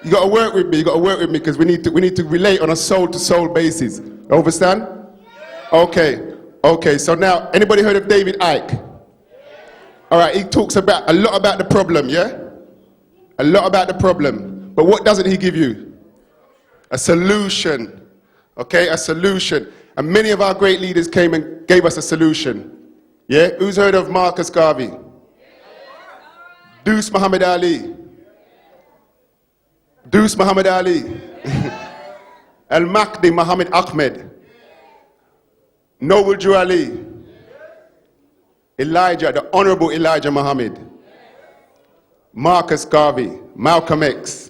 You got to work with me. You got to work with me because we need to relate on a soul-to-soul basis. Understand? Okay. So now, anybody heard of David Icke? All right. He talks a lot about the problem. Yeah, a lot about the problem. But what doesn't he give you? A solution. Okay, a solution. And many of our great leaders came and gave us a solution. Yeah. Who's heard of Marcus Garvey? Deuce Muhammad Ali. Deuce Muhammad Ali, Al-Mahdi Muhammad Ahmed, Noble Jew Ali, Elijah, the Honorable Elijah Muhammad, Marcus Garvey, Malcolm X.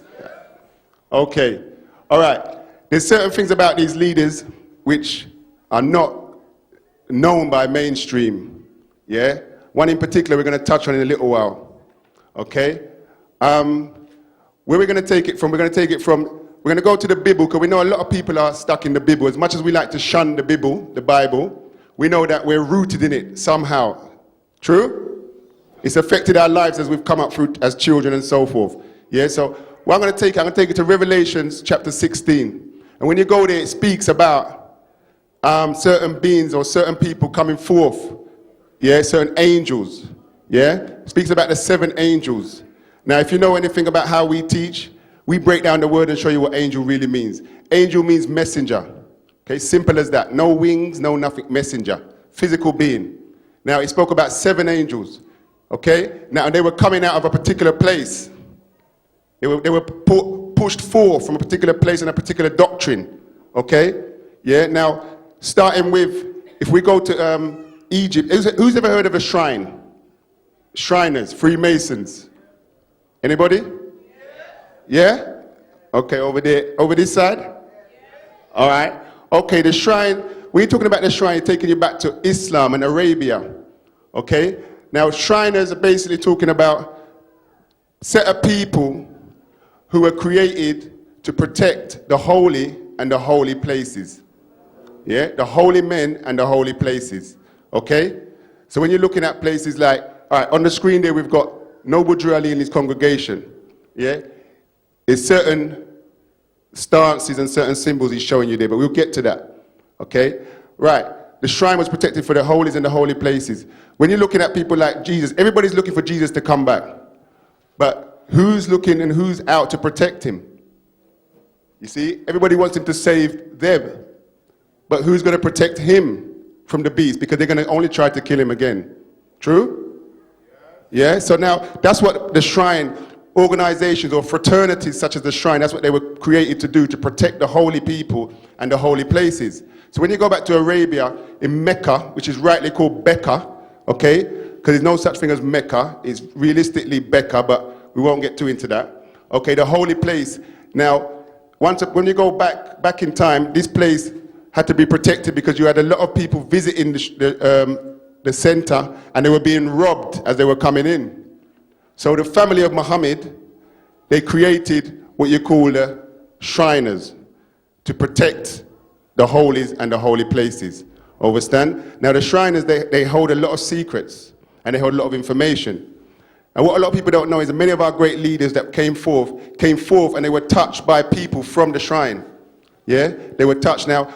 Okay, all right. There's certain things about these leaders which are not known by mainstream. Yeah, one in particular we're going to touch on in a little while. Okay. Where we're going to take it from, we're going to go to the Bible, because we know a lot of people are stuck in the Bible. As much as we like to shun the Bible, we know that we're rooted in it somehow. True? It's affected our lives as we've come up through as children and so forth. Yeah, so what I'm going to take it to Revelations chapter 16. And when you go there, it speaks about certain beings or certain people coming forth. Yeah, certain angels. Yeah, it speaks about the 7 angels. Now, if you know anything about how we teach, we break down the word and show you what angel really means. Angel means messenger. Okay, simple as that. No wings, no nothing, messenger. Physical being. Now, he spoke about 7 angels. Okay, now they were coming out of a particular place. They were pushed forth from a particular place and a particular doctrine. Okay, yeah, now, starting with, if we go to Egypt, who's ever heard of a shrine? Shriners, Freemasons. Anybody? Yeah? Okay, over there, over this side? All right. Okay, the shrine, we're talking about the shrine, taking you back to Islam and Arabia. Okay? Now, Shriners are basically talking about a set of people who were created to protect the holy and the holy places. Yeah? The holy men and the holy places. Okay? So when you're looking at places like, all right, on the screen there we've got Noble Drew Ali and his congregation. Yeah? There's certain stances and certain symbols he's showing you there, but we'll get to that. Okay? Right. The shrine was protected for the holies and the holy places. When you're looking at people like Jesus, everybody's looking for Jesus to come back. But who's looking and who's out to protect him? You see? Everybody wants him to save them. But who's going to protect him from the beast? Because they're going to only try to kill him again. True? Yeah, so now that's what the shrine organizations or fraternities such as the shrine, that's what they were created to do, to protect the holy people and the holy places. So when you go back to Arabia, in Mecca, which is rightly called Becca, okay, because there's no such thing as Mecca, it's realistically Becca, but we won't get too into that. Okay, the holy place. Now, when you go back in time, this place had to be protected because you had a lot of people visiting the center, and they were being robbed as they were coming in. So the family of Muhammad, they created what you call the Shriners to protect the holies and the holy places. Understand? Now the Shriners, they hold a lot of secrets and they hold a lot of information. And what a lot of people don't know is that many of our great leaders that came forth and they were touched by people from the shrine. Yeah? They were touched. Now,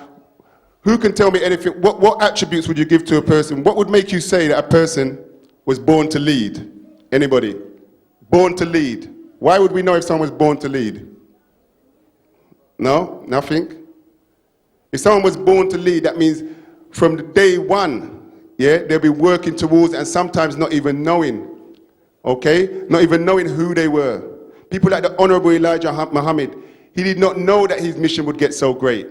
who can tell me anything? What attributes would you give to a person? What would make you say that a person was born to lead? Anybody? Born to lead. Why would we know if someone was born to lead? No? Nothing? If someone was born to lead, that means from the day one, yeah, they'll be working towards and sometimes not even knowing, okay? Not even knowing who they were. People like the Honorable Elijah Muhammad, he did not know that his mission would get so great.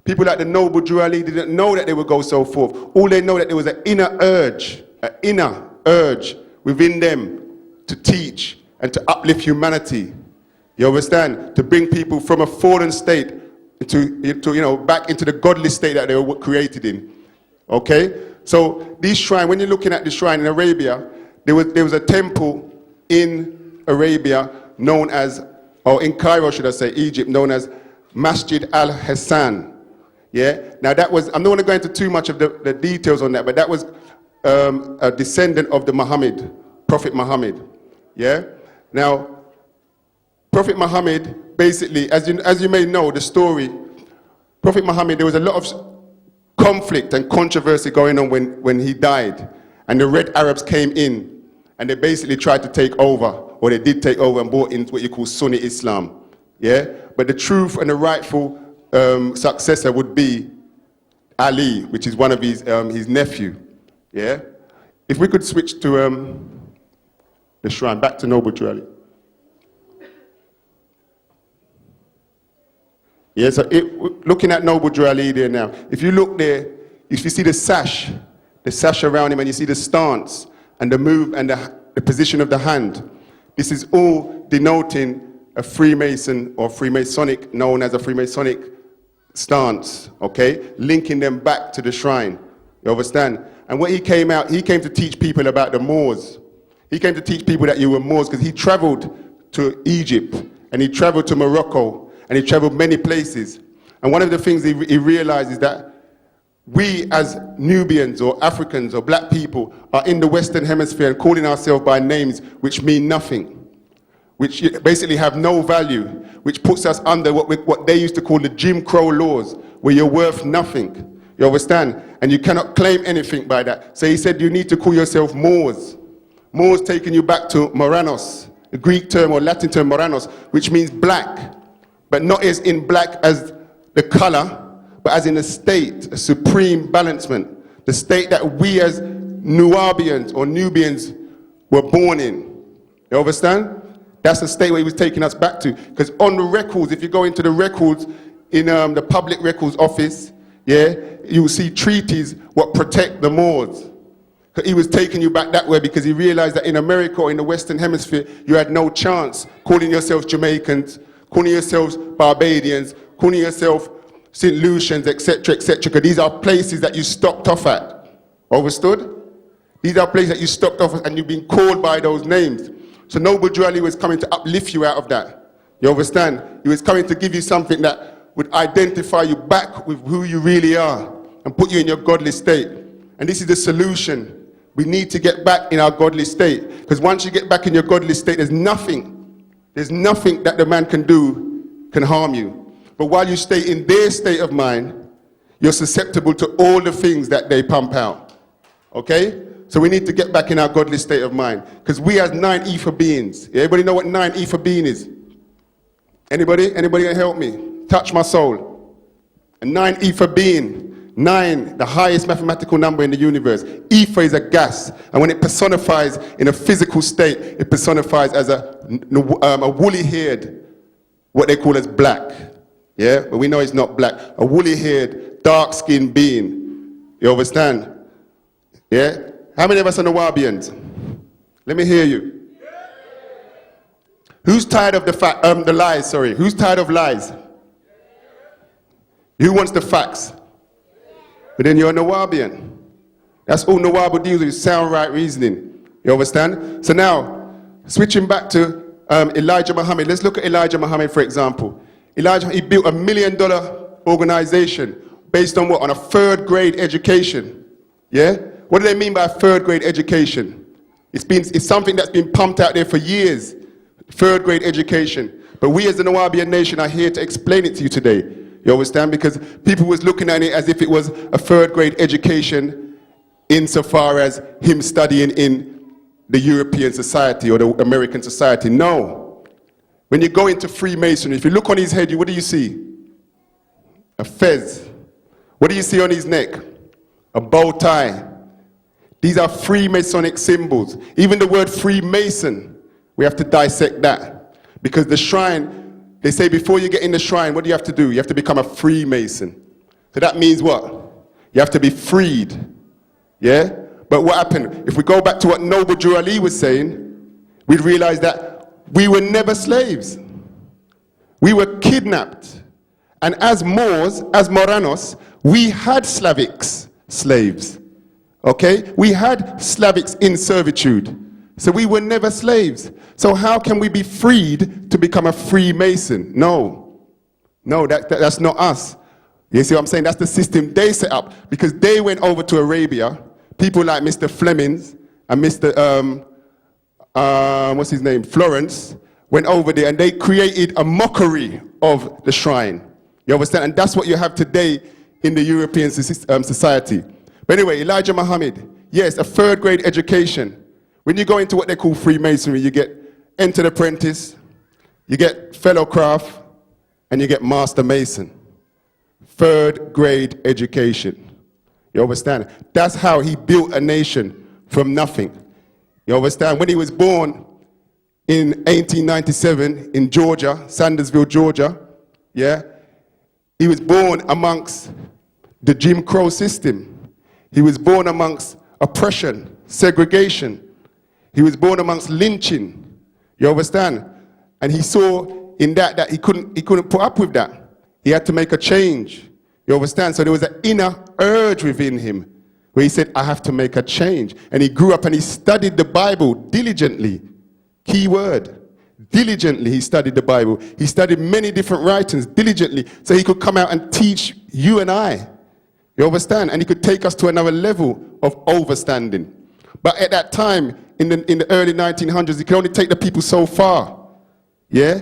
People like the Noble Drew Ali didn't know that they would go so forth. All they know that there was an inner urge within them to teach and to uplift humanity. You understand? To bring people from a fallen state to back into the godly state that they were created in. Okay? So these shrines, when you're looking at the shrine in Arabia, there was a temple in Arabia known as, or in Cairo should I say, Egypt, known as Masjid al-Hassan. Yeah? Now that was, I'm not going to go into too much of the details on that, but that was a descendant of the Prophet Muhammad. Yeah? Now, Prophet Muhammad, basically, as you may know, the story, Prophet Muhammad, there was a lot of conflict and controversy going on when he died. And the Red Arabs came in, and they basically tried to take over, or they did take over and brought in what you call Sunni Islam. Yeah? But the truth and the rightful successor would be Ali, which is one of his nephew. Yeah? If we could switch to the shrine, back to Noble Drew Ali. Yeah, so looking at Noble Drew Ali there now, if you look there, if you see the sash around him, and you see the stance and the move and the position of the hand, this is all denoting a Freemason or Freemasonic, known as a Freemasonic stance, okay? Linking them back to the shrine, you understand? And when he came to teach people about the Moors. He came to teach people that you were Moors because he traveled to Egypt and he traveled to Morocco and he traveled many places. And one of the things he realized is that we as Nubians or Africans or black people are in the Western Hemisphere and calling ourselves by names which mean nothing, which basically have no value, which puts us under what they used to call the Jim Crow laws, where you're worth nothing. You understand? And you cannot claim anything by that. So he said you need to call yourself Moors. Moors taking you back to Moranos, the Greek term or Latin term Moranos, which means black, but not as in black as the color, but as in a state, a supreme balancement, the state that we as Nuwaubians or Nubians were born in. You understand? That's the state where he was taking us back to. Because on the records, if you go into the records in the public records office, yeah, you will see treaties what protect the Moors. He was taking you back that way because he realized that in America or in the Western Hemisphere, you had no chance calling yourselves Jamaicans, calling yourselves Barbadians, calling yourself St. Lucians, etc., etc., because these are places that you stopped off at. Understood? These are places that you stopped off at and you've been called by those names. So Noble Drew Ali was coming to uplift you out of that. You understand? He was coming to give you something that would identify you back with who you really are and put you in your godly state. And this is the solution. We need to get back in our godly state. Because once you get back in your godly state, there's nothing that the man can do can harm you. But while you stay in their state of mind, you're susceptible to all the things that they pump out. Okay? So we need to get back in our godly state of mind. Because we as 9 ether beings. Everybody know what 9 ether being is? Anybody? Anybody can help me? Touch my soul. A 9 ether being. 9, the highest mathematical number in the universe. Ether is a gas. And when it personifies in a physical state, it personifies as a woolly-haired, what they call as black. Yeah? But we know it's not black. A woolly-haired, dark-skinned being. You understand? Yeah? How many of us are Nuwaubians? Let me hear you. Who's tired of the lies, sorry? Who's tired of lies? Who wants the facts? But then you're a Nuwaubian. That's all Nuwaubian deals with, sound right reasoning. You understand? So now, switching back to Elijah Muhammad. Let's look at Elijah Muhammad, for example. Elijah, he built $1 million organization based on what? On a 3rd grade education. Yeah? What do they mean by a 3rd grade education? It's something that's been pumped out there for years. 3rd grade education. But we as the Nuwaubian nation are here to explain it to you today. You understand? Because people was looking at it as if it was a 3rd grade education insofar as him studying in the European society or the American society. No. When you go into Freemasonry, if you look on his head, what do you see? A fez. What do you see on his neck? A bow tie. These are Freemasonic symbols. Even the word Freemason, we have to dissect that. Because the shrine, they say before you get in the shrine, what do you have to do? You have to become a Freemason. So that means what? You have to be freed. Yeah? But what happened? If we go back to what Noble Drew Ali was saying, we'd realize that we were never slaves. We were kidnapped. And as Moors, as Moranos, we had Slavics, slaves. Okay? We had Slavics in servitude. So we were never slaves. So how can we be freed to become a Freemason? No. No, that's not us. You see what I'm saying? That's the system they set up. Because they went over to Arabia. People like Mr. Flemings and Mr. What's his name? Florence went over there and they created a mockery of the shrine. You understand? And that's what you have today in the European society. But anyway, Elijah Muhammad, yes, a third grade education. When you go into what they call Freemasonry, you get entered apprentice, you get fellow craft, and you get master mason. Third grade education. You understand? That's how he built a nation from nothing. You understand? When he was born in 1897 in Georgia, Sandersville, Georgia, yeah, he was born amongst the Jim Crow system. He was born amongst oppression, segregation. He was born amongst lynching. You understand? And he saw in that he couldn't put up with that. He had to make a change. You understand? So there was an inner urge within him where he said, I have to make a change. And he grew up and he studied the Bible diligently. Key word. Diligently he studied the Bible. He studied many different writings diligently so he could come out and teach you and I. You understand? And he could take us to another level of overstanding. But at that time, in the early 1900s, he could only take the people so far. Yeah?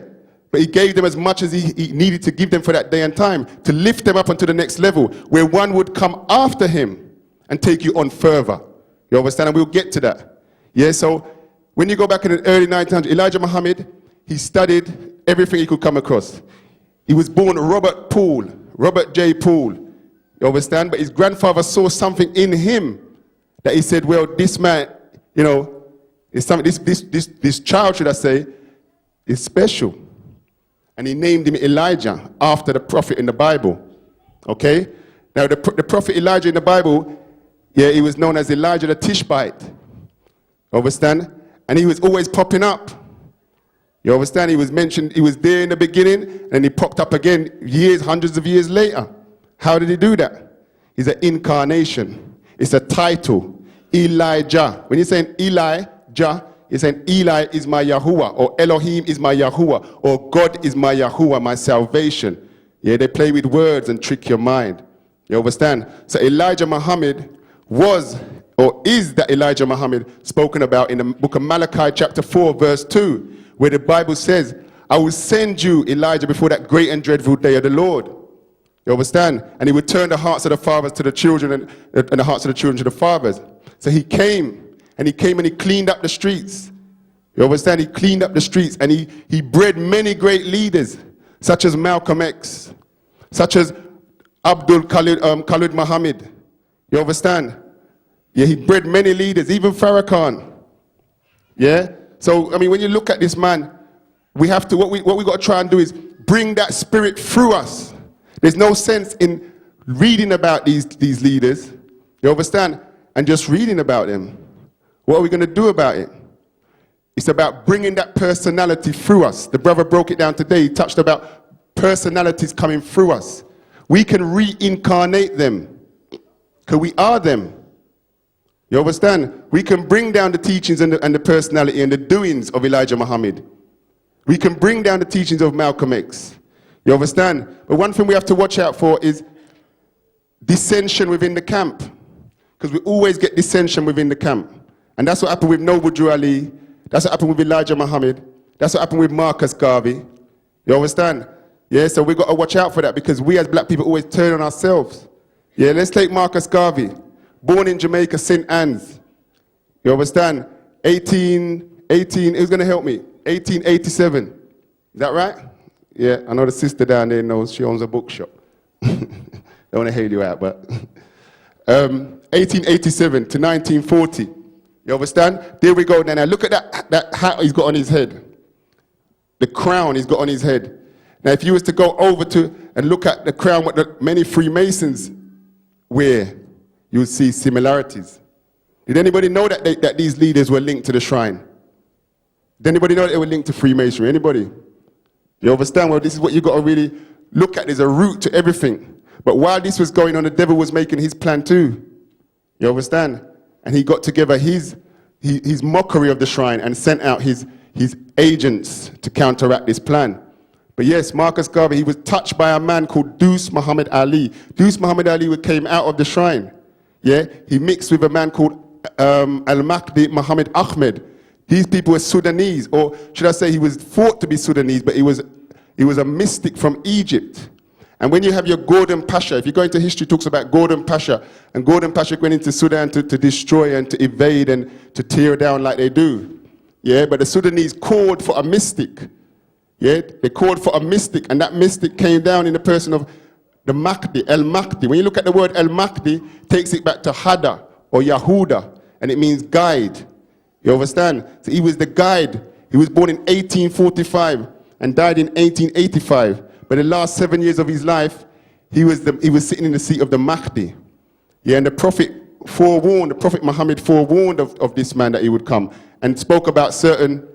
But he gave them as much as he needed to give them for that day and time to lift them up onto the next level where one would come after him and take you on further. You understand? And we'll get to that. Yeah, so when you go back in the early 1900s, Elijah Muhammad, he studied everything he could come across. He was born Robert J. Poole. You understand? But his grandfather saw something in him that he said, well, this man, you know, is something, this child, should I say, is special. And he named him Elijah after the prophet in the Bible. Okay? Now, the prophet Elijah in the Bible, yeah, he was known as Elijah the Tishbite. Understand? And he was always popping up. You understand? He was mentioned, he was there in the beginning, and he popped up again hundreds of years later. How did he do that? He's an incarnation. It's a title. Elijah. When you're saying Elijah, you're saying Eli is my Yahuwah, or Elohim is my Yahuwah, or God is my Yahuwah, my salvation. Yeah, they play with words and trick your mind. You understand? So Elijah Muhammad was, or is that Elijah Muhammad spoken about in the book of Malachi chapter 4 verse 2, where the Bible says, I will send you, Elijah, before that great and dreadful day of the Lord. You understand? And he would turn the hearts of the fathers to the children and the hearts of the children to the fathers. So he came and he cleaned up the streets. You understand? He cleaned up the streets and he bred many great leaders, such as Malcolm X, such as Abdul Khalid Muhammad. You understand? Yeah, he bred many leaders, even Farrakhan. Yeah? So, I mean, when you look at this man, we have to, what we got to try and do is bring that spirit through us. There's no sense in reading about these leaders, you understand, and just reading about them. What are we going to do about it? It's about bringing that personality through us. The brother broke it down today. He touched about personalities coming through us. We can reincarnate them, because we are them. You understand? We can bring down the teachings and the personality and the doings of Elijah Muhammad. We can bring down the teachings of Malcolm X. You understand? But one thing we have to watch out for is dissension within the camp. Because we always get dissension within the camp. And that's what happened with Noble Drew Ali. That's what happened with Elijah Muhammad. That's what happened with Marcus Garvey. You understand? Yeah, so we've got to watch out for that because we as black people always turn on ourselves. Yeah, let's take Marcus Garvey. Born in Jamaica, St. Anne's. You understand? who's going to help me? 1887. Is that right? Yeah, I know the sister down there knows. She owns a bookshop. Don't want to hail you out, but 1887 to 1940. You understand? There we go. Now look at that hat he's got on his head. the crown he's got on his head. Now, if you was to go over to and look at the crown what the many Freemasons wear, you would see similarities. Did anybody know that these leaders were linked to the shrine? Did anybody know that they were linked to Freemasonry? Anybody? You understand? Well, this is what you got to really look at. There's a root to everything. But while this was going on, the devil was making his plan too. You understand? And he got together his mockery of the shrine and sent out his agents to counteract this plan. But yes, Marcus Garvey, he was touched by a man called Deuce Muhammad Ali. Deuce Muhammad Ali came out of the shrine. Yeah, he mixed with a man called Al-Mahdi Muhammad Ahmed. These people were Sudanese, or should I say he was thought to be Sudanese, but he was a mystic from Egypt. And when you have your Gordon Pasha, if you go into history, it talks about Gordon Pasha, and Gordon Pasha went into Sudan to destroy and to invade and to tear down like they do. Yeah, but the Sudanese called for a mystic. Yeah, they called for a mystic, and that mystic came down in the person of the Mahdi, El-Mahdi. When you look at the word El-Mahdi, it takes it back to Hada or Yahuda, and it means guide. You understand? So he was the guide. He was born in 1845 and died in 1885. But the last 7 years of his life, he was sitting in the seat of the Mahdi. Yeah, and the Prophet Muhammad forewarned of this man that he would come and spoke about certain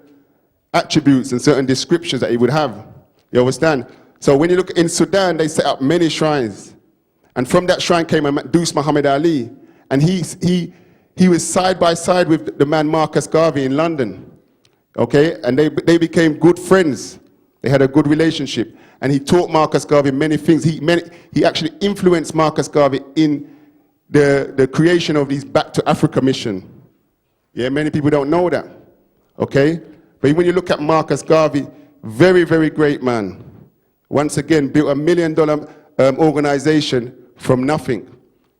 attributes and certain descriptions that he would have. You understand? So when you look in Sudan, they set up many shrines. And from that shrine came Deuce Muhammad Ali. And he was side by side with the man Marcus Garvey in London. Okay? And they became good friends. They had a good relationship. And he taught Marcus Garvey many things. He actually influenced Marcus Garvey in the creation of these Back to Africa mission. Yeah, many people don't know that. Okay? But when you look at Marcus Garvey, very, very great man. Once again, built $1 million organization from nothing.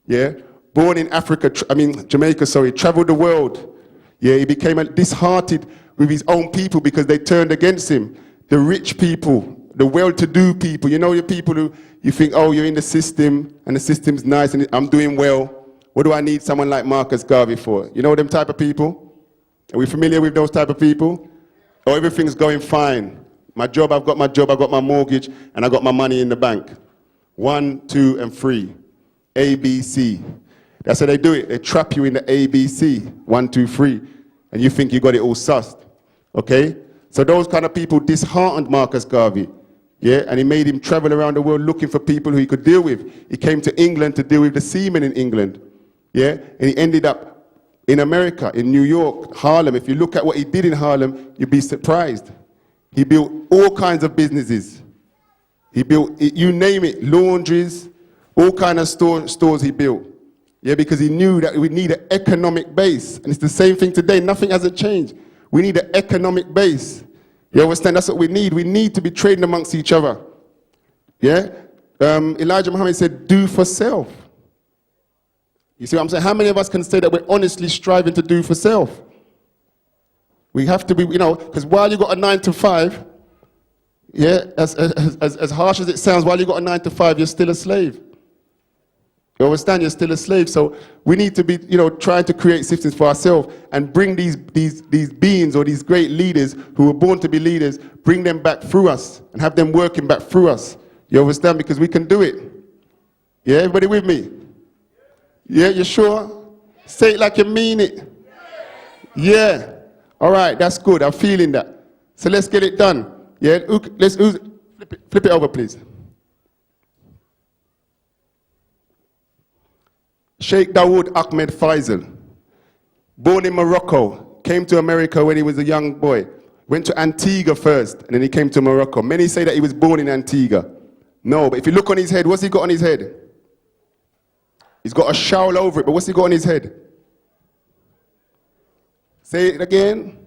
Yeah? Born in Jamaica, traveled the world. Yeah, he became disheartened with his own people because they turned against him. The rich people, the well-to-do people, you know, your people who you think, oh, you're in the system and the system's nice and I'm doing well. What do I need someone like Marcus Garvey for? You know them type of people? Are we familiar with those type of people? Oh, everything's going fine. I've got my mortgage, and I got my money in the bank. 1, 2, and 3. ABC. That's how they do it. They trap you in the ABC. 1, 2, 3. And you think you got it all sussed. Okay? So those kind of people disheartened Marcus Garvey. Yeah? And he made him travel around the world looking for people who he could deal with. He came to England to deal with the seamen in England. Yeah? And he ended up in America, in New York, Harlem. If you look at what he did in Harlem, you'd be surprised. He built all kinds of businesses. He built, you name it, laundries, all kinds of stores he built. Yeah, because he knew that we need an economic base. And it's the same thing today. Nothing hasn't changed. We need an economic base. You understand? That's what we need. We need to be trading amongst each other. Yeah? Elijah Muhammad said, do for self. You see what I'm saying? How many of us can say that we're honestly striving to do for self? We have to be, because while you got a 9 to 5, yeah, as harsh as it sounds, while you got a 9 to 5, you're still a slave. You understand? You're still a slave. So we need to be, trying to create systems for ourselves and bring these beings or these great leaders who were born to be leaders, bring them back through us and have them working back through us. You understand? Because we can do it. Yeah, everybody with me? Yeah, you sure? Say it like you mean it. Yeah. All right, that's good. I'm feeling that. So let's get it done. Yeah, let's flip it over, please. Sheikh Dawood Ahmed Faisal, born in Morocco, came to America when he was a young boy. Went to Antigua first, and then he came to Morocco. Many say that he was born in Antigua. No, but if you look on his head, what's he got on his head? He's got a shawl over it, but what's he got on his head? Say it again.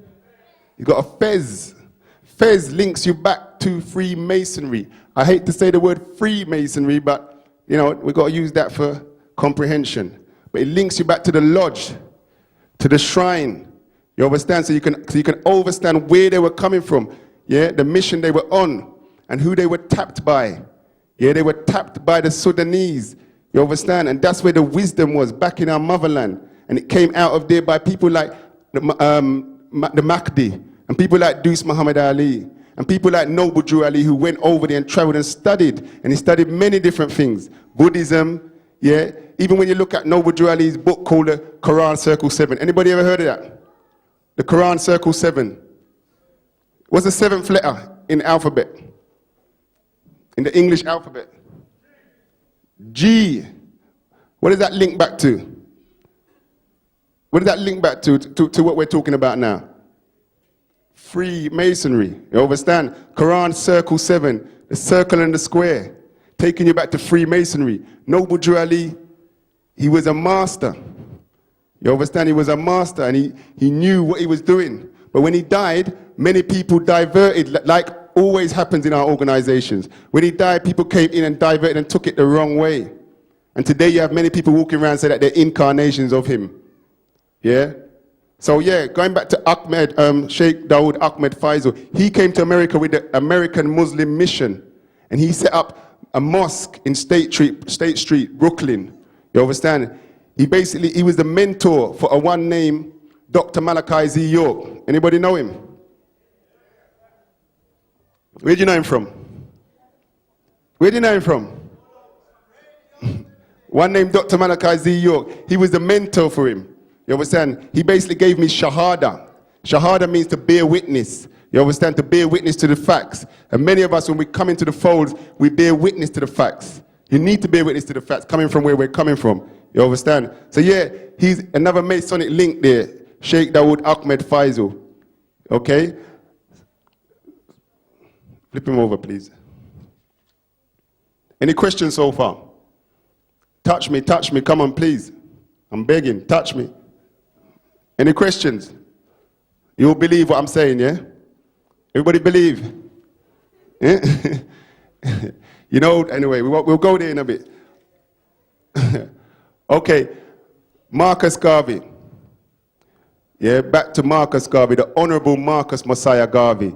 He's got a fez. Fez links you back to Freemasonry. I hate to say the word Freemasonry, but, we've got to use that for comprehension. But it links you back to the lodge, to the shrine. You understand? So you can understand where they were coming from. Yeah, the mission they were on and who they were tapped by. Yeah, they were tapped by the Sudanese. You understand? And that's where the wisdom was, back in our motherland. And it came out of there by people like the Mahdi and people like Deuce Muhammad Ali And people like Noble Drew Ali, who went over there and traveled and studied. And he studied many different things. Buddhism, yeah. Even when you look at Noble Drew Ali's book called the Quran Circle 7. Anybody ever heard of that? The Quran Circle 7. What's the seventh letter in the alphabet? In the English alphabet? G. What does that link back to? What does that link back to what we're talking about now? Freemasonry. You understand? Quran Circle 7, the circle and the square, taking you back to Freemasonry. Noble Drew Ali, he was a master. You understand? He was a master, and he knew what he was doing. But when he died, many people diverted, like always happens in our organizations. When he died, people came in and diverted and took it the wrong way. And today you have many people walking around saying that they're incarnations of him. Yeah? So yeah, going back to Ahmed, Sheikh Dawood Ahmed Faisal, he came to America with the American Muslim Mission. And he set up a mosque in State Street, Brooklyn. You understand? He was the mentor for a one named Dr. Malachi Z. York. Anybody know him? Where do you know him from? Where do you know him from? One named Dr. Malachi Z. York. He was the mentor for him. You understand? He basically gave me shahada. Shahada means to bear witness. You understand? To bear witness to the facts. And many of us, when we come into the folds, we bear witness to the facts. You need to bear witness to the facts coming from where we're coming from. You understand? So yeah, he's another Masonic link there. Sheikh Dawood Ahmed Faisal. Okay? Flip him over, please. Any questions so far? Touch me, come on, please. I'm begging, touch me. Any questions? You'll believe what I'm saying, yeah? Everybody believe? Yeah? You know, anyway, we'll go there in a bit. Okay, Marcus Garvey. Yeah, back to Marcus Garvey, the Honorable Marcus Messiah Garvey.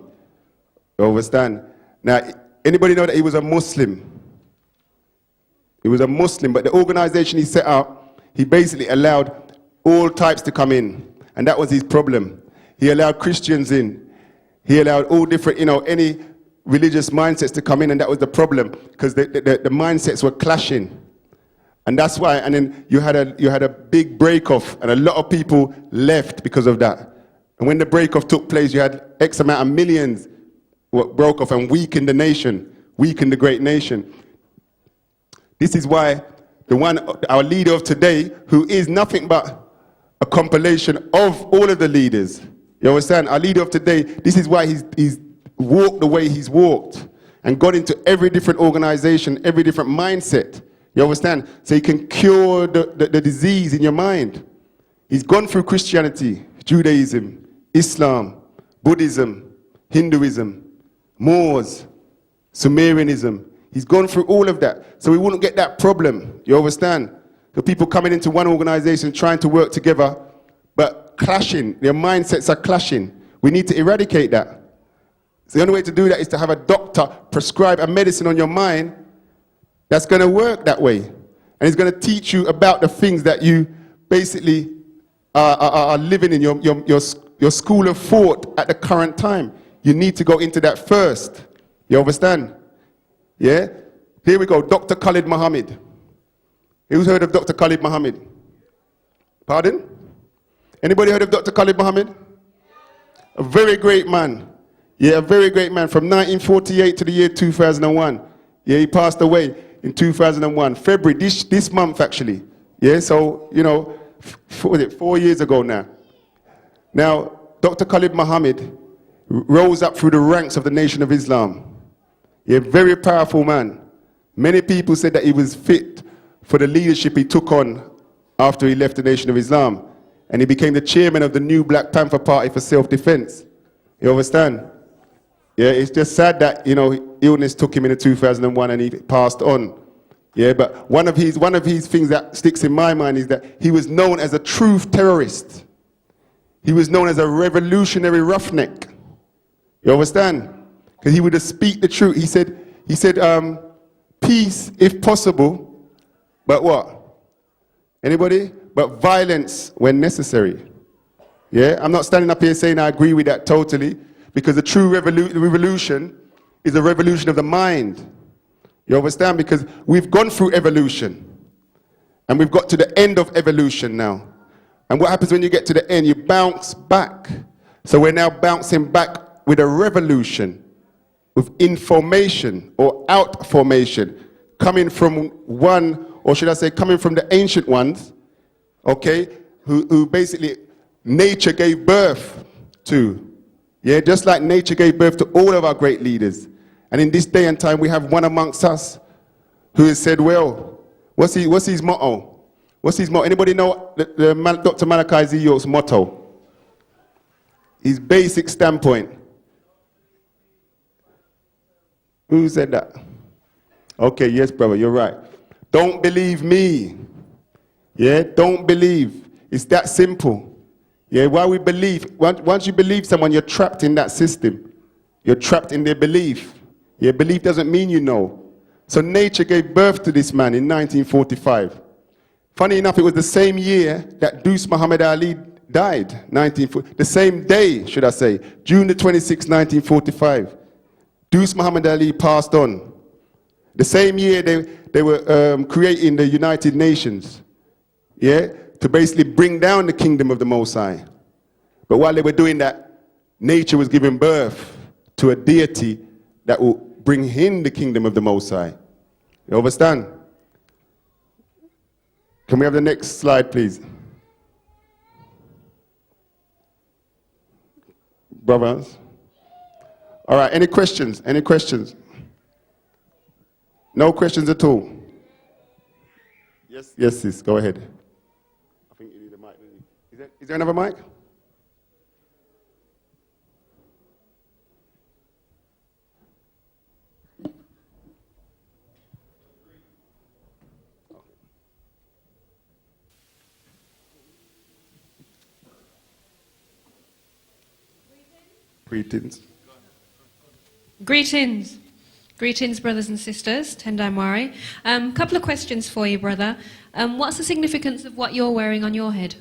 You understand? Now, anybody know that he was a Muslim? He was a Muslim, but the organization he set up, he basically allowed all types to come in. And that was his problem. He allowed Christians in. He allowed all different, any religious mindsets to come in, and that was the problem, because the mindsets were clashing. And that's why, and then you had a big break-off, and a lot of people left because of that. And when the break-off took place, you had X amount of millions what broke off and weakened the nation, weakened the great nation. This is why our leader of today, who is nothing but a compilation of all of the leaders, you understand? Our leader of today, this is why he's walked the way he's walked and got into every different organization, every different mindset. You understand? So he can cure the disease in your mind. He's gone through Christianity, Judaism, Islam, Buddhism, Hinduism, Moors, Sumerianism. He's gone through all of that. So we wouldn't get that problem. You understand? So people coming into one organization trying to work together, but clashing. Their mindsets are clashing. We need to eradicate that. So the only way to do that is to have a doctor prescribe a medicine on your mind that's going to work that way. And it's going to teach you about the things that you basically are living in your school of thought at the current time. You need to go into that first. You understand? Yeah? Here we go. Dr. Khalid Muhammad. Who's heard of Dr. Khalid Muhammad? Pardon? Anybody heard of Dr. Khalid Muhammad? A very great man. Yeah, a very great man. From 1948 to the year 2001. Yeah, he passed away in 2001. February, this month actually. Yeah, so, 4 years ago now. Now, Dr. Khalid Muhammad rose up through the ranks of the Nation of Islam. Yeah, very powerful man. Many people said that he was fit for the leadership he took on after he left the Nation of Islam. And he became the chairman of the new Black Panther Party for self-defense. You understand? Yeah, it's just sad that, illness took him in 2001 and he passed on. Yeah, but one of his things that sticks in my mind is that he was known as a truth terrorist. He was known as a revolutionary roughneck. You understand? Because he would speak the truth. He said, peace if possible, but what? Anybody? But violence when necessary. Yeah, I'm not standing up here saying I agree with that totally. because the true revolution is a revolution of the mind. You understand? Because we've gone through evolution. And we've got to the end of evolution now. And what happens when you get to the end? You bounce back. So we're now bouncing back with a revolution, with information or outformation, coming from one, or should I say, coming from the ancient ones, okay, who basically nature gave birth to. Yeah, just like nature gave birth to all of our great leaders. And in this day and time, we have one amongst us who has said, well, what's his motto? What's his motto? Anybody know Dr. Malachi Ziyok's motto? His basic standpoint. Who said that? Okay, yes, brother, you're right. Don't believe me. Yeah, don't believe. It's that simple. Yeah, why we believe. Once you believe someone, you're trapped in that system. You're trapped in their belief. Yeah, belief doesn't mean you know. So nature gave birth to this man in 1945. Funny enough, it was the same year that Deuce Muhammad Ali died, the same day, should I say, June the 26th, 1945. Deuce Muhammad Ali passed on. The same year they were creating the United Nations, yeah, to basically bring down the kingdom of the Most High. But while they were doing that, nature was giving birth to a deity that will bring in the kingdom of the Most High. You understand? Can we have the next slide, please? Brothers? All right, any questions? Any questions? No questions at all? Yes, yes, sis, go ahead. I think you need a mic. Is there another mic? Greetings. Greetings. Greetings, brothers and sisters. Tendai Mwari. Couple of questions for you, brother. What's the significance of what you're wearing on your head?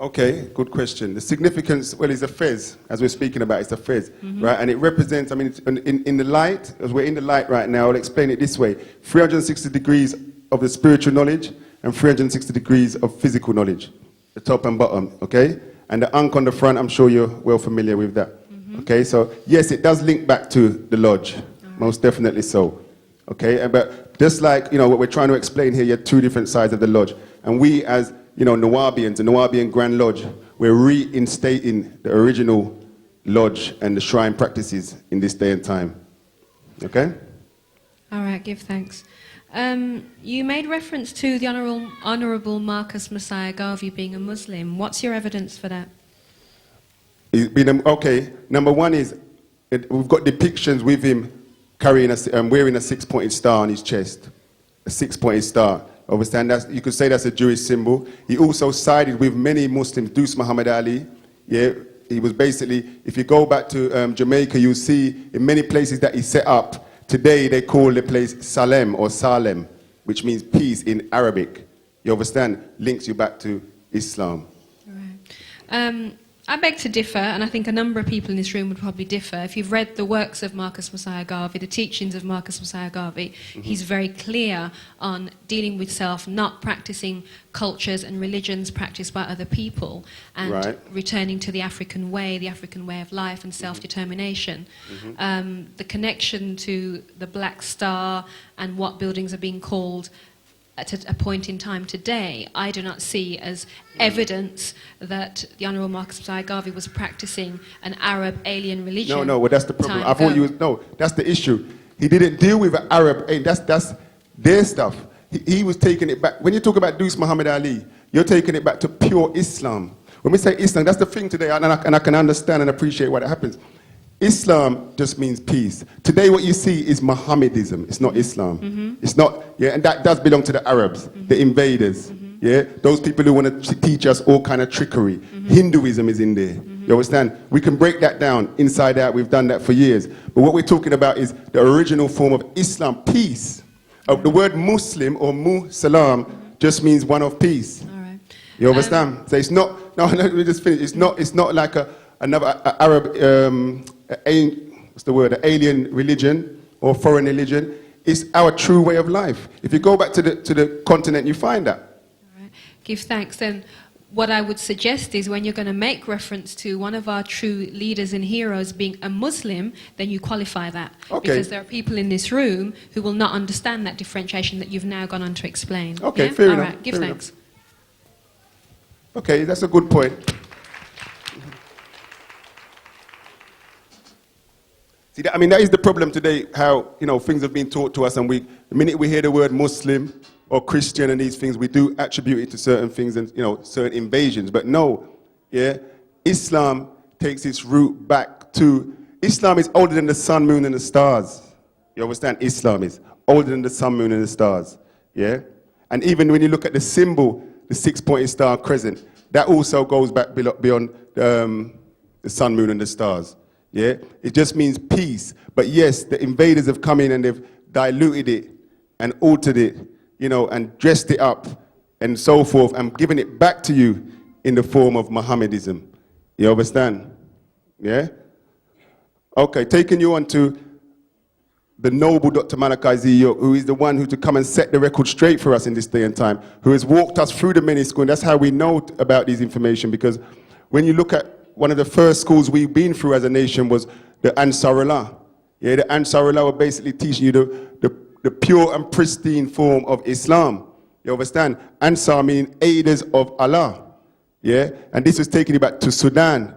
Okay, good question. The significance, well, is a fez, as we're speaking about, it's a fez, right? And it represents, I mean, in the light, as we're in the light right now, I'll explain it this way. 360 degrees of the spiritual knowledge and 360 degrees of physical knowledge, the top and bottom, okay? And the ankh on the front, I'm sure you're well familiar with that. Okay, so yes, it does link back to the lodge, most definitely so. Okay, but just like, you know, what we're trying to explain here, you have two different sides of the lodge. And we as, you know, Nuwaubians, the Nuwaubian Grand Lodge, we're reinstating the original lodge and the shrine practices in this day and time. Okay? All right, give thanks. You made reference to the Honourable Marcus Messiah Garvey being a Muslim. What's your evidence for that? Okay, number one is, we've got depictions with him carrying wearing a six-pointed star on his chest. A six-pointed star. Understand? You could say that's a Jewish symbol. He also sided with many Muslims. Deuce Muhammad Ali, yeah, he was basically, if you go back to Jamaica, you'll see in many places that he set up, today they call the place Salem or Salem, which means peace in Arabic. You understand? Links you back to Islam. All right. I beg to differ, and I think a number of people in this room would probably differ. If you've read the works of Marcus Messiah Garvey, the teachings of Marcus Messiah Garvey, he's very clear on dealing with self, not practicing cultures and religions practiced by other people, and returning to the African way of life and self-determination. The connection to the Black Star and what buildings are being called at a point in time today, I do not see as evidence that the Honourable Marcus Messiah Garvey was practicing an Arab alien religion. No, well, that's the problem. I thought no, that's the issue. He didn't deal with an Arab, that's their stuff. He was taking it back. When you talk about Deuce Muhammad Ali, you're taking it back to pure Islam. When we say Islam, that's the thing today, and I can understand and appreciate what happens. Islam just means peace. Today what you see is Mohammedism. It's not Islam. It's not, yeah, and that does belong to the Arabs, the invaders. Yeah, those people who want to teach us all kind of trickery. Hinduism is in there. You understand? We can break that down inside out. We've done that for years. But what we're talking about is the original form of Islam, peace. The word Muslim or Mu-Salam just means one of peace. All right. You understand? So it's not, no, let me just finish. It's not like another Arab, what's the word, an alien religion or foreign religion. It's our true way of life. If you go back to the continent, you find that. All right. Give thanks. Then what I would suggest is when you're going to make reference to one of our true leaders and heroes being a Muslim, then you qualify that. Okay. Because there are people in this room who will not understand that differentiation that you've now gone on to explain. Okay, yeah? fair All enough. right, give fair thanks. enough. Okay, that's a good point. See, that is the problem today, how, things have been taught to us, and the minute we hear the word Muslim or Christian and these things, we do attribute it to certain things and, certain invasions. But no, yeah, Islam takes its root back to, Islam is older than the sun, moon, and the stars. You understand? Islam is older than the sun, moon, and the stars. Yeah? And even when you look at the symbol, the six-pointed star crescent, that also goes back beyond the sun, moon, and the stars. Yeah? It just means peace. But yes, the invaders have come in and they've diluted it and altered it, and dressed it up and so forth, and given it back to you in the form of Mohammedism. You understand? Yeah? Okay, taking you on to the noble Dr. Malachi Z, who is the one who to come and set the record straight for us in this day and time, who has walked us through the many schools. And that's how we know about this information, because when you look at one of the first schools we've been through as a nation was the Ansarullah. Yeah, the Ansarullah were basically teaching you the pure and pristine form of Islam. You understand? Ansar mean aiders of Allah. Yeah? And this was taking you back to Sudan.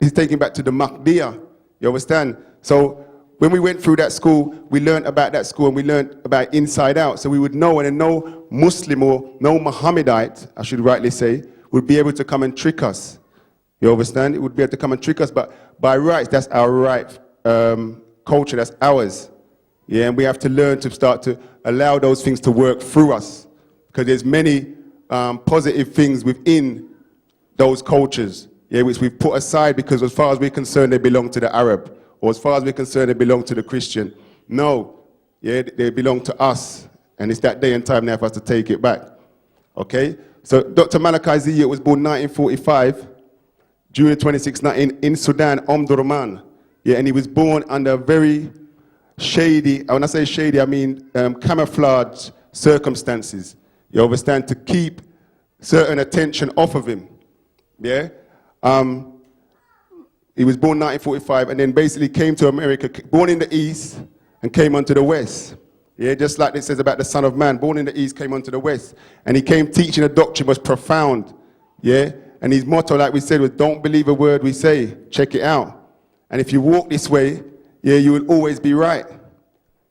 This is taking you back to the Mahdiya. You understand? So when we went through that school, we learned about that school and we learned about inside out. So we would know, and no Muslim or no Mohammedite, I should rightly say, would be able to come and trick us. You understand? It would be able to come and trick us, but by rights, that's our right culture, that's ours. Yeah, and we have to learn to start to allow those things to work through us, because there's many positive things within those cultures, yeah, which we've put aside because as far as we're concerned, they belong to the Arab, or as far as we're concerned, they belong to the Christian. No, yeah, they belong to us, and it's that day and time now for us to take it back. Okay, so Dr. Malachi Z was born 1945, June 26, in Sudan, Omdurman. Yeah, and he was born under a very shady, when I say shady, I mean camouflage circumstances. You understand? To keep certain attention off of him. Yeah? He was born 1945 and then basically came to America, born in the East and came onto the West. Yeah, just like it says about the Son of Man, born in the East, came onto the West. And he came teaching a doctrine was profound. Yeah? And his motto, like we said, was don't believe a word we say, check it out. And if you walk this way, yeah, you will always be right.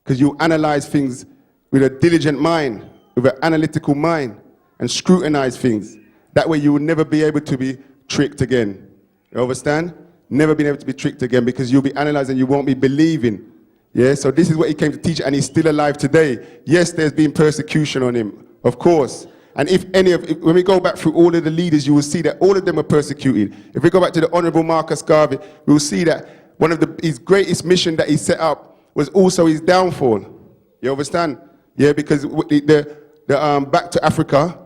Because you analyze things with a diligent mind, with an analytical mind, and scrutinize things. That way you will never be able to be tricked again. You understand? Never been able to be tricked again, because you'll be analyzing, you won't be believing. Yeah, so this is what he came to teach, and he's still alive today. Yes, there's been persecution on him, of course. And when we go back through all of the leaders, you will see that all of them were persecuted. If we go back to the Honorable Marcus Garvey, we will see that one of his greatest mission that he set up was also his downfall. You understand? Yeah, because the Back to Africa,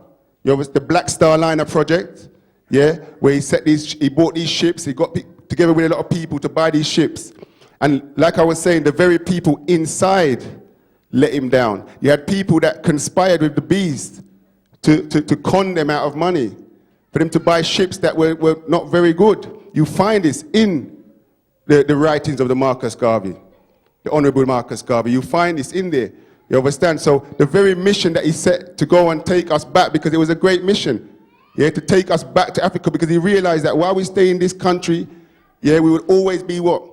the Black Star Liner project, yeah, where he bought these ships, he got together with a lot of people to buy these ships. And like I was saying, the very people inside let him down. You had people that conspired with the beast to con them out of money, for them to buy ships that were not very good. You find this in the writings of the Marcus Garvey, the Honorable Marcus Garvey. You find this in there. You understand? So the very mission that he set to go and take us back, because it was a great mission, yeah, to take us back to Africa, because he realized that while we stay in this country, yeah, we would always be what?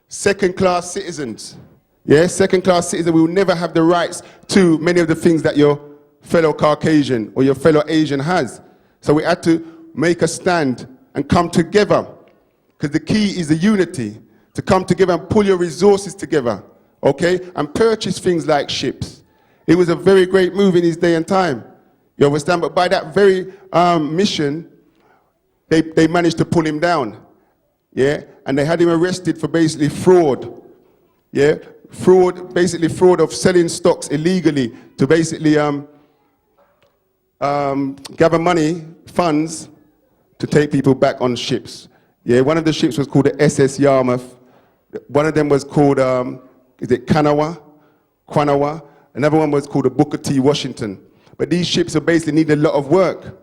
Second-class citizens. Yeah, second-class citizens. We will never have the rights to many of the things that your fellow Caucasian or your fellow Asian has. So we had to make a stand and come together, because the key is the unity, to come together and pull your resources together, okay, and purchase things like ships. It was a very great move in his day and time. You understand? But by that very mission, they managed to pull him down. Yeah, and they had him arrested for basically fraud. Yeah, basically fraud of selling stocks illegally to basically gather money, funds, to take people back on ships. Yeah, one of the ships was called the SS Yarmouth. One of them was called, is it Quanawa? Another one was called the Booker T. Washington. But these ships are basically needed a lot of work.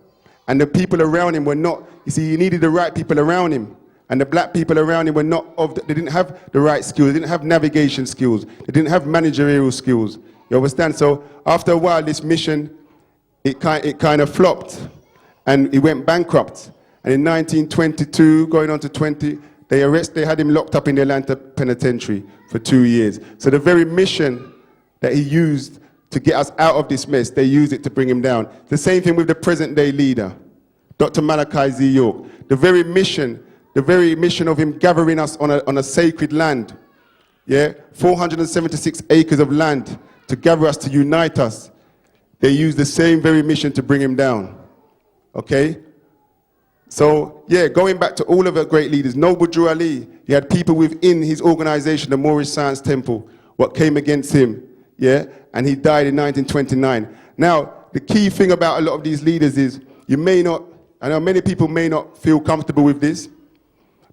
And the people around him were not, you see, he needed the right people around him. And the black people around him were not, they didn't have the right skills, they didn't have navigation skills, they didn't have managerial skills. You understand? So after a while, this mission, it kind of flopped. And he went bankrupt. And in 1922, going on to 20, they had him locked up in the Atlanta penitentiary for 2 years. So the very mission that he used to get us out of this mess, they used it to bring him down. The same thing with the present day leader, Dr. Malachi Z. York. The very mission of him gathering us on a sacred land, yeah, 476 acres of land to gather us, to unite us. They used the same very mission to bring him down, okay? So, yeah, going back to all of the great leaders, Noble Drew Ali, he had people within his organization, the Moorish Science Temple, what came against him, yeah, and he died in 1929. Now, the key thing about a lot of these leaders is, I know many people may not feel comfortable with this,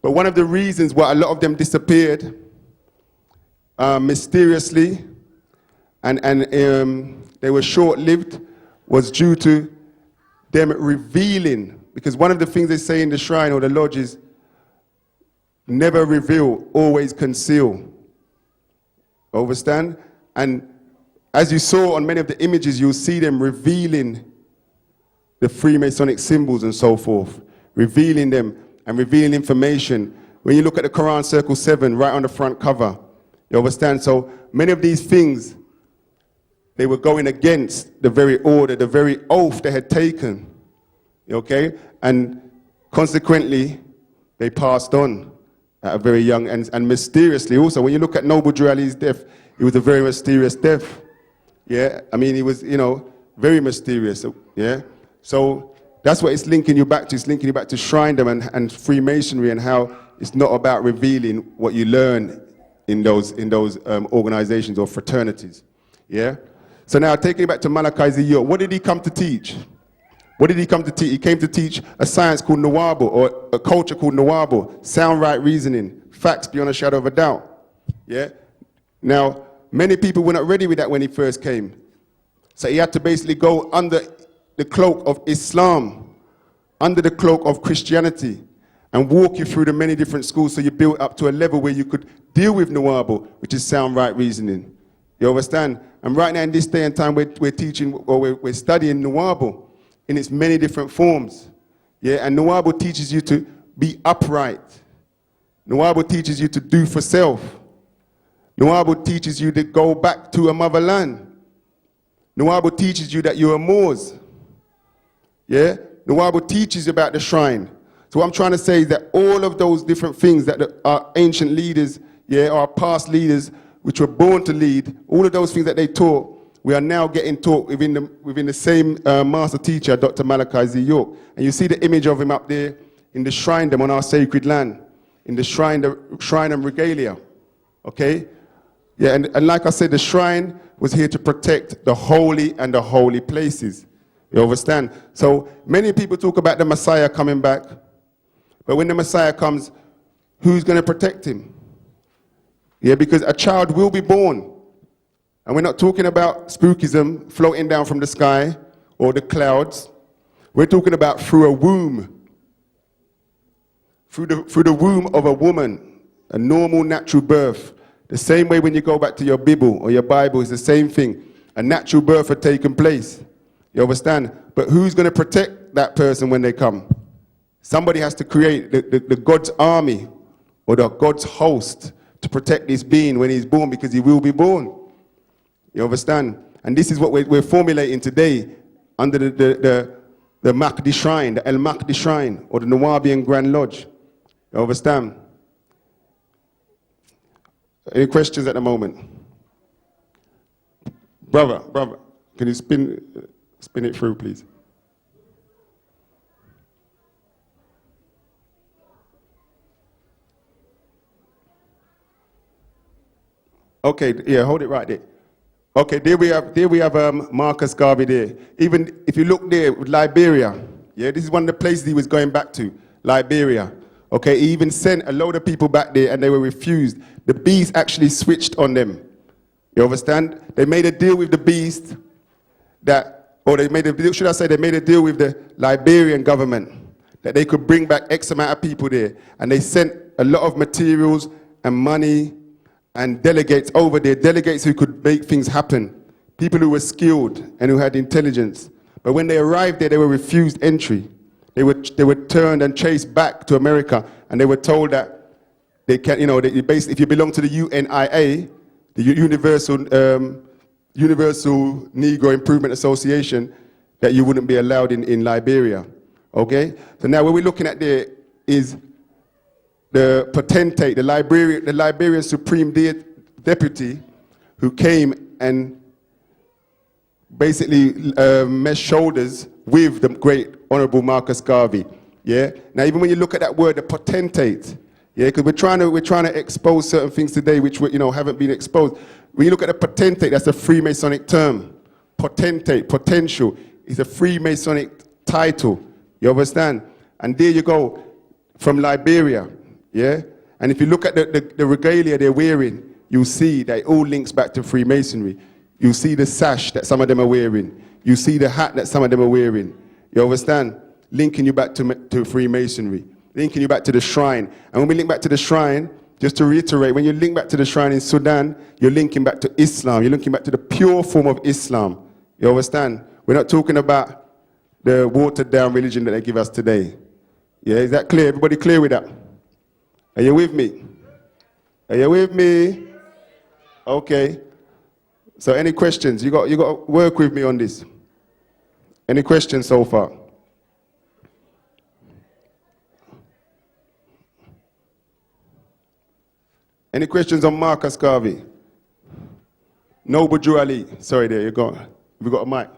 but one of the reasons why a lot of them disappeared mysteriously and they were short-lived was due to them revealing. Because one of the things they say in the shrine or the lodge is, never reveal, always conceal. Understand? And as you saw on many of the images, you'll see them revealing the Freemasonic symbols and so forth. Revealing them and revealing information. When you look at the Quran Circle 7, right on the front cover, you understand? So many of these things, they were going against the very order, the very oath they had taken. Okay? And consequently, they passed on at a very young and mysteriously also. When you look at Noble Drew Ali's death, it was a very mysterious death. Yeah? I mean, he was, very mysterious. Yeah? So that's what it's linking you back to. It's linking you back to Shrindom and Freemasonry and how it's not about revealing what you learn in those organizations or fraternities. Yeah? So now, taking it back to Malachi Z. York, what did he come to teach? What did he come to teach? He came to teach a science called Nuwaubian, or a culture called Nuwaubian, sound right reasoning, facts beyond a shadow of a doubt. Yeah? Now, many people were not ready with that when he first came. So he had to basically go under the cloak of Islam, under the cloak of Christianity, and walk you through the many different schools so you built up to a level where you could deal with Nuwaubian, which is sound right reasoning. You understand? And right now in this day and time, we're teaching, or we're studying Nuwaubian in its many different forms. Yeah, and Nuwaubian teaches you to be upright. Nuwaubian teaches you to do for self. Nuwaubian teaches you to go back to a motherland. Nuwaubian teaches you that you're a Moors. Yeah? Nuwaubian teaches you about the shrine. So what I'm trying to say is that all of those different things that our ancient leaders, yeah, our past leaders, which were born to lead, all of those things that they taught, we are now getting taught within the same master teacher, Dr. Malachi Z. York. And you see the image of him up there in the shrine on our sacred land, in the shrine and regalia. Okay? Yeah, and like I said, the shrine was here to protect the holy and the holy places. You understand? So many people talk about the Messiah coming back, but when the Messiah comes, who's going to protect him? Yeah, because a child will be born. And we're not talking about spookism floating down from the sky or the clouds. We're talking about through a womb. Through the womb of a woman, a normal natural birth. The same way when you go back to your Bible or your Bible, it's the same thing. A natural birth had taken place. You understand? But who's going to protect that person when they come? Somebody has to create the God's army or the God's host to protect this being when he's born, because he will be born. You understand? And this is what we're formulating today under the Mahdi Shrine, the El Mahdi Shrine, or the Nuwaubian Grand Lodge. You understand? Any questions at the moment? Brother, can you spin it through, please? Okay, yeah, hold it right there. Okay, there we have Marcus Garvey there. Even if you look there with Liberia, yeah, this is one of the places he was going back to, Liberia. Okay, he even sent a load of people back there and they were refused. The beast actually switched on them. You understand? They made a deal with the beast they made a deal with the Liberian government that they could bring back X amount of people there. And they sent a lot of materials and money and delegates over there, delegates who could make things happen, people who were skilled and who had intelligence. But when they arrived there, they were refused entry. They were turned and chased back to America, and they were told that they can't, if you belong to the UNIA, the Universal Negro Improvement Association, that you wouldn't be allowed in Liberia. Okay? So now what we're looking at there is the potentate, the Liberian Supreme Deputy, who came and basically meshed shoulders with the great Honorable Marcus Garvey. Yeah. Now, even when you look at that word, the potentate, yeah, because we're trying to expose certain things today which haven't been exposed. When you look at the potentate, that's a Freemasonic term. Potentate, potential, is a Freemasonic title. You understand? And there you go, from Liberia. Yeah. And if you look at the regalia they're wearing, you'll see that it all links back to Freemasonry. You see the sash that some of them are wearing. You see the hat that some of them are wearing. You understand? Linking you back to Freemasonry. Linking you back to the shrine. And when we link back to the shrine, just to reiterate, when you link back to the shrine in Sudan, you're linking back to Islam. You're linking back to the pure form of Islam. You understand? We're not talking about the watered down religion that they give us today. Yeah, is that clear? Everybody clear with that? Are you with me? Are you with me? Okay. So any questions? You got to work with me on this. Any questions so far? Any questions on Marcus Garvey? Noble Drew Ali. Sorry, there you go. Have you got a mic?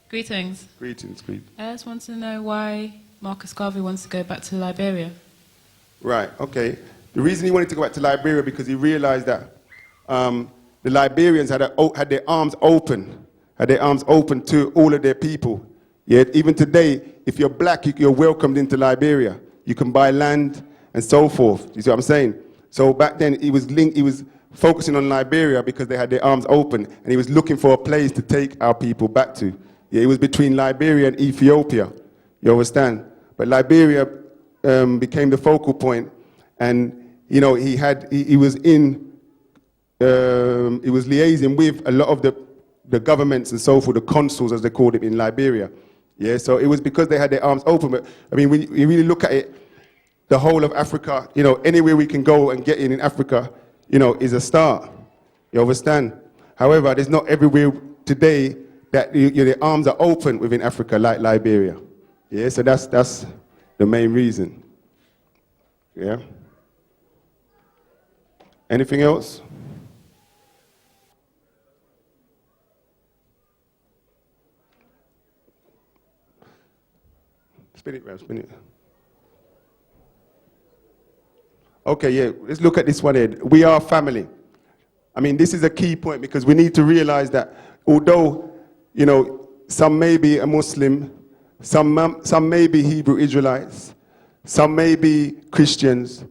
Greetings. Greetings, greetings. I just want to know why Marcus Garvey wants to go back to Liberia. Right, okay. The reason he wanted to go back to Liberia because he realized that the Liberians had their arms open, to all of their people. Yet even today, if you're black, you're welcomed into Liberia. You can buy land and so forth. You see what I'm saying? So back then, he was focusing on Liberia because they had their arms open, and he was looking for a place to take our people back to. Yeah, it was between Liberia and Ethiopia. You understand? But Liberia became the focal point, and he was liaising with a lot of the governments and so forth, the consuls as they called it in Liberia. Yeah, so it was because they had their arms open. But I mean, when you really look at it, the whole of Africa, anywhere we can go and get in Africa, is a start. You understand? However, there's not everywhere today that the arms are open within Africa like Liberia. Yeah, so that's the main reason. Yeah. Anything else? Spin it, Rev, spin it. Okay, yeah, let's look at this one here. We are family. I mean, this is a key point because we need to realize that although, some may be a Muslim, some may be Hebrew Israelites, some may be Christians,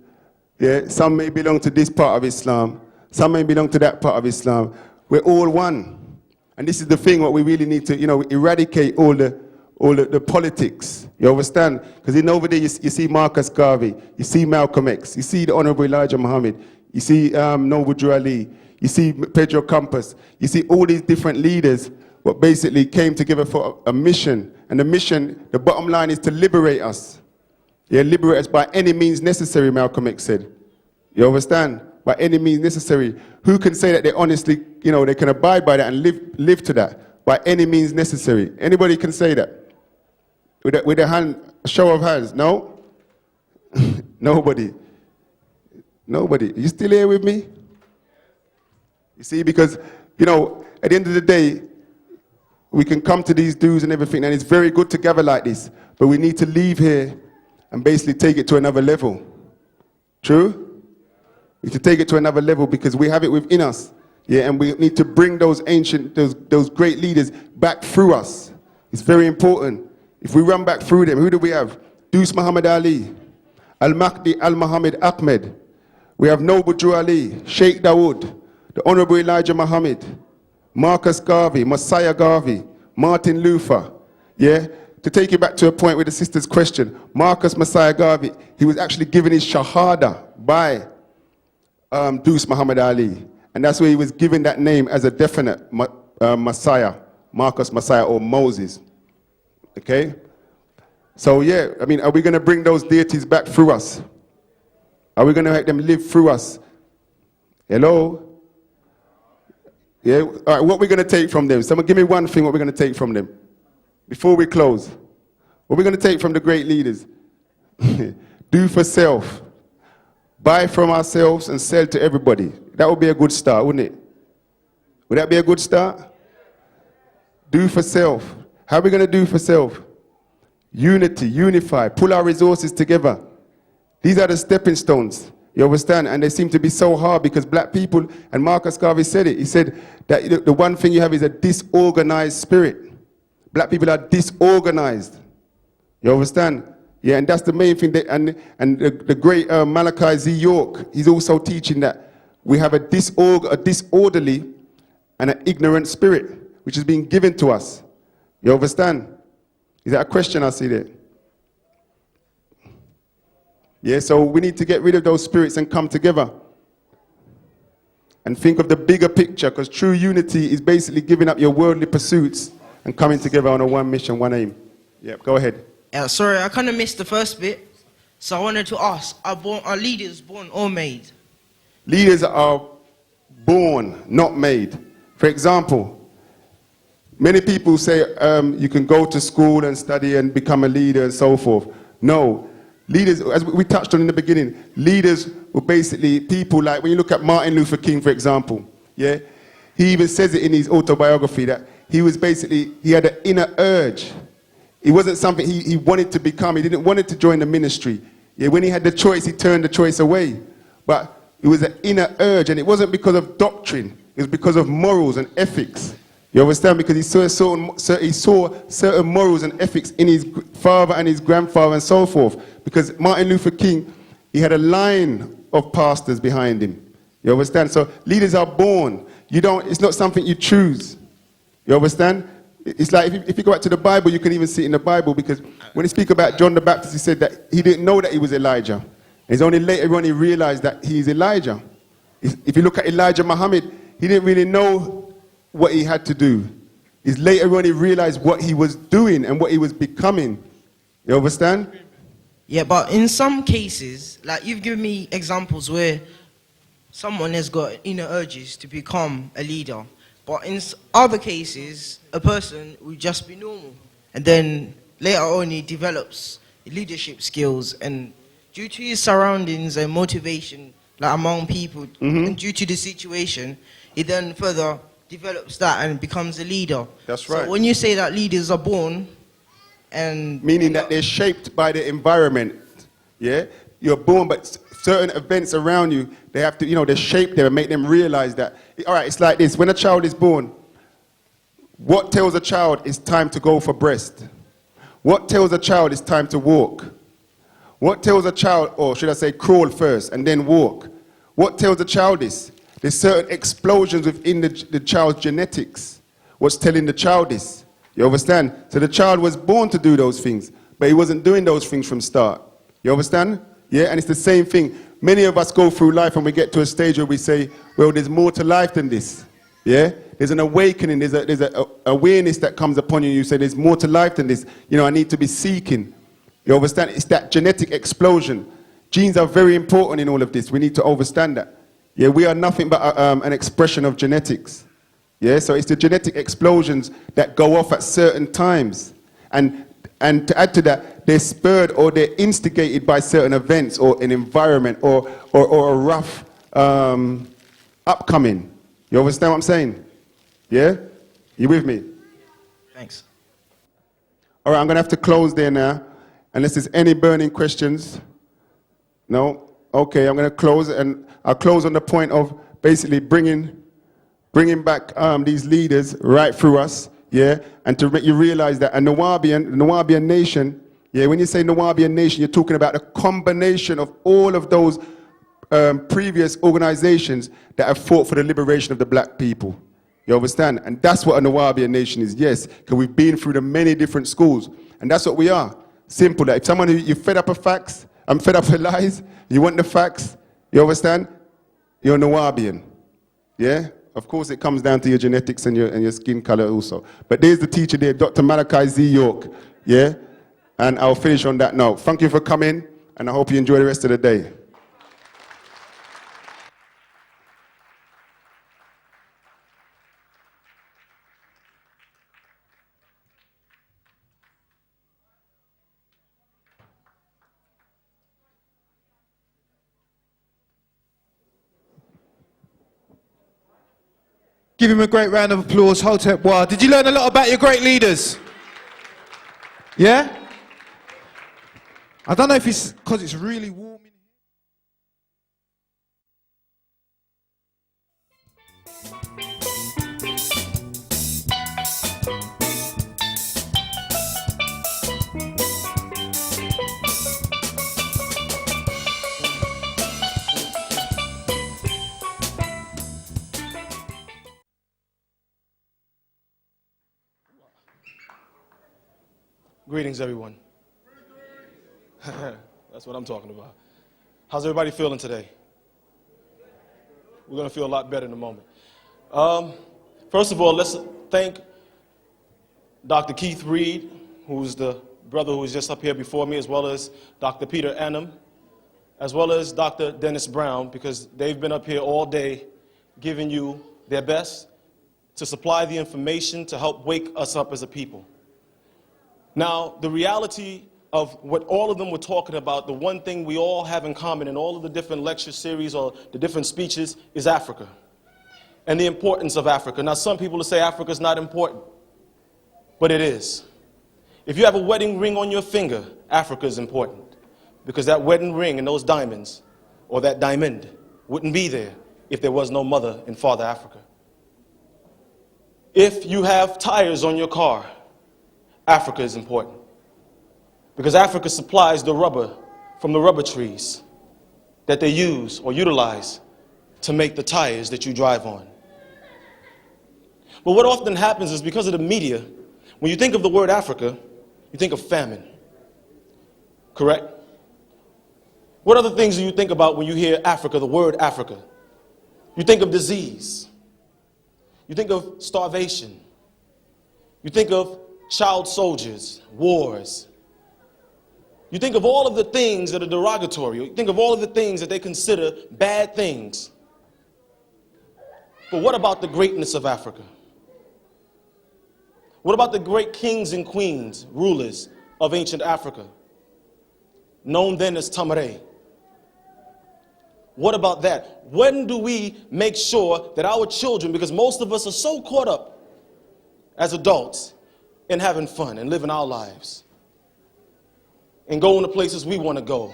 yeah, some may belong to this part of Islam, some may belong to that part of Islam. We're all one. And this is the thing, what we really need to, eradicate all the politics. You understand? Because over there you see Marcus Garvey, you see Malcolm X, you see the Honorable Elijah Muhammad, you see Noble Drew Ali, you see Pedro Campos, you see all these different leaders what basically came together for a mission. And the mission, the bottom line is to liberate us. Yeah, liberate us by any means necessary, Malcolm X said. You understand? By any means necessary. Who can say that they honestly, they can abide by that and live to that? By any means necessary. Anybody can say that? With a show of hands? No? Nobody. Nobody. You still here with me? You see, because, at the end of the day, we can come to these dues and everything, and it's very good to gather like this, but we need to leave here and basically take it to another level. True? We need to take it to another level because we have it within us. Yeah, and we need to bring those ancient, those great leaders back through us. It's very important. If we run back through them, who do we have? Deuce Muhammad Ali, Al-Mahdi Al-Muhammad Ahmed. We have Noble Drew Ali, Sheikh Dawood, the Honorable Elijah Muhammad, Marcus Garvey, Messiah Garvey, Martin Luther. Yeah? To take you back to a point with the sister's question, Marcus Messiah Garvey, he was actually given his Shahada by Deuce Muhammad Ali. And that's where he was given that name as a definite Messiah, Marcus Messiah or Moses. Okay? So yeah, I mean, are we going to bring those deities back through us? Are we going to make them live through us? Hello? Yeah? All right, what are we going to take from them? Someone give me one thing what we're going to take from them. Before we close. What are we going to take from the great leaders? Do for self. Buy from ourselves and sell to everybody. That would be a good start, wouldn't it? Would that be a good start? Do for self. How are we going to do for self? Unity, unify, pull our resources together. These are the stepping stones. You understand? And they seem to be so hard because black people, and Marcus Garvey said it, he said that the one thing you have is a disorganized spirit. Black people are disorganized. You understand? Yeah, and that's the main thing. And the great Malachi Z. York, he's also teaching that we have a disorderly and an ignorant spirit, which has been given to us. You understand? Is that a question I see there? Yeah, so we need to get rid of those spirits and come together. And think of the bigger picture, because true unity is basically giving up your worldly pursuits and coming together on a one mission, one aim. Yeah, go ahead. Sorry, I kind of missed the first bit. So I wanted to ask, are leaders born or made? Leaders are born, not made. For example, many people say you can go to school and study and become a leader and so forth. No. Leaders, as we touched on in the beginning, leaders were basically people like, when you look at Martin Luther King, for example, yeah, he even says it in his autobiography that he was basically, he had an inner urge. It wasn't something he wanted to become. He didn't want to join the ministry. Yeah, when he had the choice, he turned the choice away. But it was an inner urge, and it wasn't because of doctrine. It was because of morals and ethics. You understand? Because he saw certain morals and ethics in his father and his grandfather and so forth. Because Martin Luther King, he had a line of pastors behind him. You understand? So leaders are born. It's not something you choose. You understand? It's like if you go back to the Bible, you can even see it in the Bible, because when he speak about John the Baptist, he said that he didn't know that he was Elijah. It's only later on he realized that he's Elijah. If you look at Elijah Muhammad, he didn't really know what he had to do. It's later on he realized what he was doing and what he was becoming. You understand? Yeah, but in some cases, like you've given me examples where someone has got inner urges to become a leader. But in other cases, a person will just be normal. And then later on he develops leadership skills, and due to his surroundings and motivation, like among people, and due to the situation, he then further develops that and becomes a leader. That's right. So when you say that leaders are born, and meaning that they're shaped by the environment. Yeah? You're born, but certain events around you, they have to, they shape them and make them realize that, all right, it's like this. When a child is born, what tells a child it's time to go for breast? What tells a child it's time to walk? What tells a child, or should I say crawl first and then walk? What tells a child this? There's certain explosions within the child's genetics. What's telling the child this? You understand? So the child was born to do those things, but he wasn't doing those things from start. You understand? Yeah, and it's the same thing. Many of us go through life and we get to a stage where we say, well, there's more to life than this. Yeah? There's an awakening, there's an awareness that comes upon you. You say, there's more to life than this. I need to be seeking. You understand? It's that genetic explosion. Genes are very important in all of this. We need to understand that. Yeah, we are nothing but an expression of genetics. Yeah, so it's the genetic explosions that go off at certain times. And to add to that, they're spurred or they're instigated by certain events or an environment or a rough upcoming. You understand what I'm saying? Yeah? You with me? thanks. All right, I'm going to have to close there now, unless there's any burning questions. No? Okay, I'm going to close, and I'll close on the point of basically bringing back these leaders right through us. yeah, and to make you realize that a Nuwaubian nation, yeah, when you say Nuwaubian nation, you're talking about a combination of all of those previous organizations that have fought for the liberation of the black people. You understand? And that's what a Nuwaubian nation is, yes, because we've been through the many different schools, and that's what we are. Simple. That if someone you're fed up of facts, I'm fed up with lies, you want the facts, you understand? You're Nuwaubian, yeah? Of course, it comes down to your genetics and your skin color also. But there's the teacher there, Dr. Malachi Z. York, yeah? And I'll finish on that note. Thank you for coming, and I hope you enjoy the rest of the day. Give him a great round of applause, Hotep Wa. Did you learn a lot about your great leaders? Yeah? I don't know if it's because it's really warm in Greetings, everyone. That's what I'm talking about. How's everybody feeling today? We're going to feel a lot better in a moment. First of all, let's thank Dr. Keith Reed, who's the brother who was just up here before me, as well as Dr. Peter Annam, as well as Dr. Dennis Brown, because they've been up here all day giving you their best to supply the information to help wake us up as a people. Now, the reality of what all of them were talking about, the one thing we all have in common in all of the different lecture series or the different speeches is Africa and the importance of Africa. Now, some people will say Africa is not important, but it is. If you have a wedding ring on your finger, Africa is important because that wedding ring and those diamonds or that diamond wouldn't be there if there was no mother and father Africa. If you have tires on your car, Africa is important because Africa supplies the rubber from the rubber trees that they use or utilize to make the tires that you drive on. But what often happens is because of the media, when you think of the word Africa, you think of famine, correct? What other things do you think about when you hear Africa, the word Africa? You think of disease. You think of starvation. You think of child soldiers, wars. You think of all of the things that are derogatory. You think of all of the things that they consider bad things. But what about the greatness of Africa? What about the great kings and queens, rulers of ancient Africa, known then as Tamare? What about that? When do we make sure that our children, because most of us are so caught up as adults in having fun and living our lives and going to places we want to go,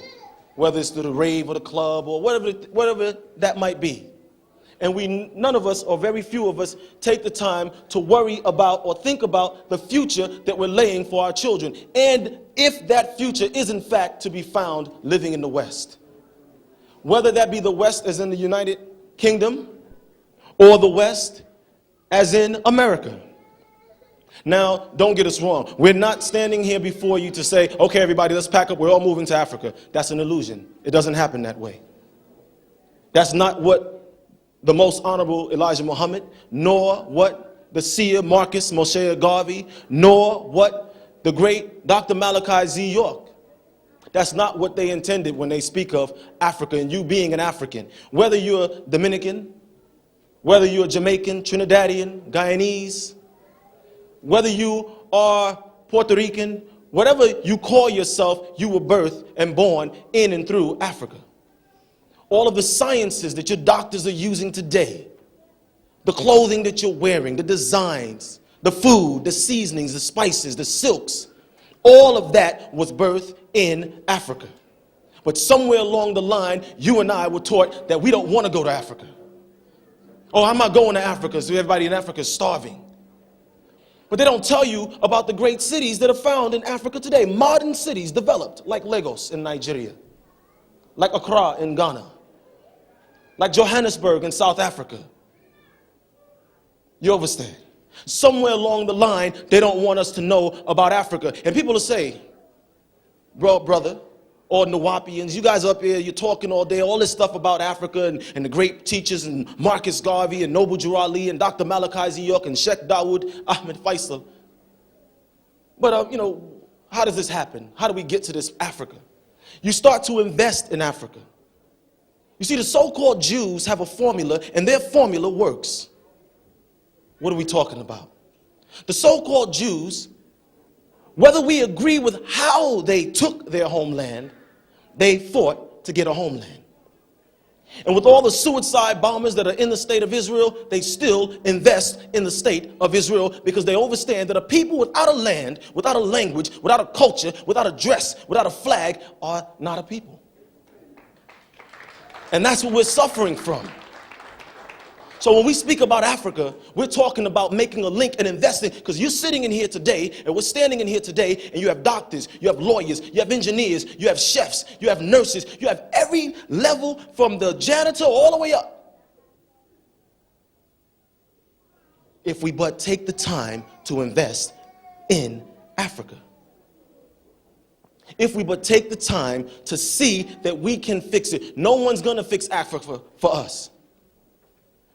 whether it's to the rave or the club or whatever that might be. And none of us, or very few of us, take the time to worry about or think about the future that we're laying for our children. And if that future is in fact to be found living in the West, whether that be the West as in the United Kingdom or the West as in America. Now, don't get us wrong. We're not standing here before you to say, okay, everybody, let's pack up. We're all moving to Africa. That's an illusion. It doesn't happen that way. That's not what the most honorable Elijah Muhammad, nor what the seer Marcus Moshe Garvey, nor what the great Dr. Malachi Z. York. That's not what they intended when they speak of Africa and you being an African. Whether you're Dominican, whether you're Jamaican, Trinidadian, Guyanese, whether you are Puerto Rican, whatever you call yourself, you were birthed and born in and through Africa. All of the sciences that your doctors are using today, the clothing that you're wearing, the designs, the food, the seasonings, the spices, the silks, all of that was birthed in Africa. But somewhere along the line, you and I were taught that we don't want to go to Africa. Oh, I'm not going to Africa, so everybody in Africa is starving. But they don't tell you about the great cities that are found in Africa today. Modern cities developed like Lagos in Nigeria, like Accra in Ghana, like Johannesburg in South Africa. You understand? Somewhere along the line, they don't want us to know about Africa. And people will say, brother, or Nuwaubians, you guys up here, you're talking all day, all this stuff about Africa and the great teachers and Marcus Garvey and Noble Drew Ali and Dr. Malachi Ziyok and Sheikh Dawood Ahmed Faisal. But, how does this happen? How do we get to this Africa? You start to invest in Africa. You see, the so-called Jews have a formula, and their formula works. What are we talking about? The so-called Jews, whether we agree with how they took their homeland, they fought to get a homeland. And with all the suicide bombers that are in the state of Israel, they still invest in the state of Israel because they understand that a people without a land, without a language, without a culture, without a dress, without a flag are not a people. And that's what we're suffering from. So when we speak about Africa, we're talking about making a link and investing, because you're sitting in here today, and we're standing in here today, and you have doctors, you have lawyers, you have engineers, you have chefs, you have nurses, you have every level from the janitor all the way up. If we but take the time to invest in Africa. If we but take the time to see that we can fix it. No one's going to fix Africa for us.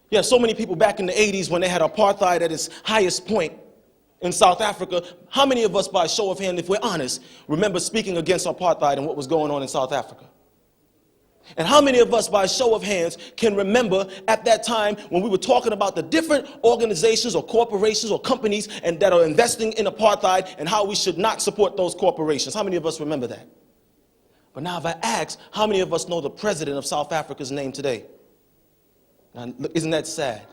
Yeah, so many people back in the 80s when they had apartheid at its highest point in South Africa. How many of us, by a show of hands, if we're honest, remember speaking against apartheid and what was going on in South Africa? And how many of us, by a show of hands, can remember at that time when we were talking about the different organizations or corporations or companies and that are investing in apartheid and how we should not support those corporations? How many of us remember that? But now if I ask, how many of us know the president of South Africa's name today? Now, isn't that sad?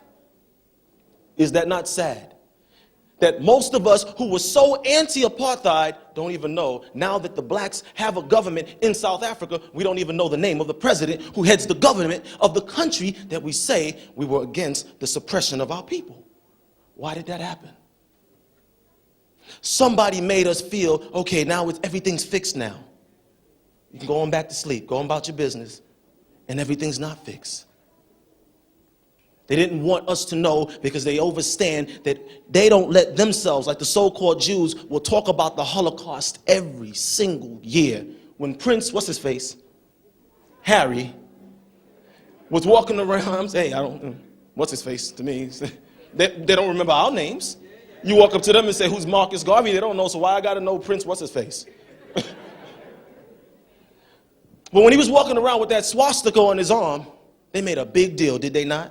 Is that not sad? That most of us who were so anti-apartheid don't even know, now that the blacks have a government in South Africa, we don't even know the name of the president who heads the government of the country that we say we were against the suppression of our people. Why did that happen? Somebody made us feel, okay, now everything's fixed now. You can go on back to sleep, go on about your business, and everything's not fixed. They didn't want us to know because they understand that they don't let themselves, like the so-called Jews, will talk about the Holocaust every single year. When Prince, what's his face? Harry, was walking around, hey, what's his face to me? They don't remember our names. You walk up to them and say, who's Marcus Garvey? They don't know, so why I got to know Prince, what's his face? But when he was walking around with that swastika on his arm, they made a big deal, did they not?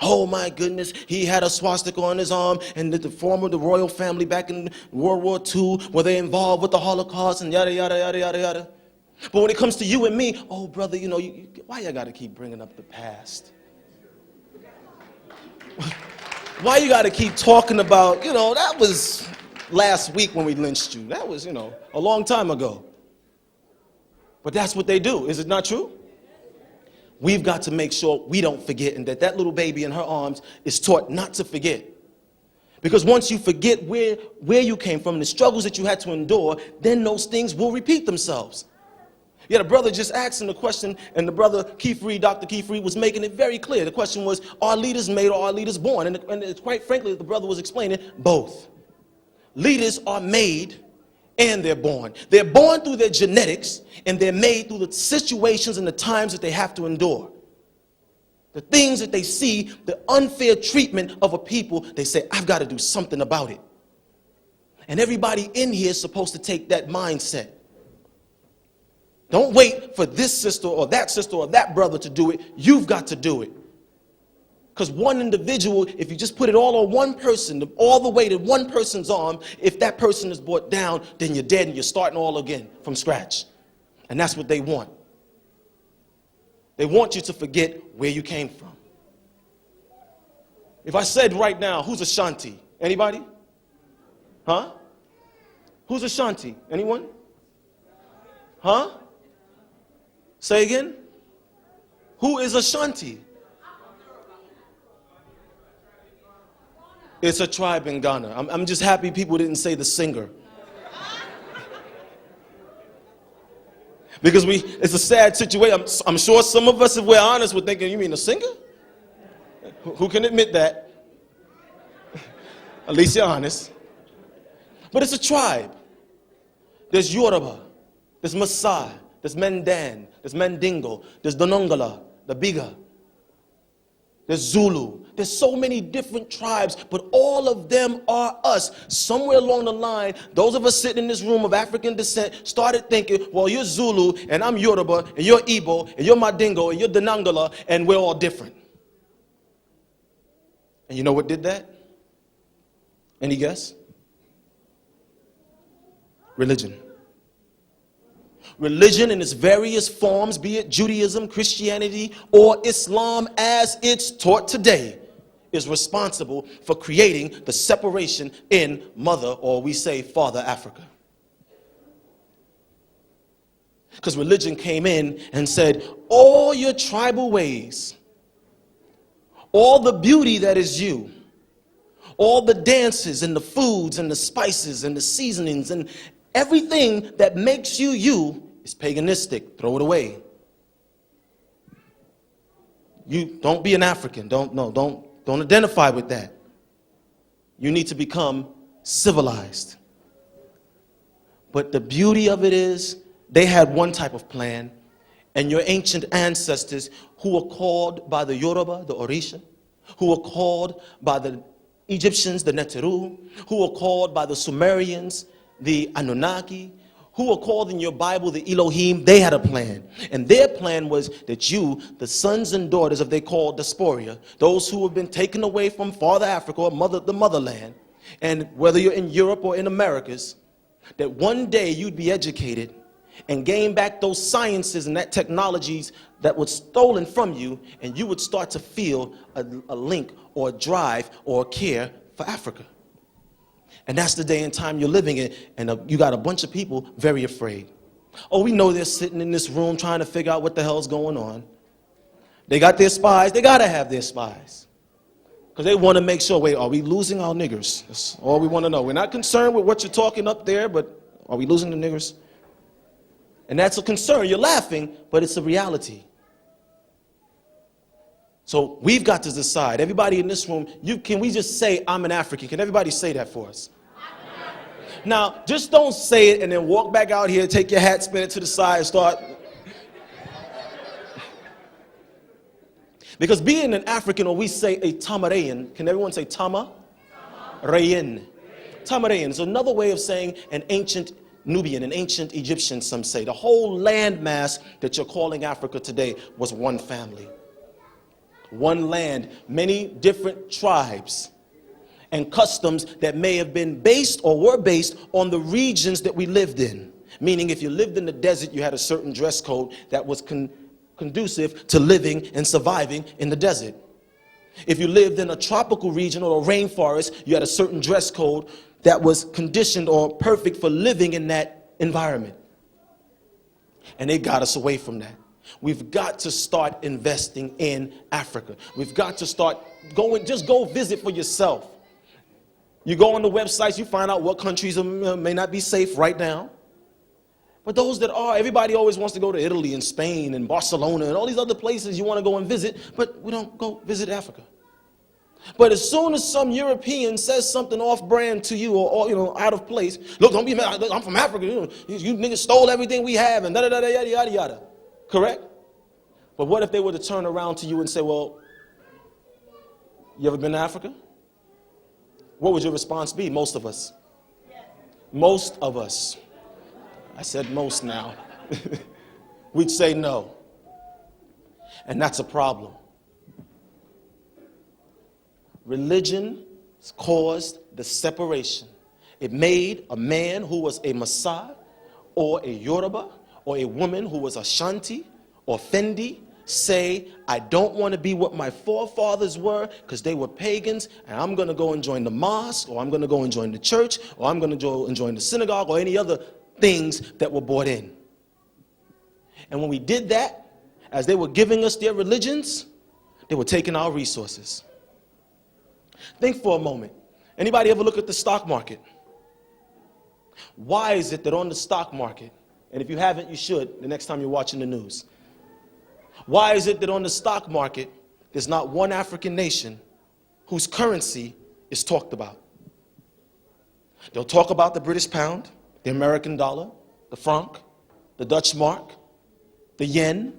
Oh my goodness, he had a swastika on his arm, and the royal family back in World War II, were they involved with the Holocaust and yada, yada, yada, yada, yada. But when it comes to you and me, oh brother, why you gotta keep bringing up the past? Why you gotta keep talking about, that was last week when we lynched you. That was, a long time ago. But that's what they do, is it not true? We've got to make sure we don't forget, and that little baby in her arms is taught not to forget. Because once you forget where you came from, the struggles that you had to endure, then those things will repeat themselves. Yeah, the brother just asking the question, and the brother Keith Reed, Dr. Keith Reed, was making it very clear. The question was, are leaders made or are leaders born? And quite frankly, the brother was explaining both. Leaders are made and they're born. They're born through their genetics, and they're made through the situations and the times that they have to endure. The things that they see, the unfair treatment of a people, they say, I've got to do something about it. And everybody in here is supposed to take that mindset. Don't wait for this sister or that brother to do it. You've got to do it. Because one individual, if you just put it all on one person, all the way to one person's arm, if that person is brought down, then you're dead and you're starting all again from scratch. And that's what they want. They want you to forget where you came from. If I said right now, who's Ashanti? Anybody? Huh? Who's Ashanti? Anyone? Huh? Say again? Who is Ashanti? It's a tribe in Ghana. I'm just happy people didn't say the singer. Because it's a sad situation. I'm sure some of us, if we're honest, we're thinking, you mean a singer? Who can admit that? At least you're honest. But it's a tribe. There's Yoruba, there's Maasai, there's Mandan, there's Mandingo, there's Donongala, the Biga, there's Zulu. There's so many different tribes, but all of them are us. Somewhere along the line, those of us sitting in this room of African descent started thinking, well, you're Zulu, and I'm Yoruba, and you're Igbo, and you're Mandingo, and you're Donongala, and we're all different. And you know what did that? Any guess? Religion. Religion in its various forms, be it Judaism, Christianity, or Islam as it's taught today, is responsible for creating the separation in mother, or we say father, Africa. Because religion came in and said, all your tribal ways, all the beauty that is you, all the dances and the foods and the spices and the seasonings and everything that makes you you is paganistic. Throw it away. You don't be an African. Don't identify with that. You need to become civilized. But the beauty of it is they had one type of plan, and your ancient ancestors who were called by the Yoruba, the Orisha, who were called by the Egyptians, the Neteru, who were called by the Sumerians, the Anunnaki, who were called in your Bible the Elohim, they had a plan. And their plan was that you, the sons and daughters of they called diaspora, those who have been taken away from Father Africa or the motherland, and whether you're in Europe or in Americas, that one day you'd be educated and gain back those sciences and that technologies that was stolen from you, and you would start to feel a link or a drive or a care for Africa. And that's the day and time you're living in, and you got a bunch of people very afraid. Oh, we know they're sitting in this room trying to figure out what the hell's going on. They got their spies. They got to have their spies. Because they want to make sure, wait, are we losing our niggers? That's all we want to know. We're not concerned with what you're talking up there, but are we losing the niggers? And that's a concern. You're laughing, but it's a reality. So we've got to decide. Everybody in this room, can we just say, I'm an African? Can everybody say that for us? Now, just don't say it and then walk back out here, take your hat, spin it to the side, and start. Because being an African, or we say a Tamarayan, can everyone say Tama? Rayan. Tamarayan is another way of saying an ancient Nubian, an ancient Egyptian, some say. The whole landmass that you're calling Africa today was one family. One land, many different tribes and customs that may have been based or were based on the regions that we lived in. Meaning if you lived in the desert, you had a certain dress code that was conducive to living and surviving in the desert. If you lived in a tropical region or a rainforest, you had a certain dress code that was conditioned or perfect for living in that environment. And they got us away from that. We've got to start investing in Africa. We've got to start going, just go visit for yourself. You go on the websites, you find out what countries may not be safe right now. But those that are, everybody always wants to go to Italy and Spain and Barcelona and all these other places you want to go and visit, but we don't go visit Africa. But as soon as some European says something off-brand to you or out of place, look, don't be mad, I'm from Africa, you niggas stole everything we have and da-da-da-da, yada, yada, yada. Correct? But what if they were to turn around to you and say, well, you ever been to Africa? What would your response be? Most of us. Most of us. I said most now. We'd say no. And that's a problem. Religion caused the separation. It made a man who was a Maasai or a Yoruba or a woman who was Ashanti or Fendi say, I don't want to be what my forefathers were because they were pagans, and I'm going to go and join the mosque, or I'm going to go and join the church, or I'm going to go and join the synagogue, or any other things that were brought in. And when we did that, as they were giving us their religions, they were taking our resources. Think for a moment. Anybody ever look at the stock market? Why is it that on the stock market, and if you haven't, you should the next time you're watching the news, why is it that on the stock market, there's not one African nation whose currency is talked about? They'll talk about the British pound, the American dollar, the franc, the Dutch mark, the yen.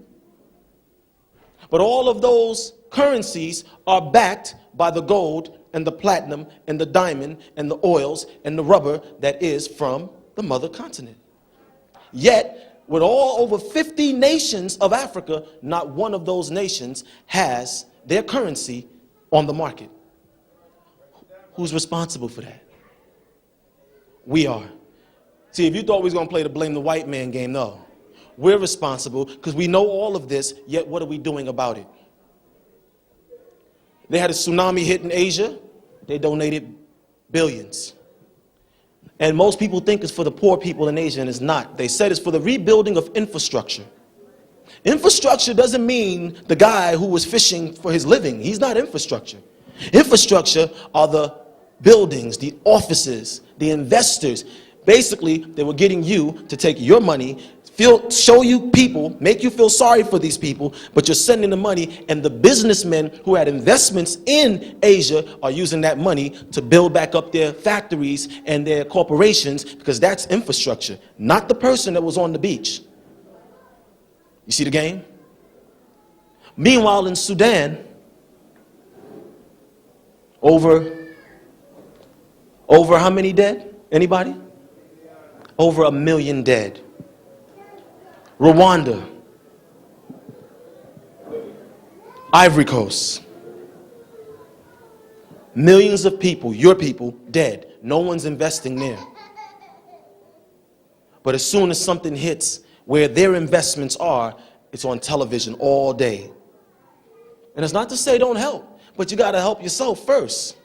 But all of those currencies are backed by the gold and the platinum and the diamond and the oils and the rubber that is from the mother continent. Yet, with all over 50 nations of Africa, not one of those nations has their currency on the market. Who's responsible for that? We are. See, if you thought we was going to play the blame the white man game, no. We're responsible because we know all of this, yet what are we doing about it? They had a tsunami hit in Asia. They donated billions. And most people think it's for the poor people in Asia, and it's not. They said it's for the rebuilding of infrastructure. Infrastructure doesn't mean the guy who was fishing for his living. He's not infrastructure. Infrastructure are the buildings, the offices, the investors. Basically, they were getting you to take your money, show you people, make you feel sorry for these people, but you're sending the money, and the businessmen who had investments in Asia are using that money to build back up their factories and their corporations, because that's infrastructure, not the person that was on the beach. You see the game? Meanwhile, in Sudan, over how many dead? Anybody? Over 1 million dead. Rwanda, Ivory Coast, millions of people, your people, dead. No one's investing there. But as soon as something hits where their investments are, it's on television all day. And it's not to say don't help, but you got to help yourself first.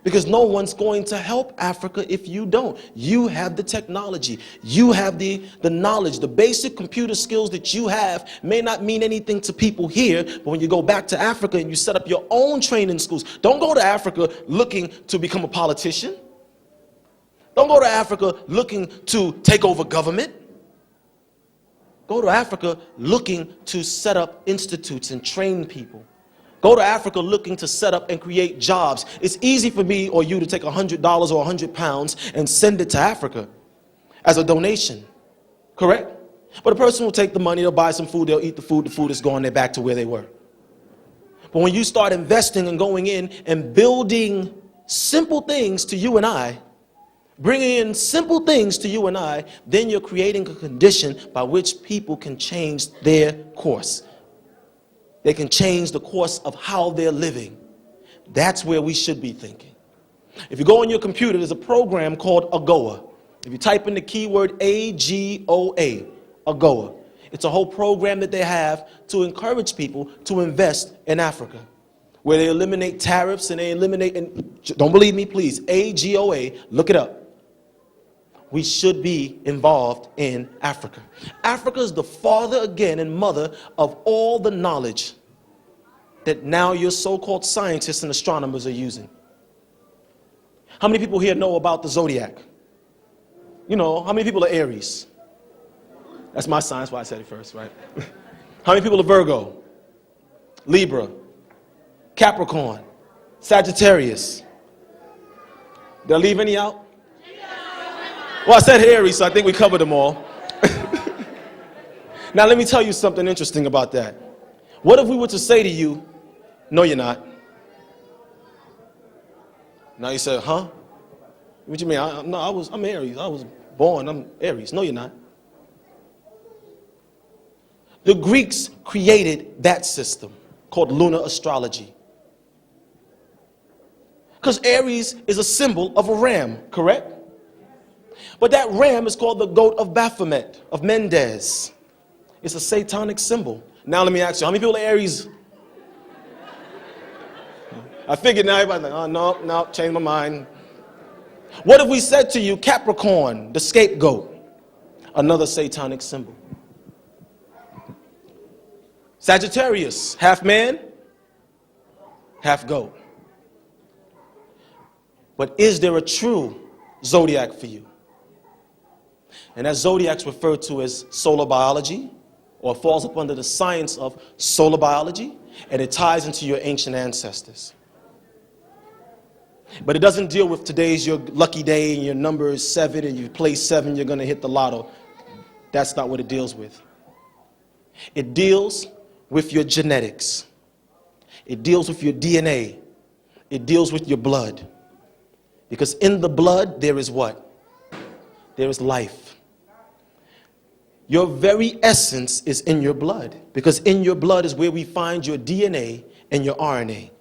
Because no one's going to help Africa if you don't. You have the technology. You have the knowledge. The basic computer skills that you have may not mean anything to people here, but when you go back to Africa and you set up your own training schools, don't go to Africa looking to become a politician. Don't go to Africa looking to take over government. Go to Africa looking to set up institutes and train people. Go to Africa looking to set up and create jobs. It's easy for me or you to take $100 or 100 pounds and send it to Africa as a donation, correct? But a person will take the money, they'll buy some food, they'll eat the food is gone, they're back to where they were. But when you start investing and going in and building simple things to you and I, bringing in simple things to you and I, then you're creating a condition by which people can change their course. They can change the course of how they're living. That's where we should be thinking. If you go on your computer, there's a program called AGOA. If you type in the keyword AGOA, AGOA, it's a whole program that they have to encourage people to invest in Africa, where they eliminate tariffs and they eliminate, and don't believe me, please, AGOA, look it up. We should be involved in Africa. Africa is the father again and mother of all the knowledge that now your so-called scientists and astronomers are using. How many people here know about the zodiac? You know, how many people are Aries? That's my sign, that's why I said it first, right? How many people are Virgo? Libra, Capricorn, Sagittarius. Did I leave any out? Well, I said Aries, so I think we covered them all. Now, let me tell you something interesting about that. What if we were to say to you, no, you're not? Now you said, huh? What you mean? I'm Aries. I was born, I'm Aries. No, you're not. The Greeks created that system called lunar astrology. Because Aries is a symbol of a ram, correct? But that ram is called the goat of Baphomet, of Mendes. It's a satanic symbol. Now let me ask you, how many people are Aries? I figured now everybody's like, oh, no, change my mind. What if we said to you, Capricorn, the scapegoat, another satanic symbol? Sagittarius, half man, half goat. But is there a true zodiac for you? And that zodiac's referred to as solar biology, or falls up under the science of solar biology, and it ties into your ancient ancestors. But it doesn't deal with today's your lucky day and your number is 7 and you play 7, you're going to hit the lotto. That's not what it deals with. It deals with your genetics. It deals with your DNA. It deals with your blood. Because in the blood, there is what? There is life. Your very essence is in your blood. Because in your blood is where we find your DNA and your RNA.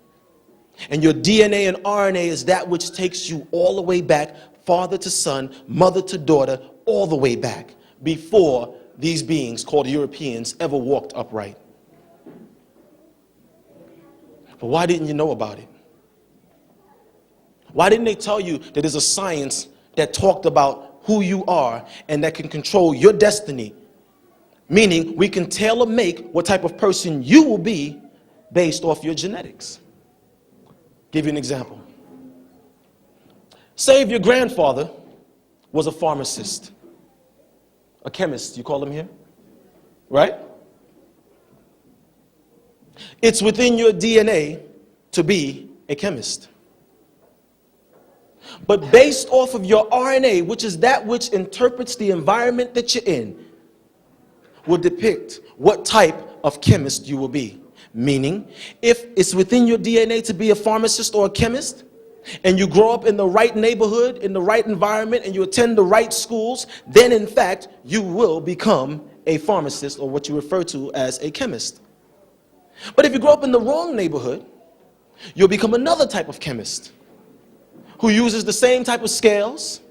And your DNA and RNA is that which takes you all the way back, father to son, mother to daughter, all the way back, before these beings called Europeans ever walked upright. But why didn't you know about it? Why didn't they tell you that there's a science that talked about who you are and that can control your destiny? Meaning we can tailor make what type of person you will be based off your genetics. Give you an example. Say if your grandfather was a pharmacist, a chemist, you call him here, right? It's within your DNA to be a chemist. But based off of your RNA, which is that which interprets the environment that you're in, will depict what type of chemist you will be. Meaning, if it's within your DNA to be a pharmacist or a chemist, and you grow up in the right neighborhood, in the right environment, and you attend the right schools, then in fact, you will become a pharmacist, or what you refer to as a chemist. But if you grow up in the wrong neighborhood, you'll become another type of chemist who uses the same type of scales,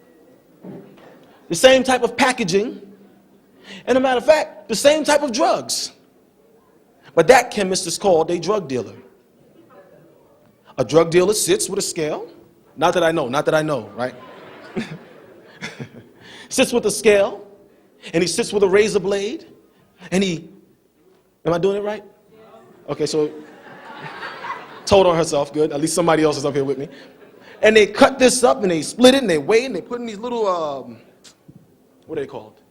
the same type of packaging, and a matter of fact, the same type of drugs. But that chemist is called a drug dealer. A drug dealer sits with a scale. Not that I know, right? Sits with a scale, and he sits with a razor blade, and am I doing it right? Okay, so, told on herself, good. At least somebody else is up here with me. And they cut this up, and they split it, and they weigh it, and they put in these little, what are they called?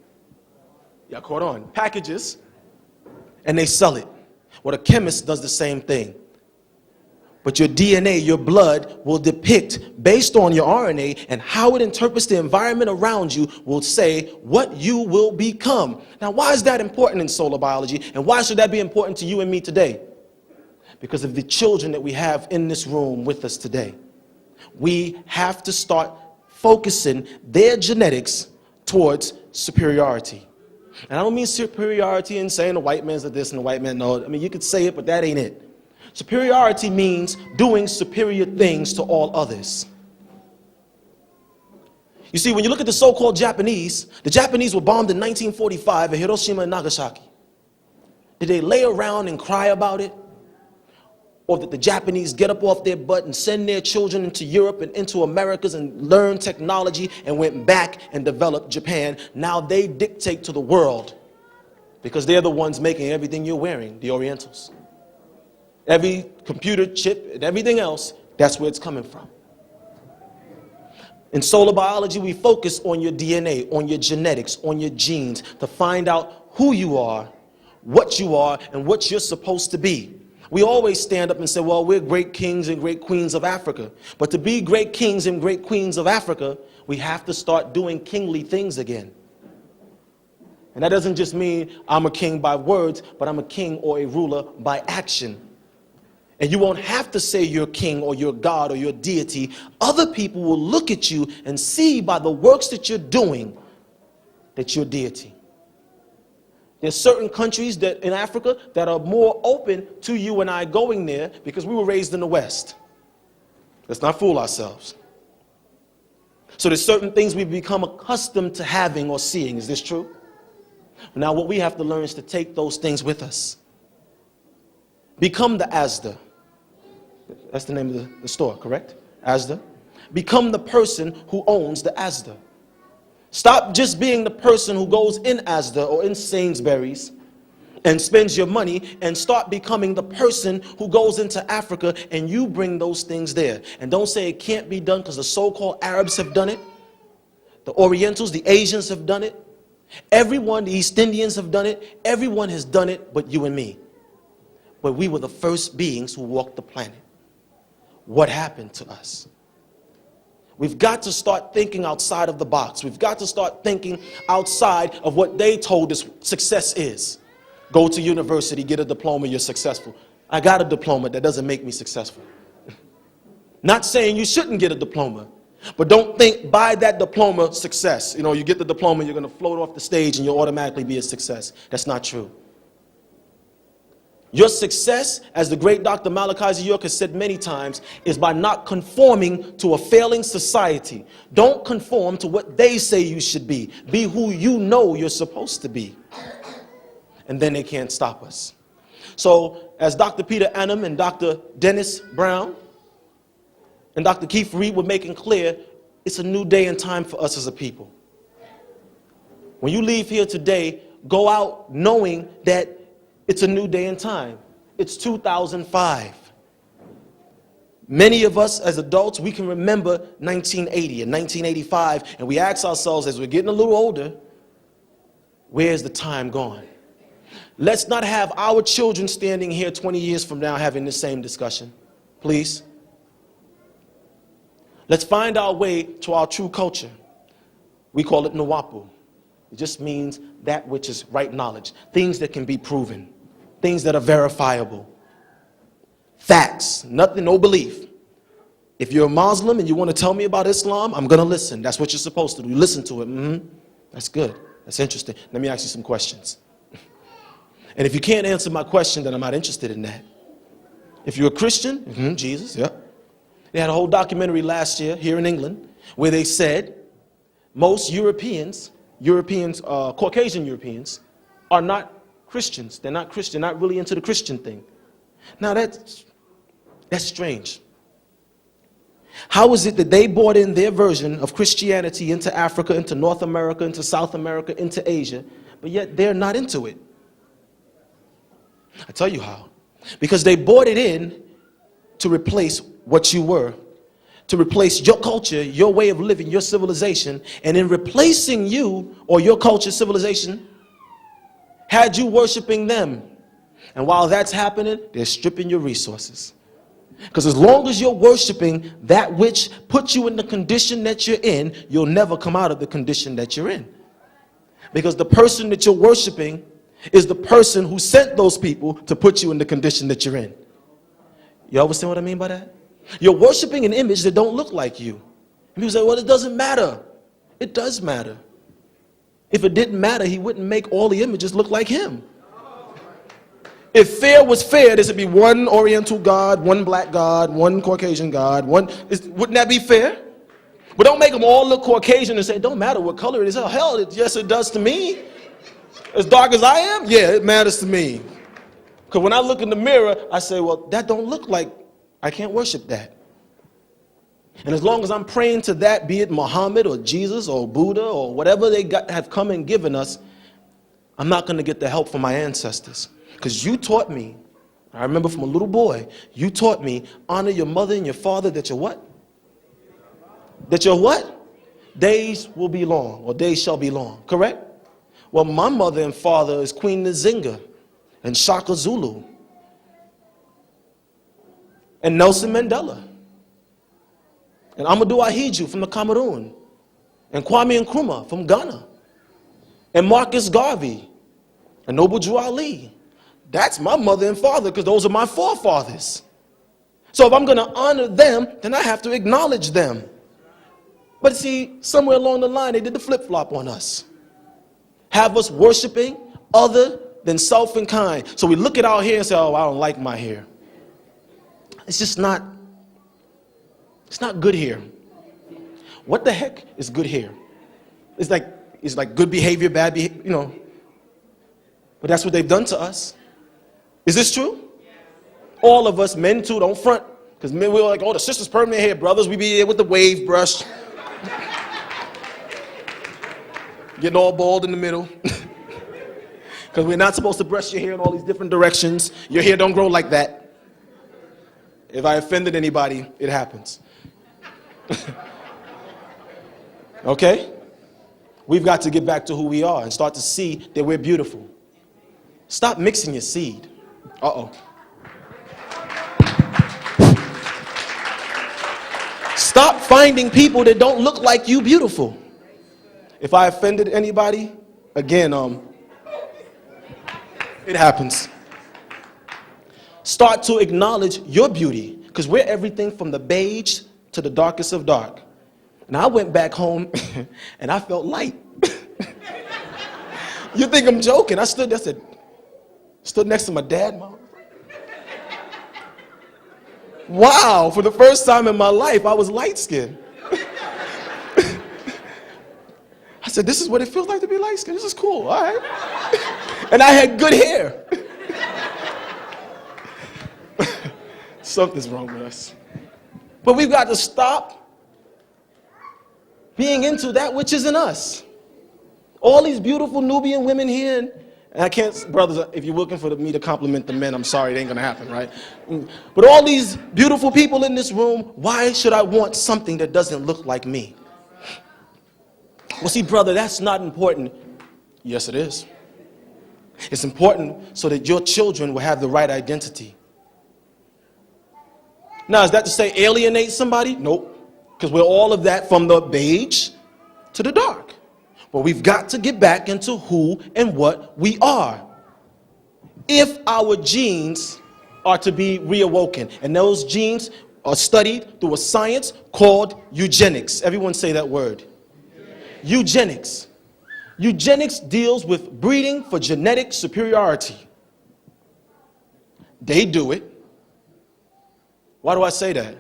Yeah, caught on. Packages, and they sell it. Well, a chemist does the same thing. But your DNA, your blood, will depict, based on your RNA and how it interprets the environment around you, will say what you will become. Now, why is that important in solar biology? And why should that be important to you and me today? Because of the children that we have in this room with us today. We have to start focusing their genetics towards superiority. And I don't mean superiority in saying the white man's a this and the white man no. I mean, you could say it, but that ain't it. Superiority means doing superior things to all others. You see, when you look at the so-called Japanese, the Japanese were bombed in 1945 at Hiroshima and Nagasaki. Did they lay around and cry about it? Or did the Japanese get up off their butt and send their children into Europe and into Americas and learn technology and went back and developed Japan? Now they dictate to the world because they're the ones making everything you're wearing, the Orientals. Every computer chip and everything else, that's where it's coming from. In solar biology, we focus on your DNA, on your genetics, on your genes to find out who you are, and what you're supposed to be. We always stand up and say, well, we're great kings and great queens of Africa. But to be great kings and great queens of Africa, we have to start doing kingly things again. And that doesn't just mean I'm a king by words, but I'm a king or a ruler by action. And you won't have to say you're king or you're God or you're deity. Other people will look at you and see by the works that you're doing that you're deity. There's certain countries that in Africa that are more open to you and I going there because we were raised in the West. Let's not fool ourselves. So there's certain things we've become accustomed to having or seeing. Is this true? Now what we have to learn is to take those things with us. Become the Asda. That's the name of the store, correct? Asda. Become the person who owns the Asda. Stop just being the person who goes in Asda or in Sainsbury's and spends your money and start becoming the person who goes into Africa and you bring those things there. And don't say it can't be done because the so-called Arabs have done it. The Orientals, the Asians have done it. Everyone, the East Indians have done it. Everyone has done it but you and me. But we were the first beings who walked the planet. What happened to us? We've got to start thinking outside of the box. We've got to start thinking outside of what they told us success is. Go to university, get a diploma, you're successful. I got a diploma, that doesn't make me successful. Not saying you shouldn't get a diploma, but don't think by that diploma success. You know, you get the diploma, you're going to float off the stage and you'll automatically be a success. That's not true. Your success, as the great Dr. Malachi York has said many times, is by not conforming to a failing society. Don't conform to what they say you should be. Be who you know you're supposed to be. And then they can't stop us. So, as Dr. Peter Annam and Dr. Dennis Brown and Dr. Keith Reed were making clear, it's a new day and time for us as a people. When you leave here today, go out knowing that it's a new day and time. It's 2005. Many of us as adults, we can remember 1980 and 1985, and we ask ourselves as we're getting a little older, where's the time gone? Let's not have our children standing here 20 years from now having the same discussion, please. Let's find our way to our true culture. We call it Nuwaubian. It just means that which is right knowledge, things that can be proven, things that are verifiable, facts, nothing, no belief. If you're a Muslim and you want to tell me about Islam, I'm going to listen. That's what you're supposed to do. You listen to it. That's good. That's interesting. Let me ask you some questions. And if you can't answer my question, then I'm not interested in that. If you're a Christian, Jesus, yeah. They had a whole documentary last year here in England where they said most Europeans, Caucasian Europeans, are not Christians. They're not Christian, not really into the Christian thing. Now that's strange. How is it that they brought in their version of Christianity into Africa, into North America, into South America, into Asia, but yet they're not into it? I tell you how. Because they brought it in to replace what you were, to replace your culture, your way of living, your civilization, and in replacing you or your culture, civilization, had you worshiping them. And while that's happening, they're stripping your resources. Because as long as you're worshiping that which puts you in the condition that you're in, you'll never come out of the condition that you're in. Because the person that you're worshiping is the person who sent those people to put you in the condition that you're in. You understand what I mean by that? You're worshiping an image that don't look like you. And people say, well, it doesn't matter. It does matter. If it didn't matter, he wouldn't make all the images look like him. If fair was fair, there should be one Oriental God, one black God, one Caucasian God. Wouldn't that be fair? But don't make them all look Caucasian and say, it don't matter what color it is. Oh, hell, yes, it does to me. As dark as I am, yeah, it matters to me. Because when I look in the mirror, I say, well, that don't look like, I can't worship that. And as long as I'm praying to that, be it Muhammad or Jesus or Buddha or whatever they have come and given us, I'm not going to get the help from my ancestors. Because you taught me, I remember from a little boy, you taught me, honor your mother and your father, that your what? That your what? Days will be long, or days shall be long, correct? Well, my mother and father is Queen Nzinga and Shaka Zulu and Nelson Mandela and Amadou Ahidjo from the Cameroon and Kwame Nkrumah from Ghana and Marcus Garvey and Noble Drew Ali. That's my mother and father because those are my forefathers. So if I'm going to honor them, then I have to acknowledge them. But see, somewhere along the line, they did the flip-flop on us. Have us worshiping other than self and kind. So we look at our hair and say, oh, I don't like my hair. It's just not, it's not good hair. What the heck is good hair? It's like good behavior, bad behavior, you know. But that's what they've done to us. Is this true? All of us, men too, don't front. Because men, we're like, oh, the sisters permanent hair, brothers, we be here with the wave brush. Getting all bald in the middle. Because Because we're not supposed to brush your hair in all these different directions. Your hair don't grow like that. If I offended anybody, it happens. Okay? We've got to get back to who we are and start to see that we're beautiful. Stop mixing your seed. Uh-oh. Stop finding people that don't look like you beautiful. If I offended anybody, again, it happens. Start to acknowledge your beauty, because we're everything from the beige to the darkest of dark. And I went back home and I felt light. You think I'm joking? I stood there, stood next to my dad, Mom. Wow, for the first time in my life, I was light-skinned. I said, this is what it feels like to be light-skinned. This is cool, all right. And I had good hair. Something's wrong with us. But we've got to stop being into that which isn't us. All these beautiful Nubian women here, and I can't, brothers, if you're looking for me to compliment the men, I'm sorry, it ain't gonna happen, right? But all these beautiful people in this room, why should I want something that doesn't look like me? Well, see, brother, that's not important. Yes, it is. It's important so that your children will have the right identity. Now, is that to say alienate somebody? Nope. Because we're all of that from the beige to the dark. But we've got to get back into who and what we are. If our genes are to be reawoken, and those genes are studied through a science called eugenics. Everyone say that word. Eugenics. Eugenics deals with breeding for genetic superiority. They do it. Why do I say that?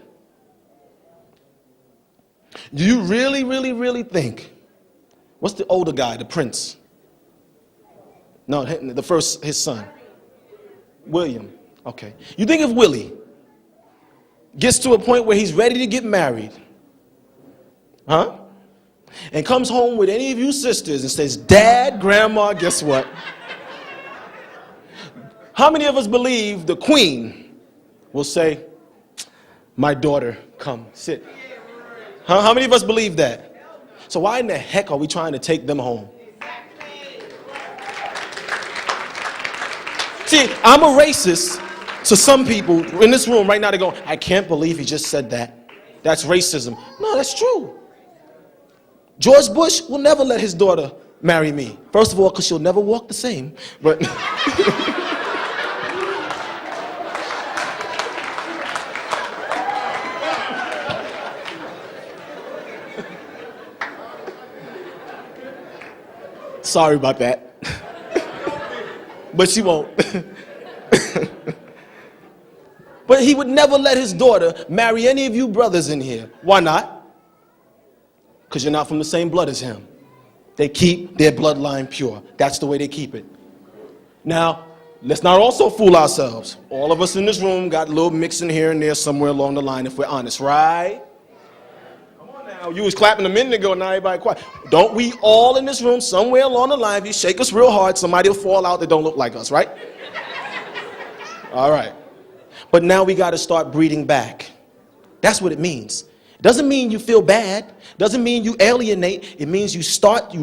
Do you really, really, really think, what's the older guy, the prince? No, the first, his son. William. Okay. You think if Willie gets to a point where he's ready to get married, huh? And comes home with any of you sisters and says, Dad, Grandma, guess what? How many of us believe the queen will say, my daughter, come, sit? Huh? How many of us believe that? So why in the heck are we trying to take them home? See, I'm a racist to some people in this room right now. They go, I can't believe he just said that. That's racism. No, that's true. George Bush will never let his daughter marry me. First of all, because she'll never walk the same. But sorry about that. But she won't. But he would never let his daughter marry any of you brothers in here. Why not? Because you're not from the same blood as him. They keep their bloodline pure. That's the way they keep it. Now, let's not also fool ourselves. All of us in this room got a little mixing here and there somewhere along the line, if we're honest, right? Come on now. You was clapping a minute ago, now everybody quiet. Don't we all in this room, somewhere along the line, if you shake us real hard, somebody will fall out that don't look like us, right? All right. But now we got to start breeding back. That's what it means. It doesn't mean you feel bad. Doesn't mean you alienate. It means you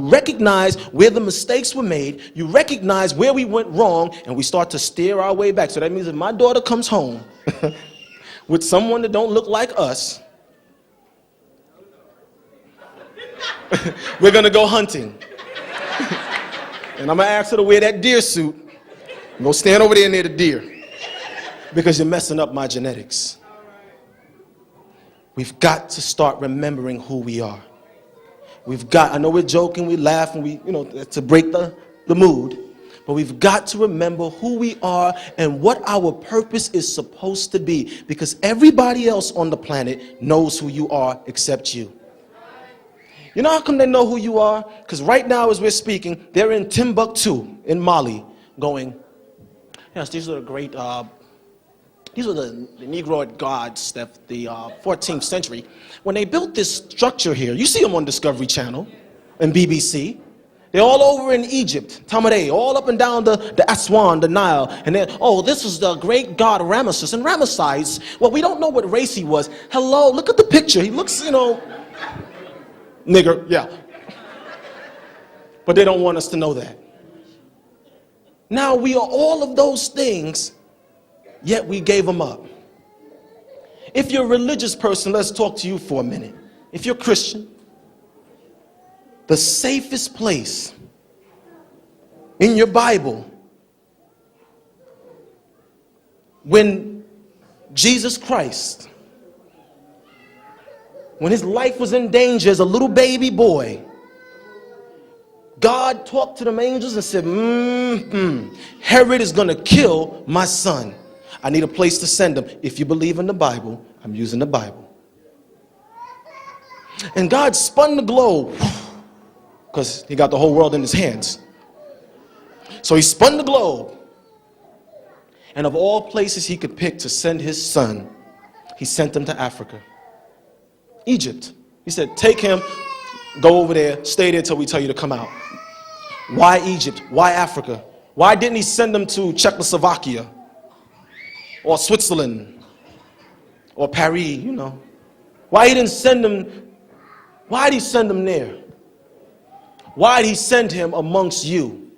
recognize where the mistakes were made. You recognize where we went wrong, and we start to steer our way back. So that means if my daughter comes home with someone that don't look like us, we're going to go hunting. And I'm going to ask her to wear that deer suit and go stand over there near the deer, because you're messing up my genetics. We've got to start remembering who we are. I know we're joking, we laugh, and to break the mood, but we've got to remember who we are and what our purpose is supposed to be, because everybody else on the planet knows who you are except you. You know how come they know who you are? Because right now as we're speaking, they're in Timbuktu in Mali going, yes, these are the great, these were the Negro gods that the 14th century. When they built this structure here, you see them on Discovery Channel and BBC. They're all over in Egypt, Tamaré, all up and down the Aswan, the Nile. And then, oh, this was the great god Ramesses. And Ramessides, well, we don't know what race he was. Hello, look at the picture. He looks, nigger, yeah. But they don't want us to know that. Now we are all of those things, yet we gave them up. If you're a religious person, let's talk to you for a minute. If you're Christian, the safest place in your Bible, when Jesus Christ, when his life was in danger as a little baby boy, God talked to them angels and said, Herod is going to kill my son. I need a place to send him. If you believe in the Bible, I'm using the Bible. And God spun the globe, because he got the whole world in his hands. So he spun the globe. And of all places he could pick to send his son, he sent him to Africa. Egypt. He said, take him, go over there, stay there till we tell you to come out. Why Egypt? Why Africa? Why didn't he send them to Czechoslovakia or Switzerland or Paris, Why he didn't send them? Why did he send them there? Why did he send him amongst you?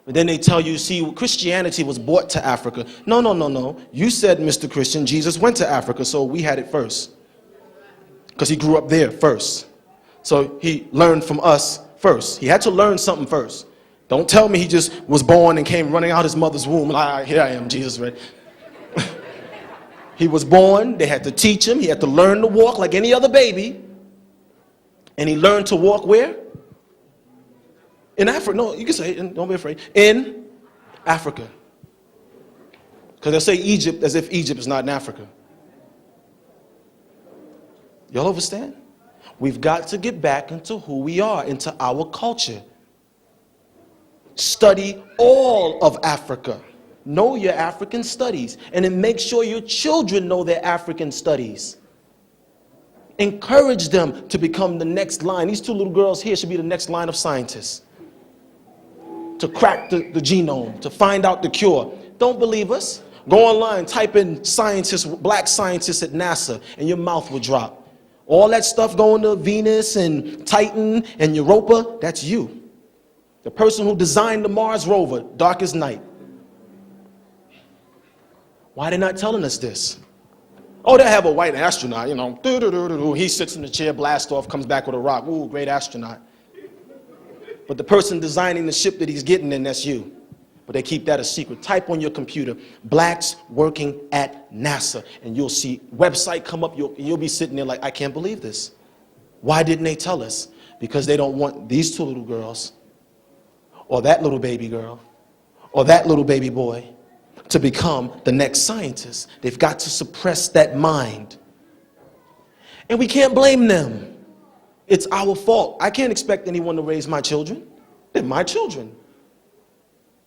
But then they tell you, see, Christianity was brought to Africa. No. You said, Mr. Christian, Jesus went to Africa, so we had it first. Because he grew up there first. So he learned from us first. He had to learn something first. Don't tell me he just was born and came running out his mother's womb. Here I am, Jesus, right? He was born. They had to teach him. He had to learn to walk like any other baby. And he learned to walk where? In Africa. No, you can say it. Don't be afraid. In Africa. Because they'll say Egypt as if Egypt is not in Africa. Y'all understand? We've got to get back into who we are, into our culture. Study all of Africa. Know your African studies. And then make sure your children know their African studies. Encourage them to become the next line. These two little girls here should be the next line of scientists. To crack the genome, to find out the cure. Don't believe us? Go online, type in scientists, black scientists at NASA, and your mouth will drop. All that stuff going to Venus and Titan and Europa, that's you. The person who designed the Mars rover, darkest night. Why are they not telling us this? Oh, they have a white astronaut, He sits in the chair, blasts off, comes back with a rock. Ooh, great astronaut. But the person designing the ship that he's getting in, that's you. But they keep that a secret. Type on your computer, blacks working at NASA, and you'll see website come up. You'll be sitting there like, I can't believe this. Why didn't they tell us? Because they don't want these two little girls, or that little baby girl, or that little baby boy to become the next scientist. They've got to suppress that mind. And we can't blame them. It's our fault. I can't expect anyone to raise my children. They're my children.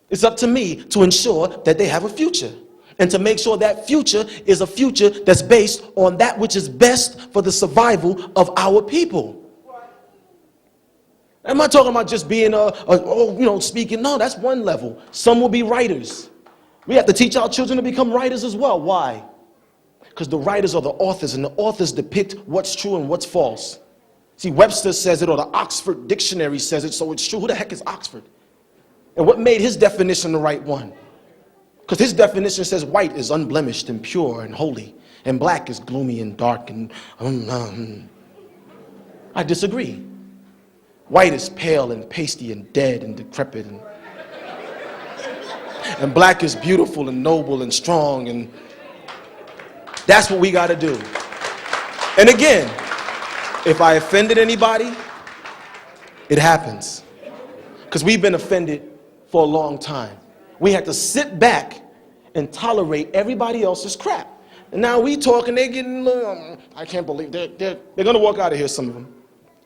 It's up to me to ensure that they have a future and to make sure that future is a future that's based on that which is best for the survival of our people. I'm not talking about just being speaking. No, that's one level. Some will be writers. We have to teach our children to become writers as well. Why? Because the writers are the authors, and the authors depict what's true and what's false. See, Webster says it, or the Oxford Dictionary says it, so it's true. Who the heck is Oxford? And what made his definition the right one? Because his definition says white is unblemished and pure and holy, and black is gloomy and dark and I disagree. White is pale and pasty and dead and decrepit, and black is beautiful and noble and strong, and that's what we got to do. And again, if I offended anybody, it happens. Because we've been offended for a long time. We had to sit back and tolerate everybody else's crap. And now we talk and they're getting, I can't believe, they're going to walk out of here, some of them.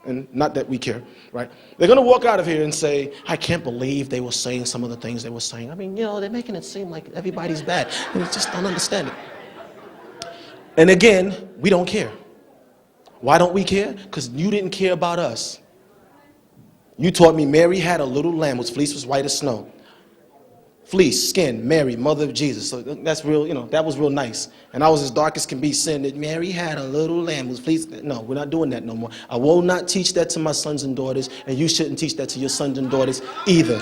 And not that we care, right? They're going to walk out of here and say, I can't believe they were saying some of the things they were saying. I mean, they're making it seem like everybody's bad. And we just don't understand it. And again, we don't care. Why don't we care? Because you didn't care about us. You taught me Mary had a little lamb whose fleece was white as snow. Fleece, skin, Mary, mother of Jesus. So that's real, that was real nice. And I was as dark as can be, saying that Mary had a little lamb whose fleece. No, we're not doing that no more. I will not teach that to my sons and daughters, and you shouldn't teach that to your sons and daughters either.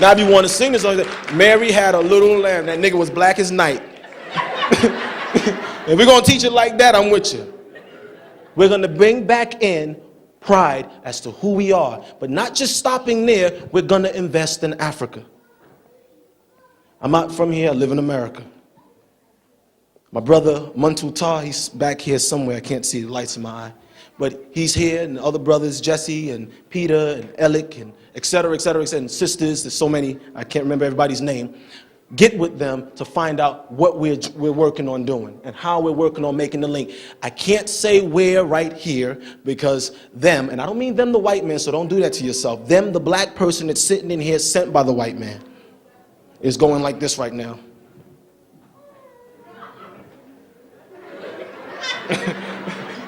Now, if you want to sing this song, Mary had a little lamb. That nigga was black as night. If we're going to teach it like that, I'm with you. We're going to bring back in pride as to who we are. But not just stopping there, we're going to invest in Africa. I'm not from here, I live in America. My brother, Muntutar, he's back here somewhere. I can't see the lights in my eye. But he's here, and other brothers, Jesse and Peter and Alec, and et cetera, and sisters. There's so many, I can't remember everybody's name. Get with them to find out what we're working on doing and how we're working on making the link. I can't say where right here because them, and I don't mean them the white man, so don't do that to yourself. Them, the black person that's sitting in here sent by the white man, is going like this right now.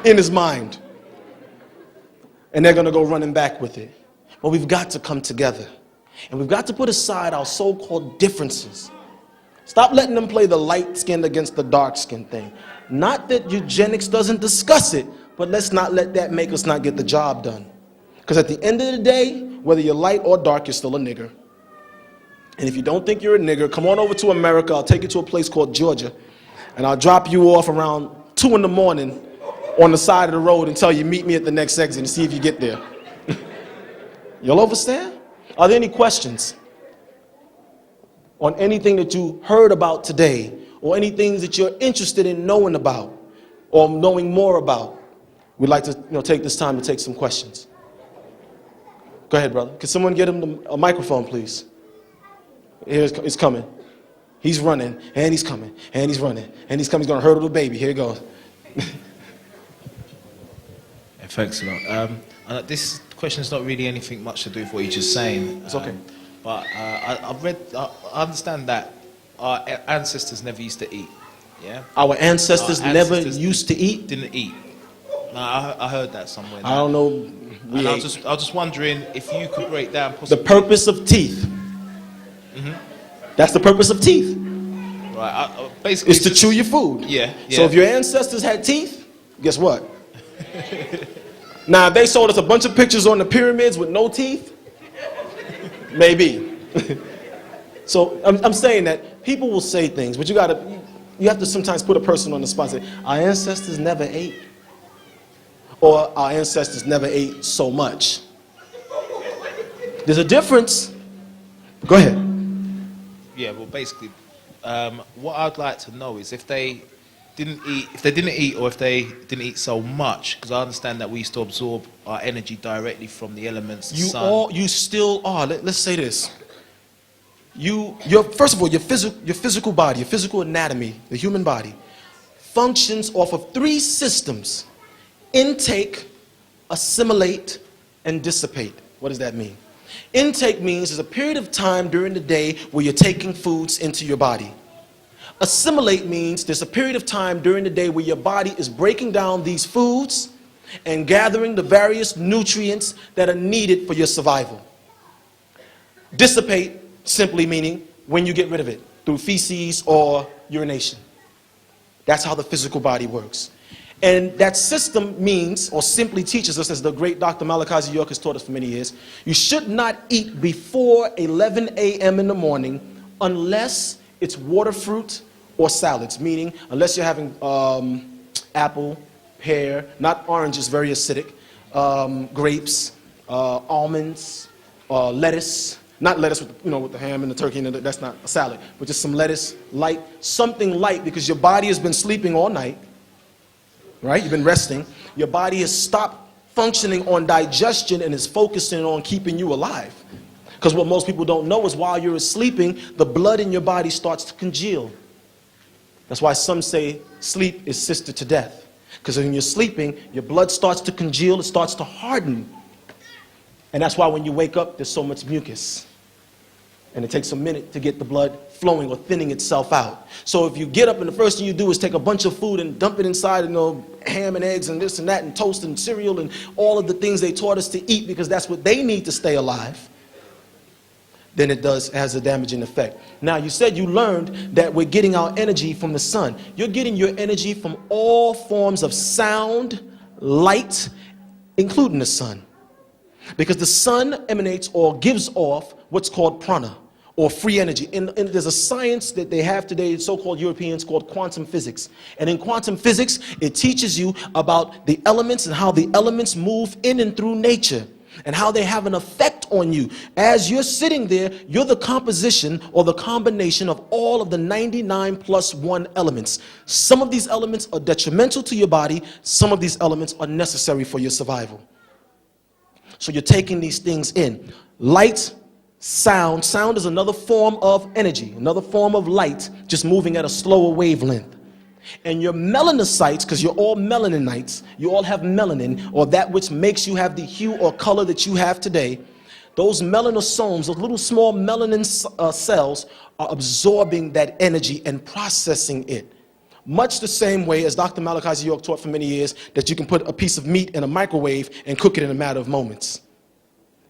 In his mind. And they're going to go running back with it. But we've got to come together. And we've got to put aside our so-called differences. Stop letting them play the light-skinned against the dark-skinned thing. Not that eugenics doesn't discuss it, but let's not let that make us not get the job done. Because at the end of the day, whether you're light or dark, you're still a nigger. And if you don't think you're a nigger, come on over to America. I'll take you to a place called Georgia. And I'll drop you off around 2 in the morning on the side of the road and tell you, meet me at the next exit and see if you get there. Y'all understand? Are there any questions on anything that you heard about today or any things that you're interested in knowing about or knowing more about? We'd like to take this time to take some questions. Go ahead, brother. Can someone get him a microphone, please? It's coming. He's running, and he's coming, and he's running, and he's coming. He's going to hurdle the baby. Here he goes. Thanks a lot. This question's not really anything much to do with what you're just saying. It's okay. But I understand that our ancestors never used to eat. Yeah. Our ancestors never used to eat? Didn't eat. No, I heard that somewhere. I don't know. And I was just wondering if you could break down the purpose of teeth. Mm-hmm. That's the purpose of teeth. Right. Basically, it's to chew your food. Yeah. So if your ancestors had teeth, guess what? Now, if they showed us a bunch of pictures on the pyramids with no teeth, maybe. So I'm saying that people will say things, but you have to sometimes put a person on the spot and say, our ancestors never ate. Or our ancestors never ate so much. There's a difference. Go ahead. Yeah, well, basically, what I'd like to know is if they didn't eat or if they didn't eat so much, because I understand that we used to absorb our energy directly from the elements, the sun. You still are. Let's say this. First of all, your physical body, your physical anatomy, the human body, functions off of 3 systems: intake, assimilate, and dissipate. What does that mean? Intake means there's a period of time during the day where you're taking foods into your body. Assimilate means there's a period of time during the day where your body is breaking down these foods and gathering the various nutrients that are needed for your survival. Dissipate simply meaning when you get rid of it through feces or urination. That's how the physical body works. And that system means, or simply teaches us, as the great Dr. Malachi York has taught us for many years, you should not eat before 11 a.m. in the morning unless it's water fruit or salads, meaning unless you're having apple, pear, not oranges, very acidic, grapes, almonds, lettuce, not lettuce with the ham and the turkey, and that's not a salad, but just some lettuce, light, something light, because your body has been sleeping all night. Right? You've been resting. Your body has stopped functioning on digestion and is focusing on keeping you alive. Because what most people don't know is while you're sleeping, the blood in your body starts to congeal. That's why some say sleep is sister to death. Because when you're sleeping, your blood starts to congeal, it starts to harden. And that's why when you wake up, there's so much mucus. And it takes a minute to get the blood flowing or thinning itself out. So if you get up and the first thing you do is take a bunch of food and dump it inside, ham and eggs and this and that and toast and cereal and all of the things they taught us to eat because that's what they need to stay alive, then it has a damaging effect. Now, you said you learned that we're getting our energy from the sun. You're getting your energy from all forms of sound, light, including the sun. Because the sun emanates or gives off what's called prana, or free energy. And there's a science that they have today, so-called Europeans, called quantum physics. And in quantum physics, it teaches you about the elements and how the elements move in and through nature, and how they have an effect on you. As you're sitting there, you're the composition or the combination of all of the 99 plus 1 elements. Some of these elements are detrimental to your body. Some of these elements are necessary for your survival. So you're taking these things in. Light, sound. Sound is another form of energy, another form of light, just moving at a slower wavelength. And your melanocytes, because you're all melaninites, you all have melanin, or that which makes you have the hue or color that you have today. Those melanosomes, those little small melanin cells, are absorbing that energy and processing it. Much the same way as Dr. Malachi York taught for many years, that you can put a piece of meat in a microwave and cook it in a matter of moments.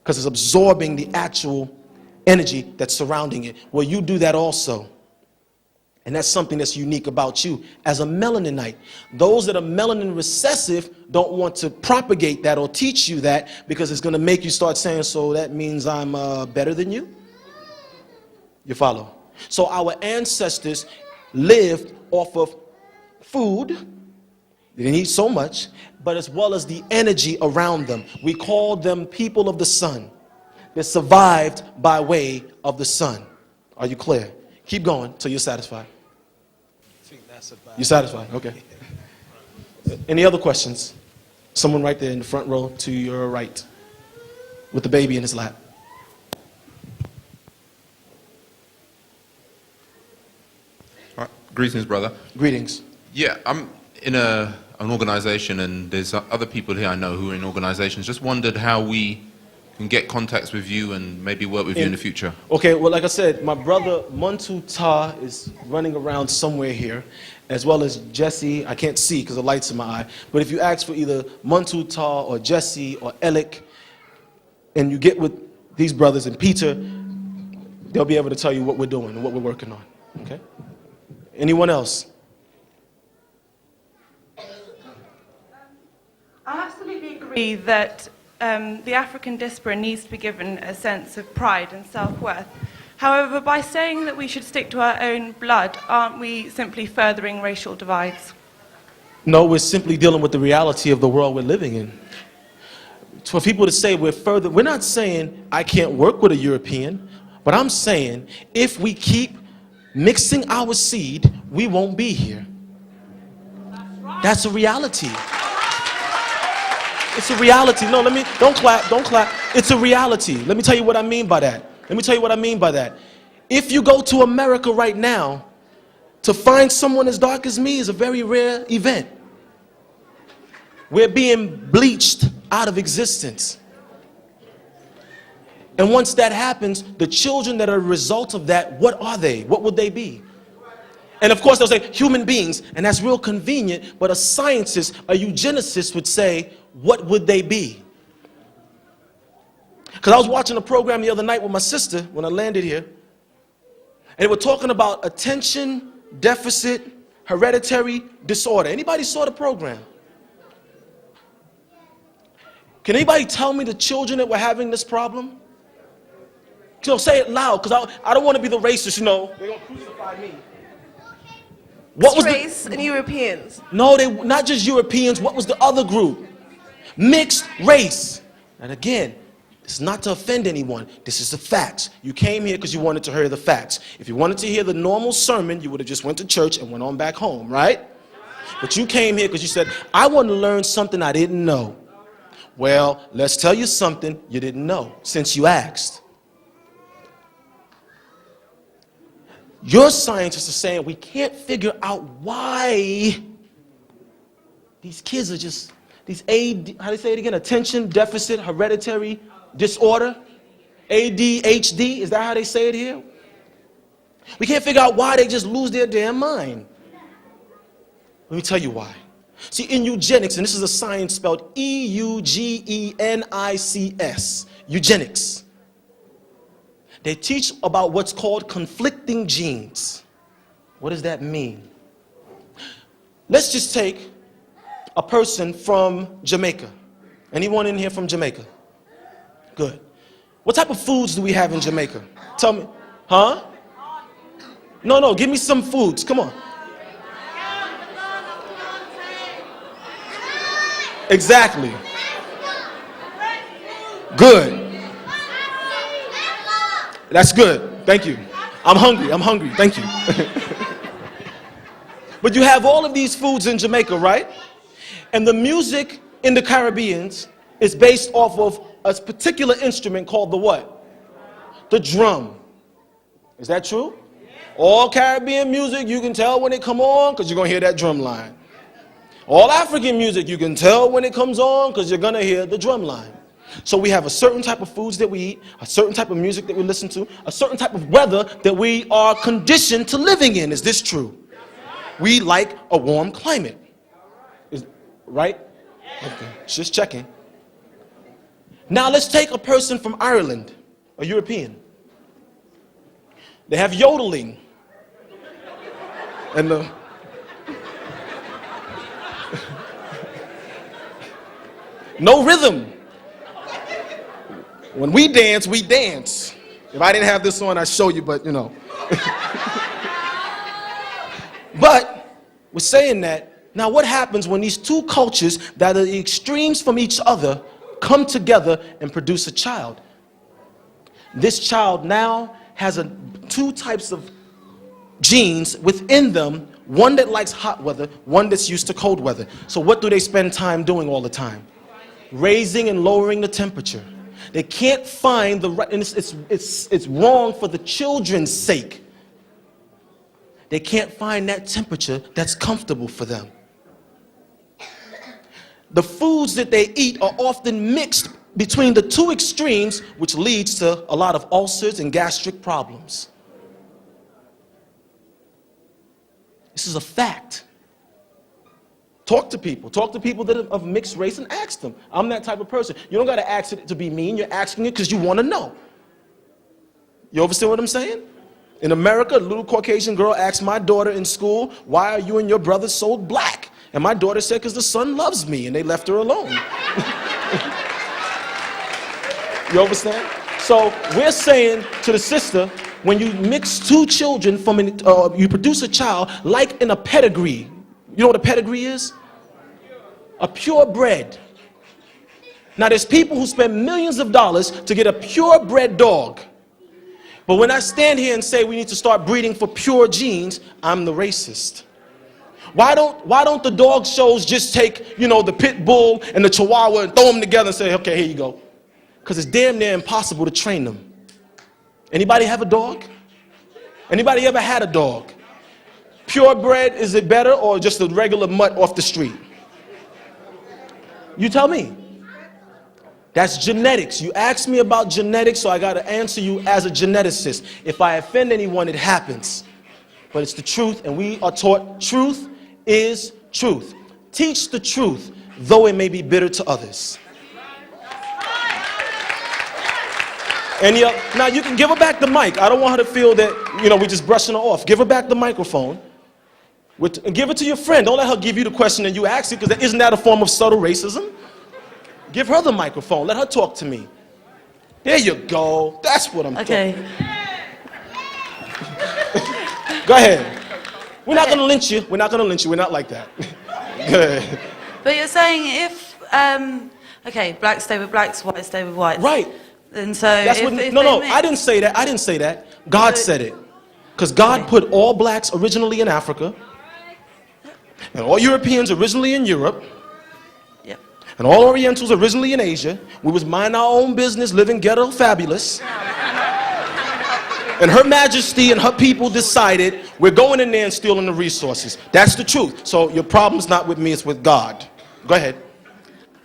Because it's absorbing the actual energy that's surrounding it. Well, you do that also. And that's something that's unique about you as a melaninite. Those that are melanin recessive don't want to propagate that or teach you that, because it's going to make you start saying, so that means I'm better than you? You follow? So our ancestors lived off of food. They didn't eat so much, but as well as the energy around them. We call them people of the sun. They survived by way of the sun. Are you clear? Keep going till you're satisfied. I think that's about. You're satisfied? Okay. Any other questions? Someone right there in the front row to your right with the baby in his lap. All right. Greetings, brother. Greetings. Yeah, I'm in an organization, and there's other people here I know who are in organizations. Just wondered how we can get contacts with you and maybe work with you in the future. Okay, well, like I said, my brother Muntu Ta is running around somewhere here, as well as Jesse. I can't see because the light's in my eye. But if you ask for either Muntu Ta or Jesse or Elik, and you get with these brothers and Peter, they'll be able to tell you what we're doing and what we're working on. Okay? Anyone else? I absolutely agree that the African diaspora needs to be given a sense of pride and self-worth. However, by saying that we should stick to our own blood, aren't we simply furthering racial divides? No, we're simply dealing with the reality of the world we're living in. For people to say we're not saying I can't work with a European, but I'm saying if we keep mixing our seed, we won't be here. That's a reality. It's a reality. No, don't clap. It's a reality. Let me tell you what I mean by that. If you go to America right now, to find someone as dark as me is a very rare event. We're being bleached out of existence. And once that happens, the children that are a result of that, what are they? What would they be? And of course they'll say human beings, and that's real convenient, but a scientist, a eugenicist would say, what would they be? Because I was watching a program the other night with my sister when I landed here, and they were talking about attention deficit hereditary disorder. Anybody saw the program? Can anybody tell me the children that were having this problem? So say it loud, because I don't want to be the racist, you know. They're going to crucify me. What was race and Europeans? No, they not just Europeans. What was the other group? Mixed race. And again, it's not to offend anyone. This is the facts. You came here because you wanted to hear the facts. If you wanted to hear the normal sermon, you would have just went to church and went on back home, right? But you came here because you said, I want to learn something I didn't know. Well, let's tell you something you didn't know since you asked. Your scientists are saying we can't figure out why these kids are just, these how do you say it again? Attention deficit hereditary disorder. ADHD, is that how they say it here? We can't figure out why they just lose their damn mind. Let me tell you why. See, in eugenics, and this is a science spelled E-U-G-E-N-I-C-S, eugenics, they teach about what's called conflicting genes. What does that mean? Let's just take a person from Jamaica. Anyone in here from Jamaica? Good. What type of foods do we have in Jamaica? Tell me. Huh? No, give me some foods. Come on. Exactly. Good. That's good. Thank you. I'm hungry. Thank you. But you have all of these foods in Jamaica, right? And the music in the Caribbean is based off of a particular instrument called the what? The drum. Is that true? All Caribbean music, you can tell when it come on because you're going to hear that drum line. All African music, you can tell when it comes on because you're going to hear the drum line. So we have a certain type of foods that we eat, a certain type of music that we listen to, a certain type of weather that we are conditioned to living in. Is this true? We like a warm climate. Right? Okay, just checking. Now let's take a person from Ireland, a European. They have yodeling. And no rhythm. When we dance, we dance. If I didn't have this on, I'd show you, but you know. But we're saying that, now what happens when these two cultures that are the extremes from each other come together and produce a child? This child now has two types of genes within them, one that likes hot weather, one that's used to cold weather. So what do they spend time doing all the time? Raising and lowering the temperature. They can't find the right, and it's wrong for the children's sake. They can't find that temperature that's comfortable for them. The foods that they eat are often mixed between the two extremes, which leads to a lot of ulcers and gastric problems. This is a fact. Talk to people that are of mixed race and ask them. I'm that type of person. You don't got to ask it to be mean. You're asking it because you want to know. You understand what I'm saying? In America, a little Caucasian girl asked my daughter in school, why are you and your brother so black? And my daughter said, because the son loves me, and they left her alone. You understand? So we're saying to the sister, when you mix two children from you produce a child like in a pedigree. You know what a pedigree is? A purebred. Now there's people who spend millions of dollars to get a purebred dog. But when I stand here and say we need to start breeding for pure genes, I'm the racist. Why don't the dog shows just take, the pit bull and the chihuahua and throw them together and say, okay, here you go? Because it's damn near impossible to train them. Anybody have a dog? Anybody ever had a dog? Purebred, is it better, or just a regular mutt off the street? You tell me. That's genetics. You asked me about genetics, so I got to answer you as a geneticist. If I offend anyone, it happens. But it's the truth, and we are taught truth is truth. Teach the truth, though it may be bitter to others. And now you can give her back the mic. I don't want her to feel that, we're just brushing her off. Give her back the microphone. And give it to your friend. Don't let her give you the question and you ask it, because isn't that a form of subtle racism? Give her the microphone. Let her talk to me. There you go. That's what I'm talking about. Go ahead. We're not going to lynch you. We're not going to lynch you. We're not like that. Go ahead. But you're saying if, blacks stay with blacks, whites stay with whites. Right. And so I didn't say that. I didn't say that. God said it. Because God put all blacks originally in Africa, and all Europeans originally in Europe, and all Orientals originally in Asia. We was minding our own business, living ghetto fabulous. And Her Majesty and her people decided we're going in there and stealing the resources. That's the truth. So your problem's not with me, it's with God. Go ahead.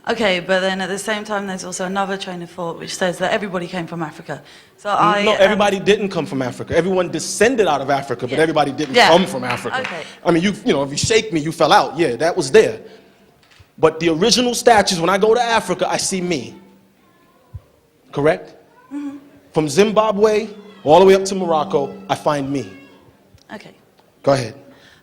Okay, but then at the same time, there's also another train of thought which says that everybody came from Africa. So No, everybody didn't come from Africa. Everyone descended out of Africa, but everybody didn't come from Africa. Okay. I mean, you know, if you shake me, you fell out. Yeah, that was there. But the original statues, when I go to Africa, I see me. Correct? Mm-hmm. From Zimbabwe all the way up to Morocco, I find me. Okay. Go ahead.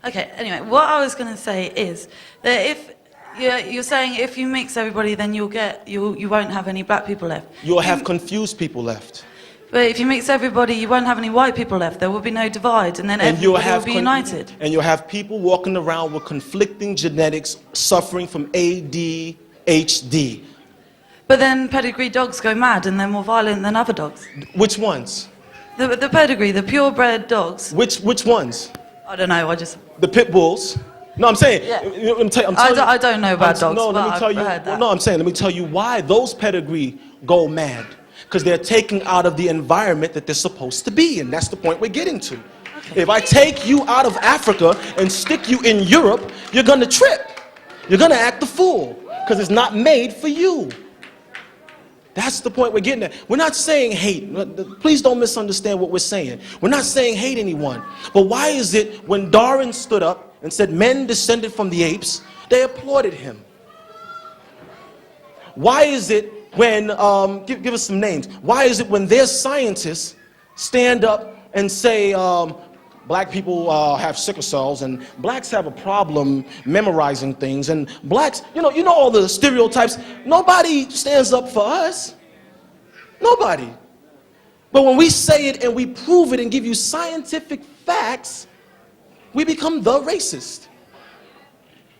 Okay, anyway, what I was going to say is that if you're saying if you mix everybody, then you won't have any black people left. You'll have confused people left. But if you mix everybody, you won't have any white people left. There will be no divide, and then everybody will be united. And you'll have people walking around with conflicting genetics, suffering from ADHD. But then pedigree dogs go mad, and they're more violent than other dogs. Which ones? The pedigree, the purebred dogs. Which ones? I don't know. I just. The pit bulls. No, I'm saying. Yeah. I don't know about dogs. No, let me but tell I've you. heard that. No, I'm saying. Let me tell you why those pedigree go mad. Because they're taken out of the environment that they're supposed to be in. That's the point we're getting to. Okay. If I take you out of Africa and stick you in Europe, you're gonna trip. You're gonna act the fool because it's not made for you. That's the point we're getting at. We're not saying hate. Please don't misunderstand what we're saying. We're not saying hate anyone. But why is it when Darwin stood up and said men descended from the apes, they applauded him? Why is it when, give us some names. Why is it when their scientists stand up and say black people have sickle cells and blacks have a problem memorizing things and blacks, you know all the stereotypes. Nobody stands up for us. Nobody. But when we say it and we prove it and give you scientific facts, we become the racist.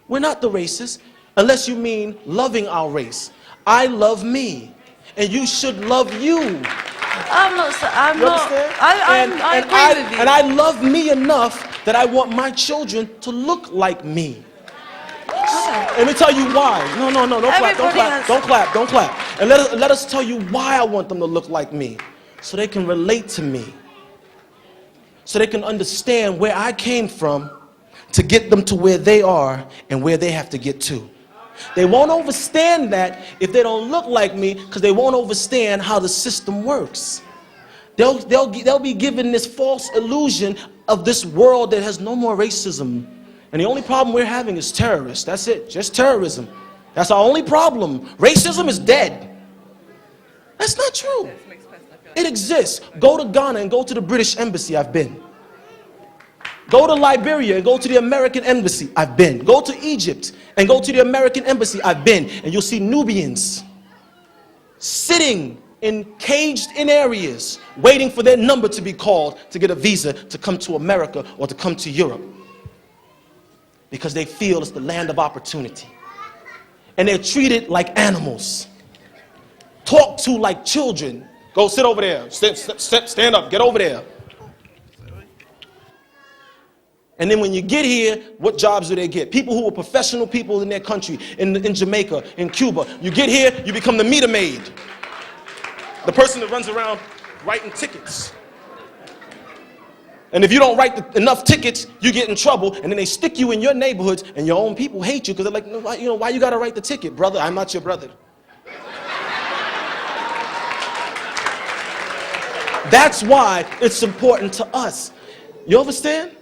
We're not the racist unless you mean loving our race. I love me, and you should love you. I agree with you. And I love me enough that I want my children to look like me. Okay. Let me tell you why. No, don't clap. And let us tell you why I want them to look like me. So they can relate to me. So they can understand where I came from to get them to where they are and where they have to get to. They won't understand that if they don't look like me because they won't understand how the system works. They'll be given this false illusion of this world that has no more racism. And the only problem we're having is terrorists. That's it, just terrorism. That's our only problem. Racism is dead. That's not true. It exists. Go to Ghana and go to the British Embassy. I've been. Go to Liberia and go to the American Embassy. I've been. Go to Egypt and go to the American Embassy. I've been. And you'll see Nubians sitting caged in areas waiting for their number to be called to get a visa to come to America or to come to Europe. Because they feel it's the land of opportunity. And they're treated like animals. Talked to like children. Go sit over there. Stand up. Get over there. And then when you get here, what jobs do they get? People who were professional people in their country, in Jamaica, in Cuba. You get here, you become the meter maid. The person that runs around writing tickets. And if you don't write enough tickets, you get in trouble. And then they stick you in your neighborhoods, and your own people hate you because they're like, why you got to write the ticket, brother? I'm not your brother. That's why it's important to us. You understand?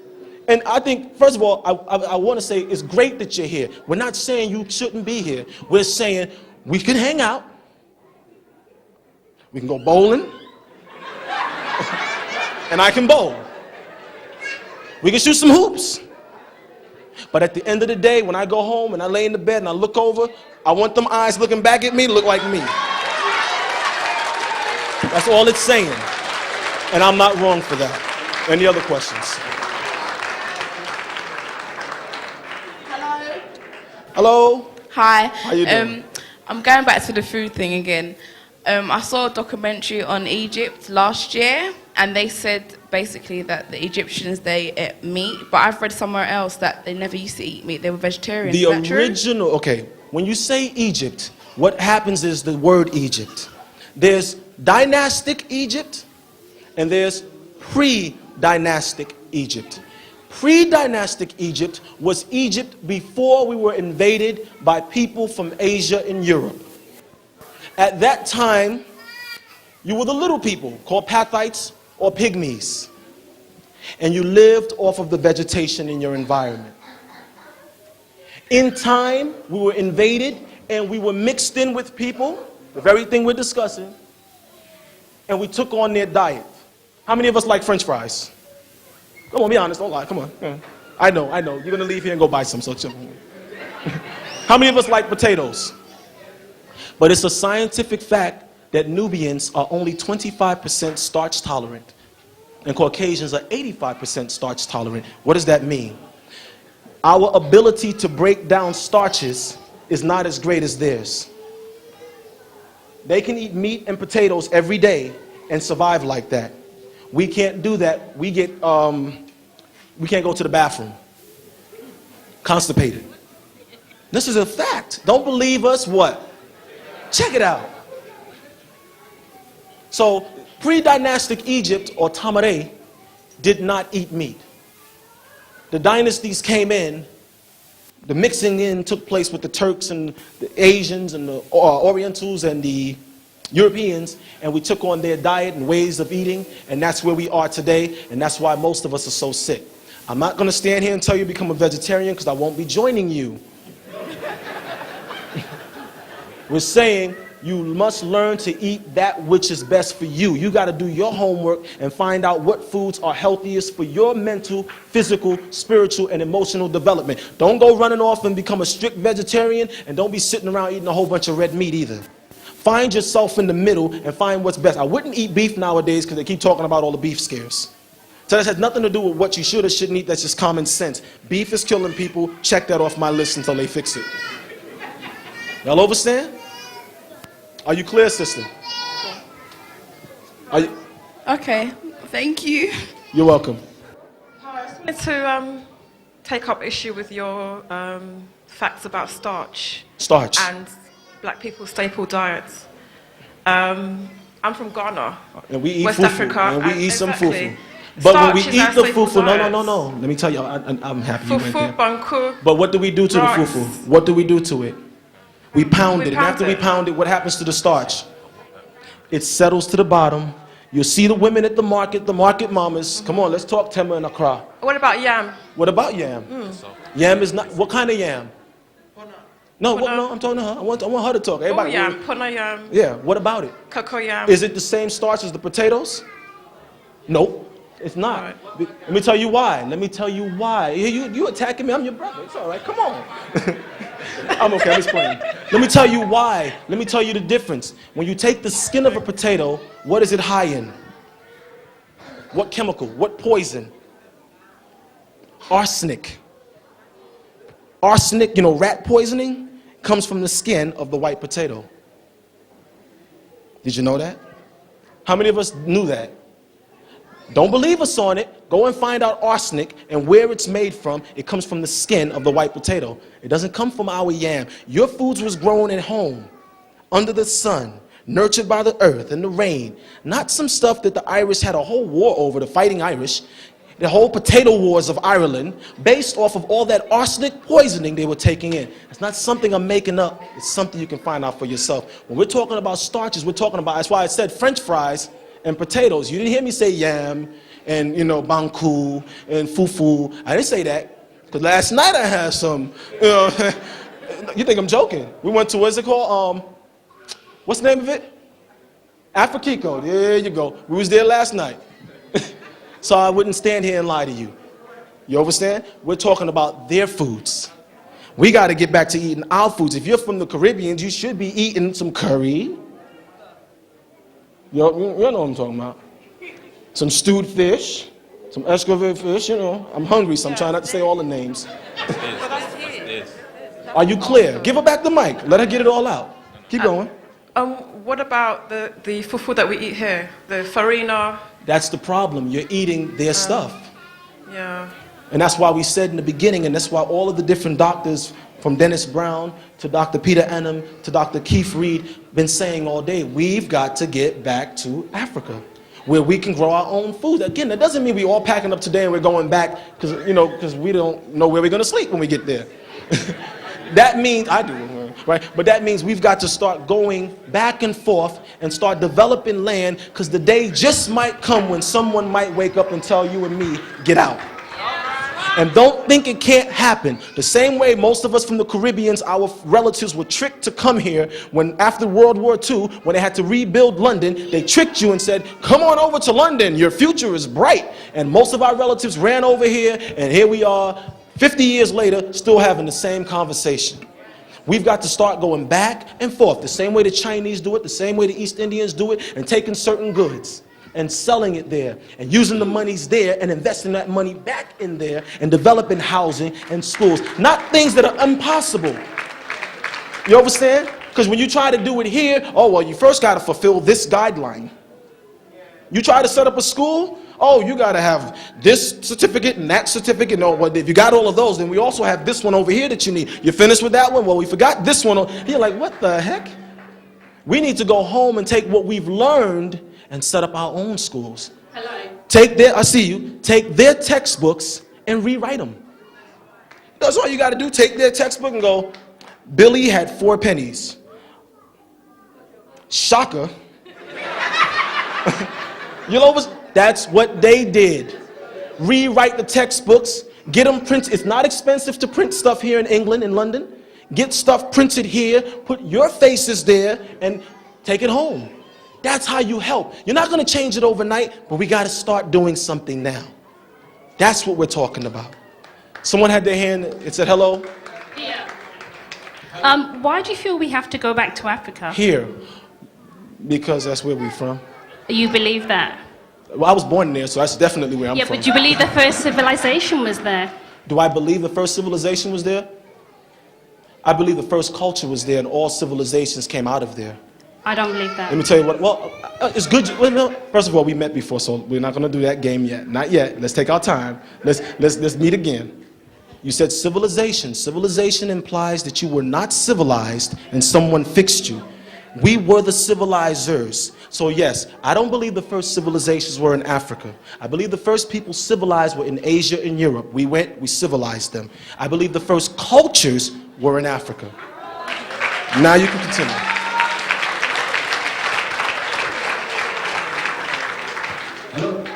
And I think, first of all, I want to say it's great that you're here. We're not saying you shouldn't be here. We're saying we can hang out. We can go bowling. And I can bowl. We can shoot some hoops. But at the end of the day, when I go home and I lay in the bed and I look over, I want them eyes looking back at me to look like me. That's all it's saying. And I'm not wrong for that. Any other questions? Hello. Hi. How you doing? I'm going back to the food thing again. I saw a documentary on Egypt last year, and they said basically that the Egyptians, they ate meat, but I've read somewhere else that they never used to eat meat. They were vegetarians. The Is that true? original, okay, when you say Egypt, what happens is the word Egypt. There's dynastic Egypt, and there's pre-dynastic Egypt. Pre-dynastic Egypt was Egypt before we were invaded by people from Asia and Europe. At that time, you were the little people called Pathites or Pygmies. And you lived off of the vegetation in your environment. In time, we were invaded and we were mixed in with people, the very thing we're discussing, and we took on their diet. How many of us like French fries? Come on, be honest, don't lie, come on. I know, you're going to leave here and go buy some. So how many of us like potatoes? But it's a scientific fact that Nubians are only 25% starch tolerant and Caucasians are 85% starch tolerant. What does that mean? Our ability to break down starches is not as great as theirs. They can eat meat and potatoes every day and survive like that. We can't do that. We can't go to the bathroom. Constipated. This is a fact. Don't believe us? What? Check it out. So, pre-dynastic Egypt, or Tamare, did not eat meat. The dynasties came in, the mixing in took place with the Turks and the Asians and the Orientals and the Europeans, and we took on their diet and ways of eating, and that's where we are today, and that's why most of us are so sick. I'm not going to stand here and tell you to become a vegetarian because I won't be joining you. We're saying you must learn to eat that which is best for you. You got to do your homework and find out what foods are healthiest for your mental, physical, spiritual, and emotional development. Don't go running off and become a strict vegetarian, and don't be sitting around eating a whole bunch of red meat either. Find yourself in the middle and find what's best. I wouldn't eat beef nowadays because they keep talking about all the beef scares. So that has nothing to do with what you should or shouldn't eat. That's just common sense. Beef is killing people. Check that off my list until they fix it. Y'all understand? Are you clear, sister? Are you? Okay, thank you. You're welcome. Hi, I just wanted to take up issue with your facts about starch. Starch. And black people's staple diets. I'm from Ghana, And we eat West fufu, Africa. and we eat some exactly. fufu. But when Starch we is eat our the staple fufu, diets. no. Let me tell you, I'm happy you went there. Fufu, banku. But what do we do to rice. the fufu? What do we do to it? We pound We it, and pound after we it. pound it, what happens to the starch? It settles to the bottom. You'll see the women at the market mamas. Come on, let's talk Tema and Accra. What about yam? What about yam? Yam is not, what kind of yam? No, I'm talking to her. I want her to talk. Oh, Everybody. yam, puna yam, Yeah, what about it? cocoa yam. Is it the same starch as the potatoes? Nope, it's not. Right. Let me tell you why. You attacking me, I'm your brother. It's all right, come on. I'm okay, I'm just playing. Let me tell you why. Let me tell you the difference. When you take the skin of a potato, what is it high in? What chemical? What poison? Arsenic. Arsenic, rat poisoning, comes from the skin of the white potato. Did you know that? How many of us knew that? Don't believe us on it. Go and find out arsenic and where it's made from. It comes from the skin of the white potato. It doesn't come from our yam. Your foods was grown at home, under the sun, nurtured by the earth and the rain. Not some stuff that the Irish had a whole war over, the Fighting Irish. The whole potato wars of Ireland, based off of all that arsenic poisoning they were taking in. It's not something I'm making up. It's something you can find out for yourself. When we're talking about starches, we're talking about, that's why I said French fries and potatoes. You didn't hear me say yam and, banku and fufu. I didn't say that, because last night I had some, you think I'm joking. We went to, what's it called? What's the name of it? Afrikiko, there you go. We was there last night. So I wouldn't stand here and lie to you. You understand? We're talking about their foods. We got to get back to eating our foods. If you're from the Caribbean, you should be eating some curry. You know what I'm talking about. Some stewed fish, some escovitch fish, I'm hungry, so I'm trying not to say all the names. Are you clear? Give her back the mic. Let her get it all out. Keep going. What about the fufu that we eat here? The farina? That's the problem. You're eating their stuff. Yeah. And that's why we said in the beginning, and that's why all of the different doctors, from Dennis Brown to Dr. Peter Enum to Dr. Keith Reed, been saying all day, we've got to get back to Africa. where we can grow our own food. Again, that doesn't mean we all packing up today and we're going back because we don't know where we're going to sleep when we get there. That means, I do, right? But that means we've got to start going back and forth and start developing land, because the day just might come when someone might wake up and tell you and me, get out. And don't think it can't happen. The same way most of us from the Caribbean, our relatives were tricked to come here when after World War II, when they had to rebuild London, they tricked you and said, come on over to London, your future is bright. And most of our relatives ran over here, and here we are, 50 years later, still having the same conversation. We've got to start going back and forth, the same way the Chinese do it, the same way the East Indians do it, and taking certain goods and selling it there, and using the monies there and investing that money back in there and developing housing and schools. Not things that are impossible. You understand? Because when you try to do it here, oh, well, you first got to fulfill this guideline. You try to set up a school, oh, you got to have this certificate and that certificate. No, well, if you got all of those, then we also have this one over here that you need. You finished with that one? Well, we forgot this one. You're like, what the heck? We need to go home and take what we've learned and set up our own schools. Hello. Take their textbooks and rewrite them. That's all you got to do. Take their textbook and go, Billy had 4 pennies. Shocker. That's what they did. Rewrite the textbooks, get them printed. It's not expensive to print stuff here in England, in London. Get stuff printed here, put your faces there, and take it home. That's how you help. You're not going to change it overnight, but we got to start doing something now. That's what we're talking about. Someone had their hand, it said hello. Yeah. Why do you feel we have to go back to Africa? Here, because that's where we're from. You believe that? Well, I was born there, so that's definitely where I'm from. Yeah, but do you believe the first civilization was there? Do I believe the first civilization was there? I believe the first culture was there, and all civilizations came out of there. I don't believe that. Let me tell you what, well, it's good. Well, no, first of all, we met before, so we're not going to do that game yet. Not yet. Let's take our time. Let's meet again. You said civilization. Civilization implies that you were not civilized and someone fixed you. We were the civilizers. So yes, I don't believe the first civilizations were in Africa. I believe the first people civilized were in Asia and Europe. We civilized them. I believe the first cultures were in Africa. Now you can continue.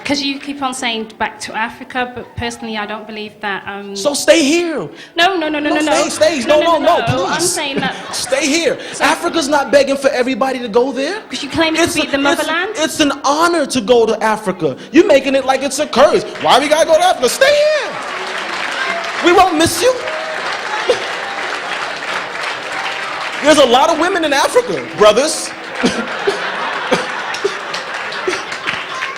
Because you keep on saying back to Africa, but personally I don't believe that. So stay here. No. Stay. No, please. I'm saying that. Stay here. Africa's not begging for everybody to go there. Because you claim it to be the motherland? It's an honor to go to Africa. You're making it like it's a curse. Why we gotta go to Africa? Stay here. We won't miss you. There's a lot of women in Africa, brothers.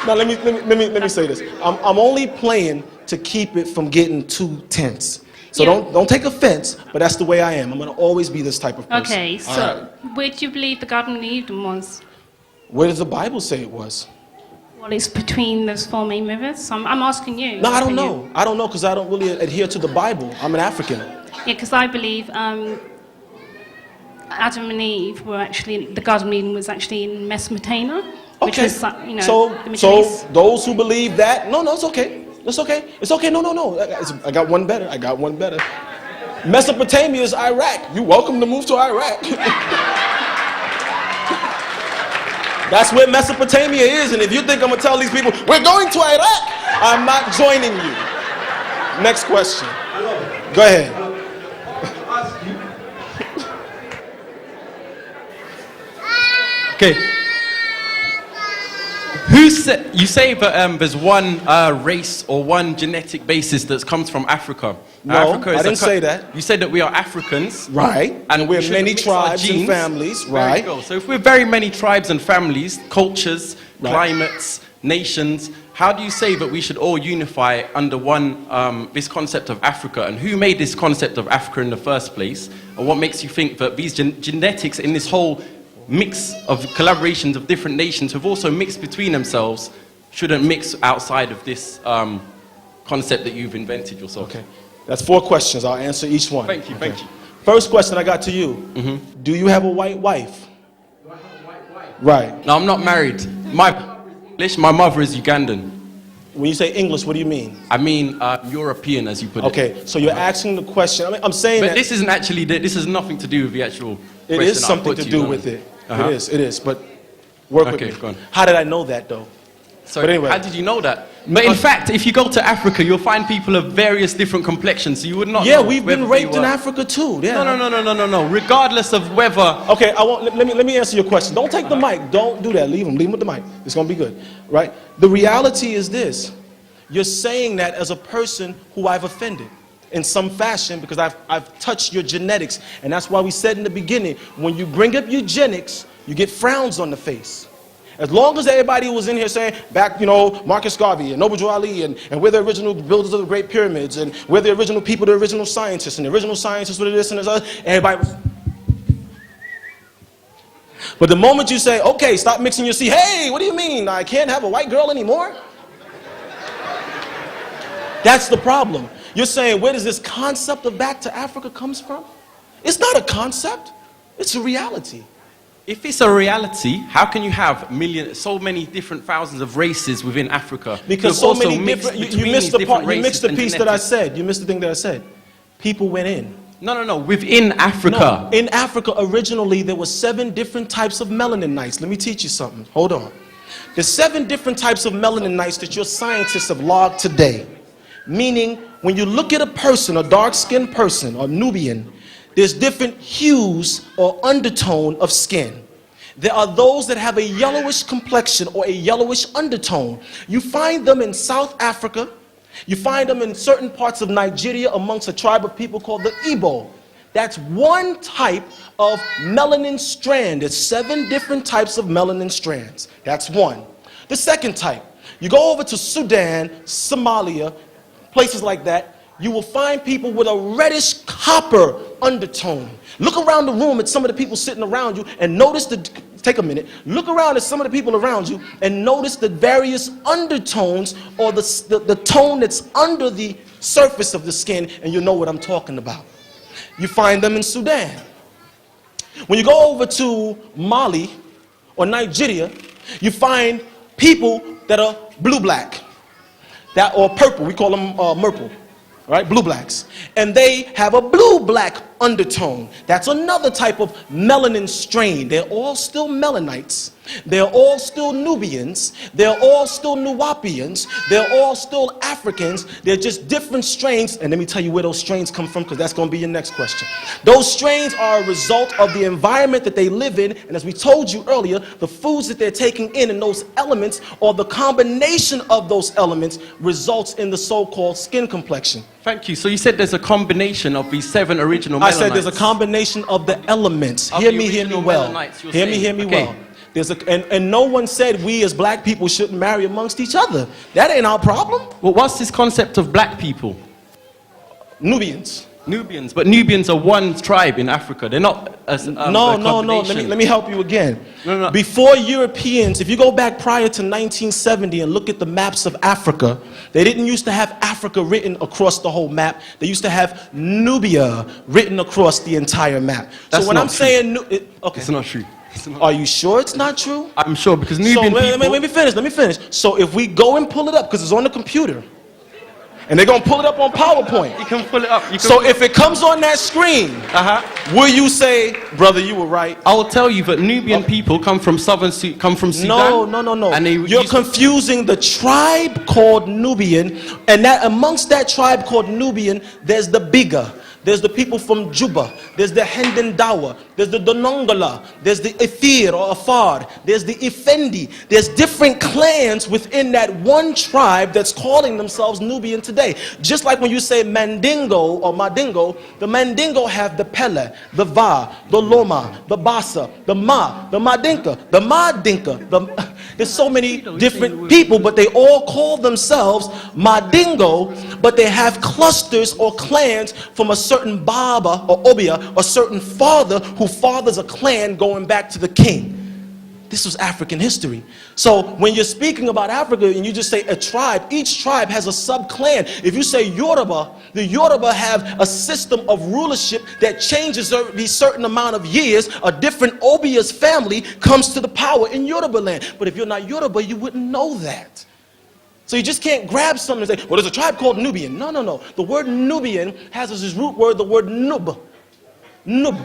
Now let me say this. I'm only playing to keep it from getting too tense. So don't take offense, but that's the way I am. I'm going to always be this type of person. Okay, so where do you believe the Garden of Eden was? Where does the Bible say it was? Well, it's between those 4 main rivers. I'm asking you. No, I don't know. I don't know because I don't really adhere to the Bible. I'm an African. Yeah, because I believe Adam and Eve were actually, the Garden of Eden was actually in Mesopotamia. Which was, the Middle East. Those who believe that, no, it's okay. It's okay. It's okay. No. I got one better. Mesopotamia is Iraq. You're welcome to move to Iraq. That's where Mesopotamia is. And if you think I'm going to tell these people, we're going to Iraq, I'm not joining you. Next question. Go ahead. Okay. You say that there's one race or one genetic basis that comes from Africa. No, Africa I didn't say that. You said that we are Africans. Right. And we're many tribes and families. Right. There you go. So if we're very many tribes and families, cultures, climates, nations, how do you say that we should all unify under one, this concept of Africa? And who made this concept of Africa in the first place? And what makes you think that these genetics in this whole mix of collaborations of different nations who've also mixed between themselves shouldn't mix outside of this concept that you've invented yourself? Okay. That's 4 questions. I'll answer each one. Thank you. First question I got to you. Mm-hmm. Do you have a white wife? Do I have a white wife? Right. No, I'm not married. English. My mother is Ugandan. When you say English, what do you mean? I mean European, as you put it. Okay, so you're asking the question. I mean, I'm saying But that this isn't actually, this has nothing to do with the actual it question is I something put to you, do no? with it. Uh-huh. It is, but work Okay, with me. go on. How did I know that, though? So But anyway. how did you know that? But in fact, if you go to Africa, you'll find people of various different complexions, so you would not Yeah, know we've whether been they raped in were- Africa, too. Yeah. No. Regardless of whether... Okay, let me answer your question. Don't take the mic. Don't do that. Leave him with the mic. It's going to be good, right? The reality is this. You're saying that as a person who I've offended in some fashion because I've touched your genetics. And that's why we said in the beginning, when you bring up eugenics, you get frowns on the face. As long as everybody was in here saying, back, Marcus Garvey and Noble Drew Ali, and we're the original builders of the Great Pyramids, and we're the original people, the original scientists, and the original scientists were this and this, everybody was... But the moment you say, okay, stop mixing your seed, hey, what do you mean? I can't have a white girl anymore? That's the problem. You're saying, where does this concept of back to Africa comes from? It's not a concept. It's a reality. If it's a reality, how can you have so many different thousands of races within Africa? Because so many different, you missed the part, you missed the piece that I said. You missed the thing that I said. People went in. No, within Africa. No, in Africa, originally, there were 7 different types of melaninites. Let me teach you something. Hold on. There's 7 different types of melaninites that your scientists have logged today. Meaning, when you look at a person, a dark-skinned person, or Nubian, there's different hues or undertone of skin. There are those that have a yellowish complexion or a yellowish undertone. You find them in South Africa. You find them in certain parts of Nigeria amongst a tribe of people called the Igbo. That's one type of melanin strand. There's 7 different types of melanin strands. That's one. The second type, you go over to Sudan, Somalia, places like that, you will find people with a reddish copper undertone. Look around the room at some of the people sitting around you and notice take a minute, look around at some of the people around you and notice the various undertones or the tone that's under the surface of the skin, and you'll know what I'm talking about. You find them in Sudan. When you go over to Mali or Nigeria, you find people that are blue-black. Or purple, we call them merple, right? Blue blacks. And they have a blue-black undertone. That's another type of melanin strain. They're all still melanites. They're all still Nubians. They're all still Nuwaubians. They're all still Africans. They're just different strains. And let me tell you where those strains come from, because that's going to be your next question. Those strains are a result of the environment that they live in. And as we told you earlier, the foods that they're taking in and those elements, or the combination of those elements, results in the so-called skin complexion. Thank you. So you said there's a combination of these 7 original melanites. I said there's a combination of the elements. Hear me well. Hear me well. And no one said we as black people shouldn't marry amongst each other. That ain't our problem. Well, what's this concept of black people? Nubians. Nubians, but Nubians are one tribe in Africa. They're not as no. Let me help you again. No. Before Europeans, if you go back prior to 1970 and look at the maps of Africa, they didn't used to have Africa written across the whole map. They used to have Nubia written across the entire map. That's so when not I'm true. saying, okay, it's not true. Are you sure it's not true? I'm sure, because Nubian people... Let me finish. So if we go and pull it up, because it's on the computer, and they're going to pull it up on PowerPoint. You can pull it up. So if it comes on that screen, will you say, brother, you were right? I will tell you that Nubian people come from Sudan. No. And you're confusing the tribe called Nubian, and that amongst that tribe called Nubian, there's the Biga. There's the people from Juba. There's the Hendendawa. There's the Donongala. There's the Ithir or Afar. There's the Ifendi. There's different clans within that one tribe that's calling themselves Nubian today. Just like when you say Mandingo or Madingo, the Mandingo have the Pele, the Va, the Loma, the Bassa, the Ma, the Madinka, the Madinka. There's so many different people, but they all call themselves Madingo, but they have clusters or clans from a certain Baba or Obia, a certain father who fathers a clan going back to the king. This was African history. So when you're speaking about Africa and you just say a tribe, each tribe has a sub-clan. If you say Yoruba, the Yoruba have a system of rulership that changes every certain amount of years. A different Obia's family comes to the power in Yoruba land. But if you're not Yoruba, you wouldn't know that. So you just can't grab something and say, well, there's a tribe called Nubian. No, no, no. The word Nubian has as its root word the word nub. Nub.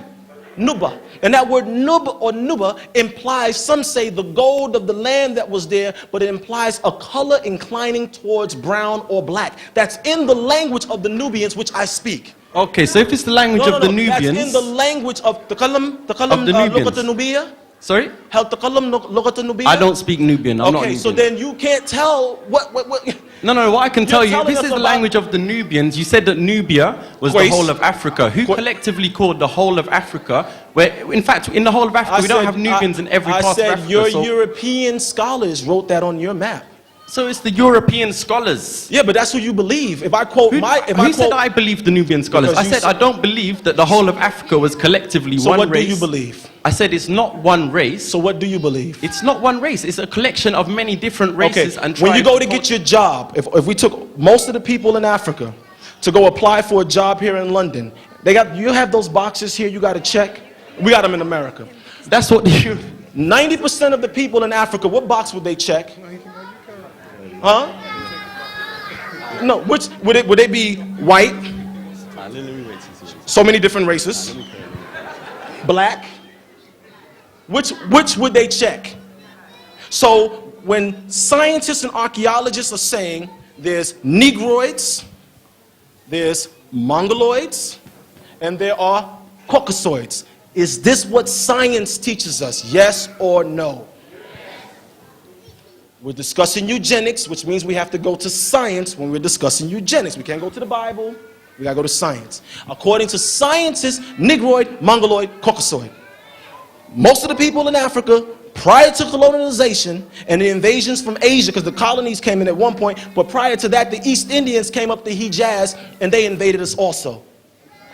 Nuba. And that word nub or nuba implies, some say, the gold of the land that was there, but it implies a color inclining towards brown or black. That's in the language of the Nubians, which I speak. Okay, so if it's the language of the Nubians... That's in the language of the Nubians. Sorry? I don't speak Nubian. I'm not Nubian. So then you can't tell what No, what I can tell you, this is the language of the Nubians. You said that Nubia was the whole of Africa. Who collectively called the whole of Africa? Where, in fact, in the whole of Africa, we don't have Nubians in every part of Africa. I said your European scholars wrote that on your map. So it's the European scholars. Yeah, but that's who you believe. If I quote who said I believe the Nubian scholars? I said I don't believe that the whole of Africa was collectively one race. So what do you believe? I said it's not one race. So what do you believe? It's not one race. It's a collection of many different races and tribes. When you go to get your job, if we took most of the people in Africa to go apply for a job here in London, you have those boxes here you got to check. We got them in America. That's what you... 90% of the people in Africa, what box would they check? Huh? No, which would they be white? So many different races. Black. Which would they check? So when scientists and archaeologists are saying there's Negroids, there's Mongoloids, and there are Caucasoids, is this what science teaches us? Yes or no? We're discussing eugenics, which means we have to go to science when we're discussing eugenics. We can't go to the Bible. We gotta go to science. According to scientists, Negroid, Mongoloid, Caucasoid. Most of the people in Africa, prior to colonization and the invasions from Asia, because the colonies came in at one point, but prior to that, the East Indians came up the Hijaz and they invaded us also.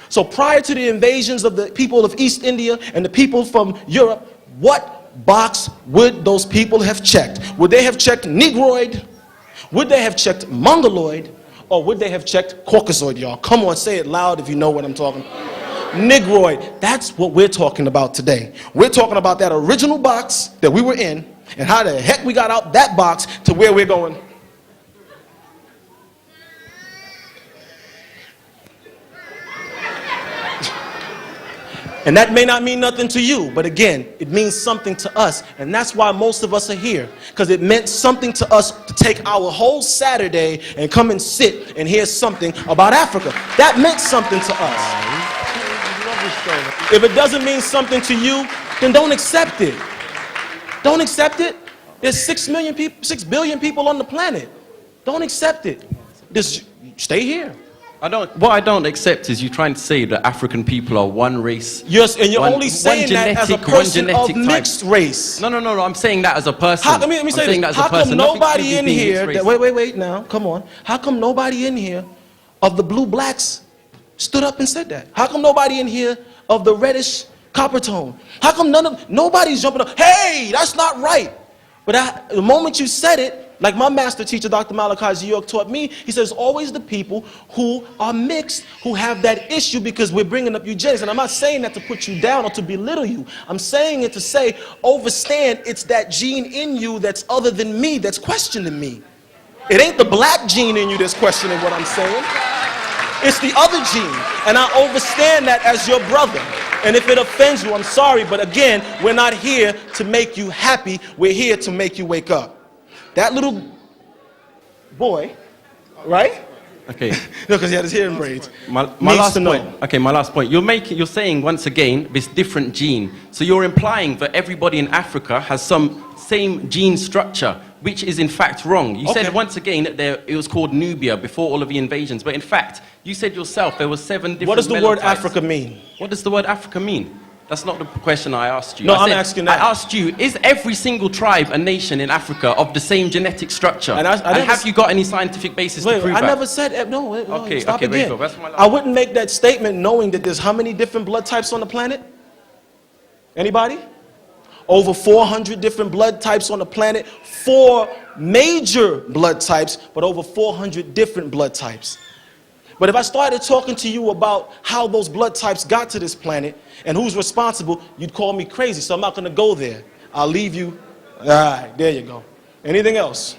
So prior to the invasions of the people of East India and the people from Europe, what box would those people have checked? Would they have checked Negroid? Would they have checked Mongoloid? Or would they have checked Caucasoid, y'all? Come on, say it loud if you know what I'm talking about. Negroid. That's what we're talking about today. We're talking about that original box that we were in and how the heck we got out that box to where we're going. And that may not mean nothing to you, but again, it means something to us. And that's why most of us are here, because it meant something to us to take our whole Saturday and come and sit and hear something about Africa. That meant something to us. If it doesn't mean something to you, then don't accept it. Don't accept it. There's 6 billion people on the planet. Don't accept it. Just stay here. What I don't accept is you trying to say that African people are one race. Yes, and you're only saying that as a person of mixed race. No, I'm saying that as a person. Let me say this. How come nobody in here, wait, now, come on. How come nobody in here of the blue blacks stood up and said that? How come nobody in here of the reddish copper tone? How come nobody's jumping up, hey, that's not right? But the moment you said it, like my master teacher, Dr. Malachi York, taught me, he says always the people who are mixed, who have that issue because we're bringing up eugenics. And I'm not saying that to put you down or to belittle you. I'm saying it to say, overstand, it's that gene in you that's other than me that's questioning me. It ain't the black gene in you that's questioning what I'm saying. It's the other gene. And I overstand that as your brother. And if it offends you, I'm sorry. But again, we're not here to make you happy. We're here to make you wake up. That little boy, right? Okay. No, because he had his hair in braids. My last point. Okay, my last point. You're saying once again this different gene. So you're implying that everybody in Africa has some same gene structure, which is in fact wrong. You said once again that it was called Nubia before all of the invasions, but in fact you said yourself there were 7 different. What does the word Africa mean? What does the word Africa mean? That's not the question I asked you. No, I'm asking that. I asked you, is every single tribe and nation in Africa of the same genetic structure? And have you got any scientific basis to prove that? I never said, no, okay, stop okay, again. I wouldn't make that statement knowing that there's how many different blood types on the planet? Anybody? Over 400 different blood types on the planet. 4 major blood types, but over 400 different blood types. But if I started talking to you about how those blood types got to this planet and who's responsible, you'd call me crazy, so I'm not going to go there. I'll leave you. All right, there you go. Anything else?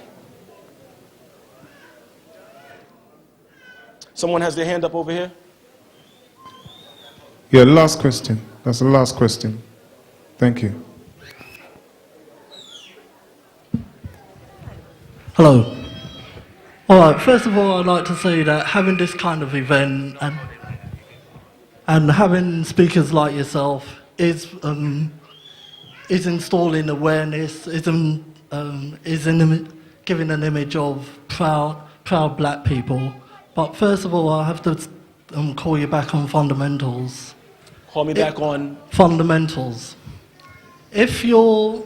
Someone has their hand up over here? Yeah, last question. That's the last question. Thank you. Hello. All right, first of all, I'd like to say that having this kind of event and having speakers like yourself is installing awareness, giving an image of proud black people. But first of all, I have to call you back on fundamentals. Call me back on? Fundamentals. If you're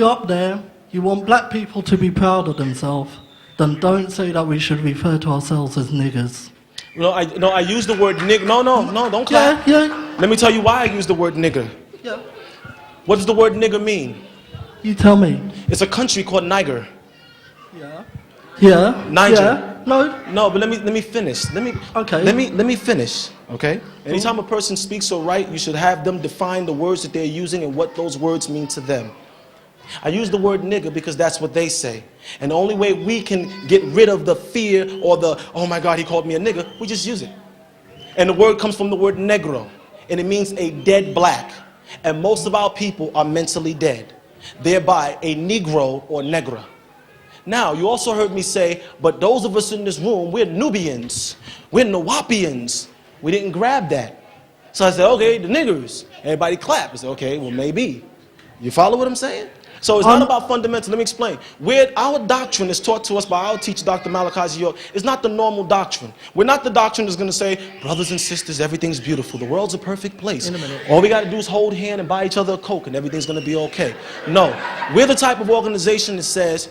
up there, you want black people to be proud of themselves, then don't say that we should refer to ourselves as niggers. No, I use the word nigger. No, don't clap. Yeah. Let me tell you why I use the word nigger. Yeah. What does the word nigger mean? You tell me. It's a country called Niger. Yeah. Niger. Yeah. No, but let me finish. Let me finish. Okay. Anytime a person speaks or writes, you should have them define the words that they're using and what those words mean to them. I use the word nigger because that's what they say. And the only way we can get rid of the fear or the, oh my God, he called me a nigger, we just use it. And the word comes from the word negro, and it means a dead black. And most of our people are mentally dead, thereby a negro or negra. Now, you also heard me say, but those of us in this room, we're Nubians, we're Nuwaubians. We didn't grab that. So I said, okay, the niggers. Everybody clapped. I said, okay, well, maybe. You follow what I'm saying? So it's not about fundamentals. Let me explain. Where our doctrine is taught to us by our teacher, Dr. Malachi York, is not the normal doctrine. We're not the doctrine that's going to say, brothers and sisters, everything's beautiful. The world's a perfect place. All we got to do is hold hand and buy each other a Coke and everything's going to be okay. No. We're the type of organization that says,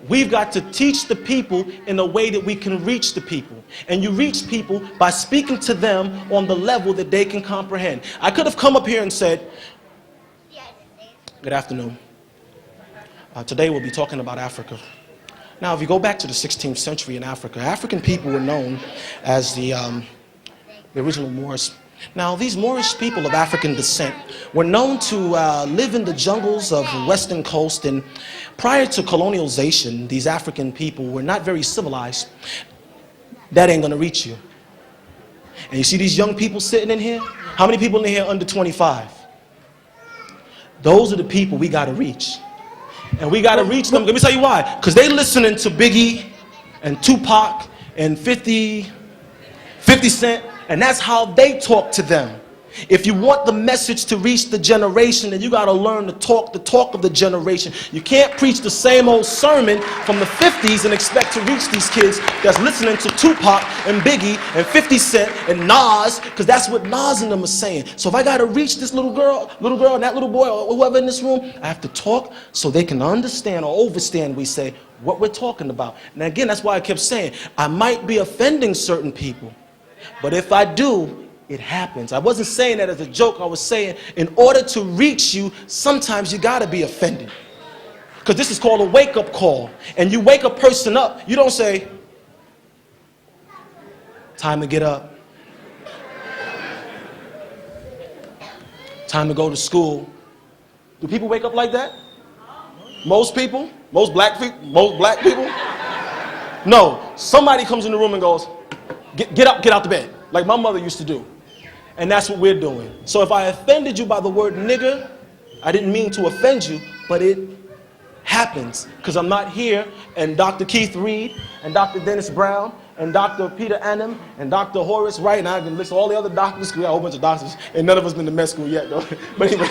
we've got to teach the people in a way that we can reach the people. And you reach people by speaking to them on the level that they can comprehend. I could have come up here and said, good afternoon. Today we'll be talking about Africa. Now, if you go back to the 16th century in Africa, African people were known as the original Moors. Now, these Moorish people of African descent were known to live in the jungles of the western coast, and prior to colonialization, these African people were not very civilized. That ain't gonna reach you. And you see these young people sitting in here? How many people in here under 25? Those are the people we gotta reach. And we gotta reach them. Let me tell you why. Because they listening to Biggie and Tupac and 50 Cent, and that's how they talk to them. If you want the message to reach the generation, then you got to learn to talk the talk of the generation. You can't preach the same old sermon from the 50s and expect to reach these kids that's listening to Tupac and Biggie and 50 Cent and Nas, because that's what Nas and them are saying. So if I got to reach this little girl and that little boy or whoever in this room, I have to talk so they can understand or overstand, we say, what we're talking about. And again, that's why I kept saying, I might be offending certain people, but if I do, it happens. I wasn't saying that as a joke. I was saying in order to reach you, sometimes you gotta be offended. Because this is called a wake-up call. And you wake a person up, you don't say, time to get up. Time to go to school. Do people wake up like that? Most people? Most black people? No, somebody comes in the room and goes, get up, get out the bed. Like my mother used to do. And that's what we're doing. So if I offended you by the word nigger, I didn't mean to offend you, but it happens. Because I'm not here, and Dr. Keith Reed, and Dr. Dennis Brown, and Dr. Peter Annam, and Dr. Horace Wright, and I can list all the other doctors, we got a whole bunch of doctors, and none of us been to med school yet, though. But anyway,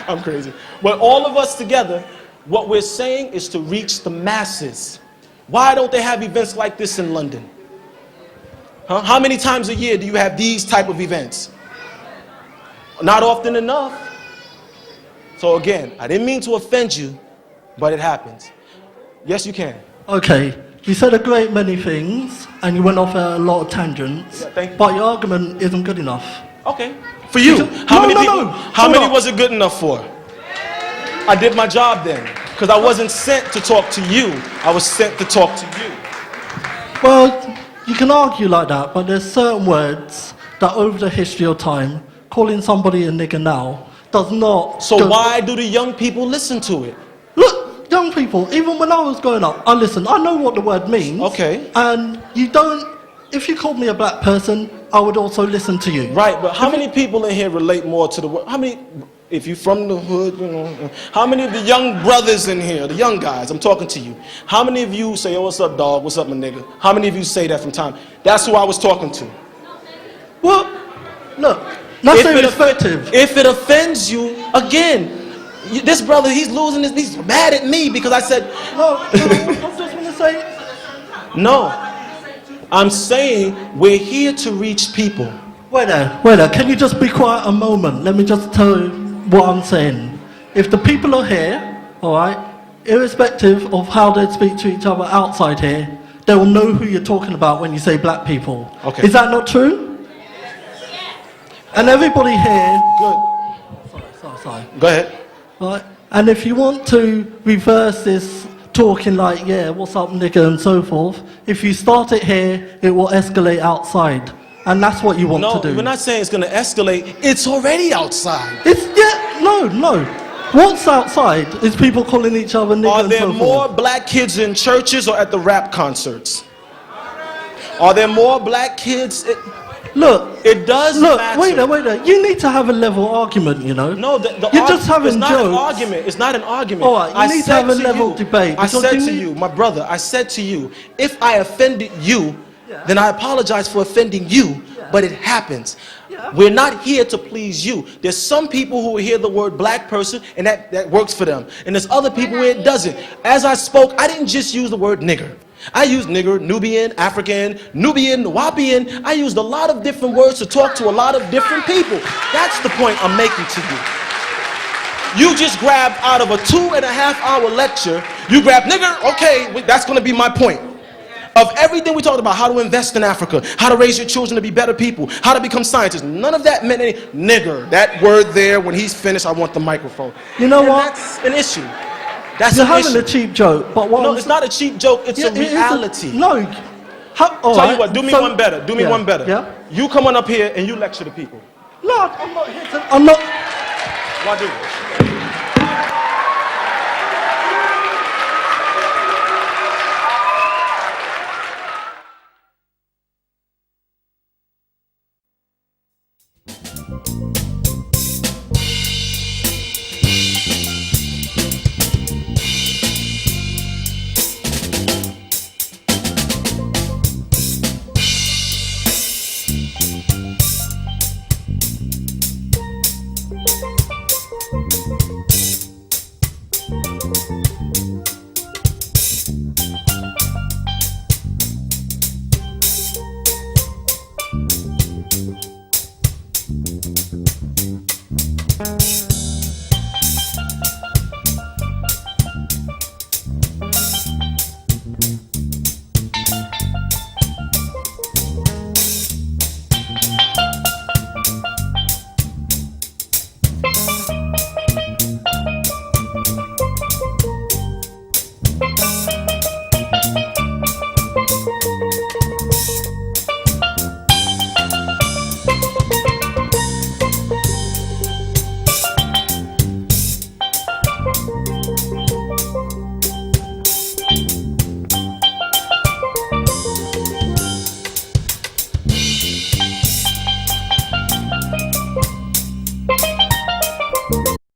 I'm crazy. But all of us together, what we're saying is to reach the masses. Why don't they have events like this in London? Huh? How many times a year do you have these type of events? Not often enough. So again, I didn't mean to offend you, but it happens. Yes, you can. Okay, you said a great many things, and you went off a lot of tangents, but your argument isn't good enough. Okay, for you. How many was it good enough for? I did my job then. Because I wasn't sent to talk to you. I was sent to talk to you. Well, you can argue like that, but there's certain words that over the history of time, calling somebody a nigger now does not... So why do the young people listen to it? Look, young people, even when I was growing up, I listened. I know what the word means. Okay. And you don't... If you called me a black person, I would also listen to you. Right, but how many people in here relate more to the word? How many... If you're from the hood, you know, how many of the young brothers in here, the young guys, I'm talking to you, how many of you say, oh, what's up, dog, what's up, my nigga? How many of you say that from time? That's who I was talking to. Well, look, that's irrespective. If it offends you, again, this brother, he's losing his, he's mad at me because I said... No, I just want to say... No, I'm saying we're here to reach people. Wait there, can you just be quiet a moment? Let me just tell you what I'm saying. If the people are here, all right, irrespective of how they speak to each other outside here, they will know who you're talking about when you say black people. Okay. Is that not true? And everybody here... Good. Sorry. Go ahead. Right, and if you want to reverse this talking like, yeah, what's up, nigger, and so forth, if you start it here, it will escalate outside. And that's what you want to do. No, we're not saying it's going to escalate. It's already outside. No. What's outside is people calling each other nigger and so forth. Are there more black kids in churches or at the rap concerts? Are there more black kids? Look, it does matter. Wait there. You need to have a level argument, you know. No, you're just having it's jokes. Not an argument. It's not an argument. All right, you need to have a level debate. I said to you, my brother, I said to you, if I offended you, then I apologize for offending you, but it happens. We're not here to please you. There's some people who hear the word black person and that works for them. And there's other people where it doesn't. As I spoke, I didn't just use the word nigger. I used nigger, Nubian, African, Nubian, Nuwaubian. I used a lot of different words to talk to a lot of different people. That's the point I'm making to you. You just grabbed out of a 2.5-hour lecture, you grabbed nigger, okay, that's gonna be my point. Of everything we talked about, how to invest in Africa, how to raise your children to be better people, how to become scientists, none of that meant any nigger. That word there, when he's finished, I want the microphone. You know what? That's an issue. That's You're an issue. having a cheap joke, but what? No, it's not a cheap joke. It's a reality. No. Tell you what, do me one better. Do me one better. Yeah. You come on up here and you lecture the people. No, I'm not here to. I'm not. Why do?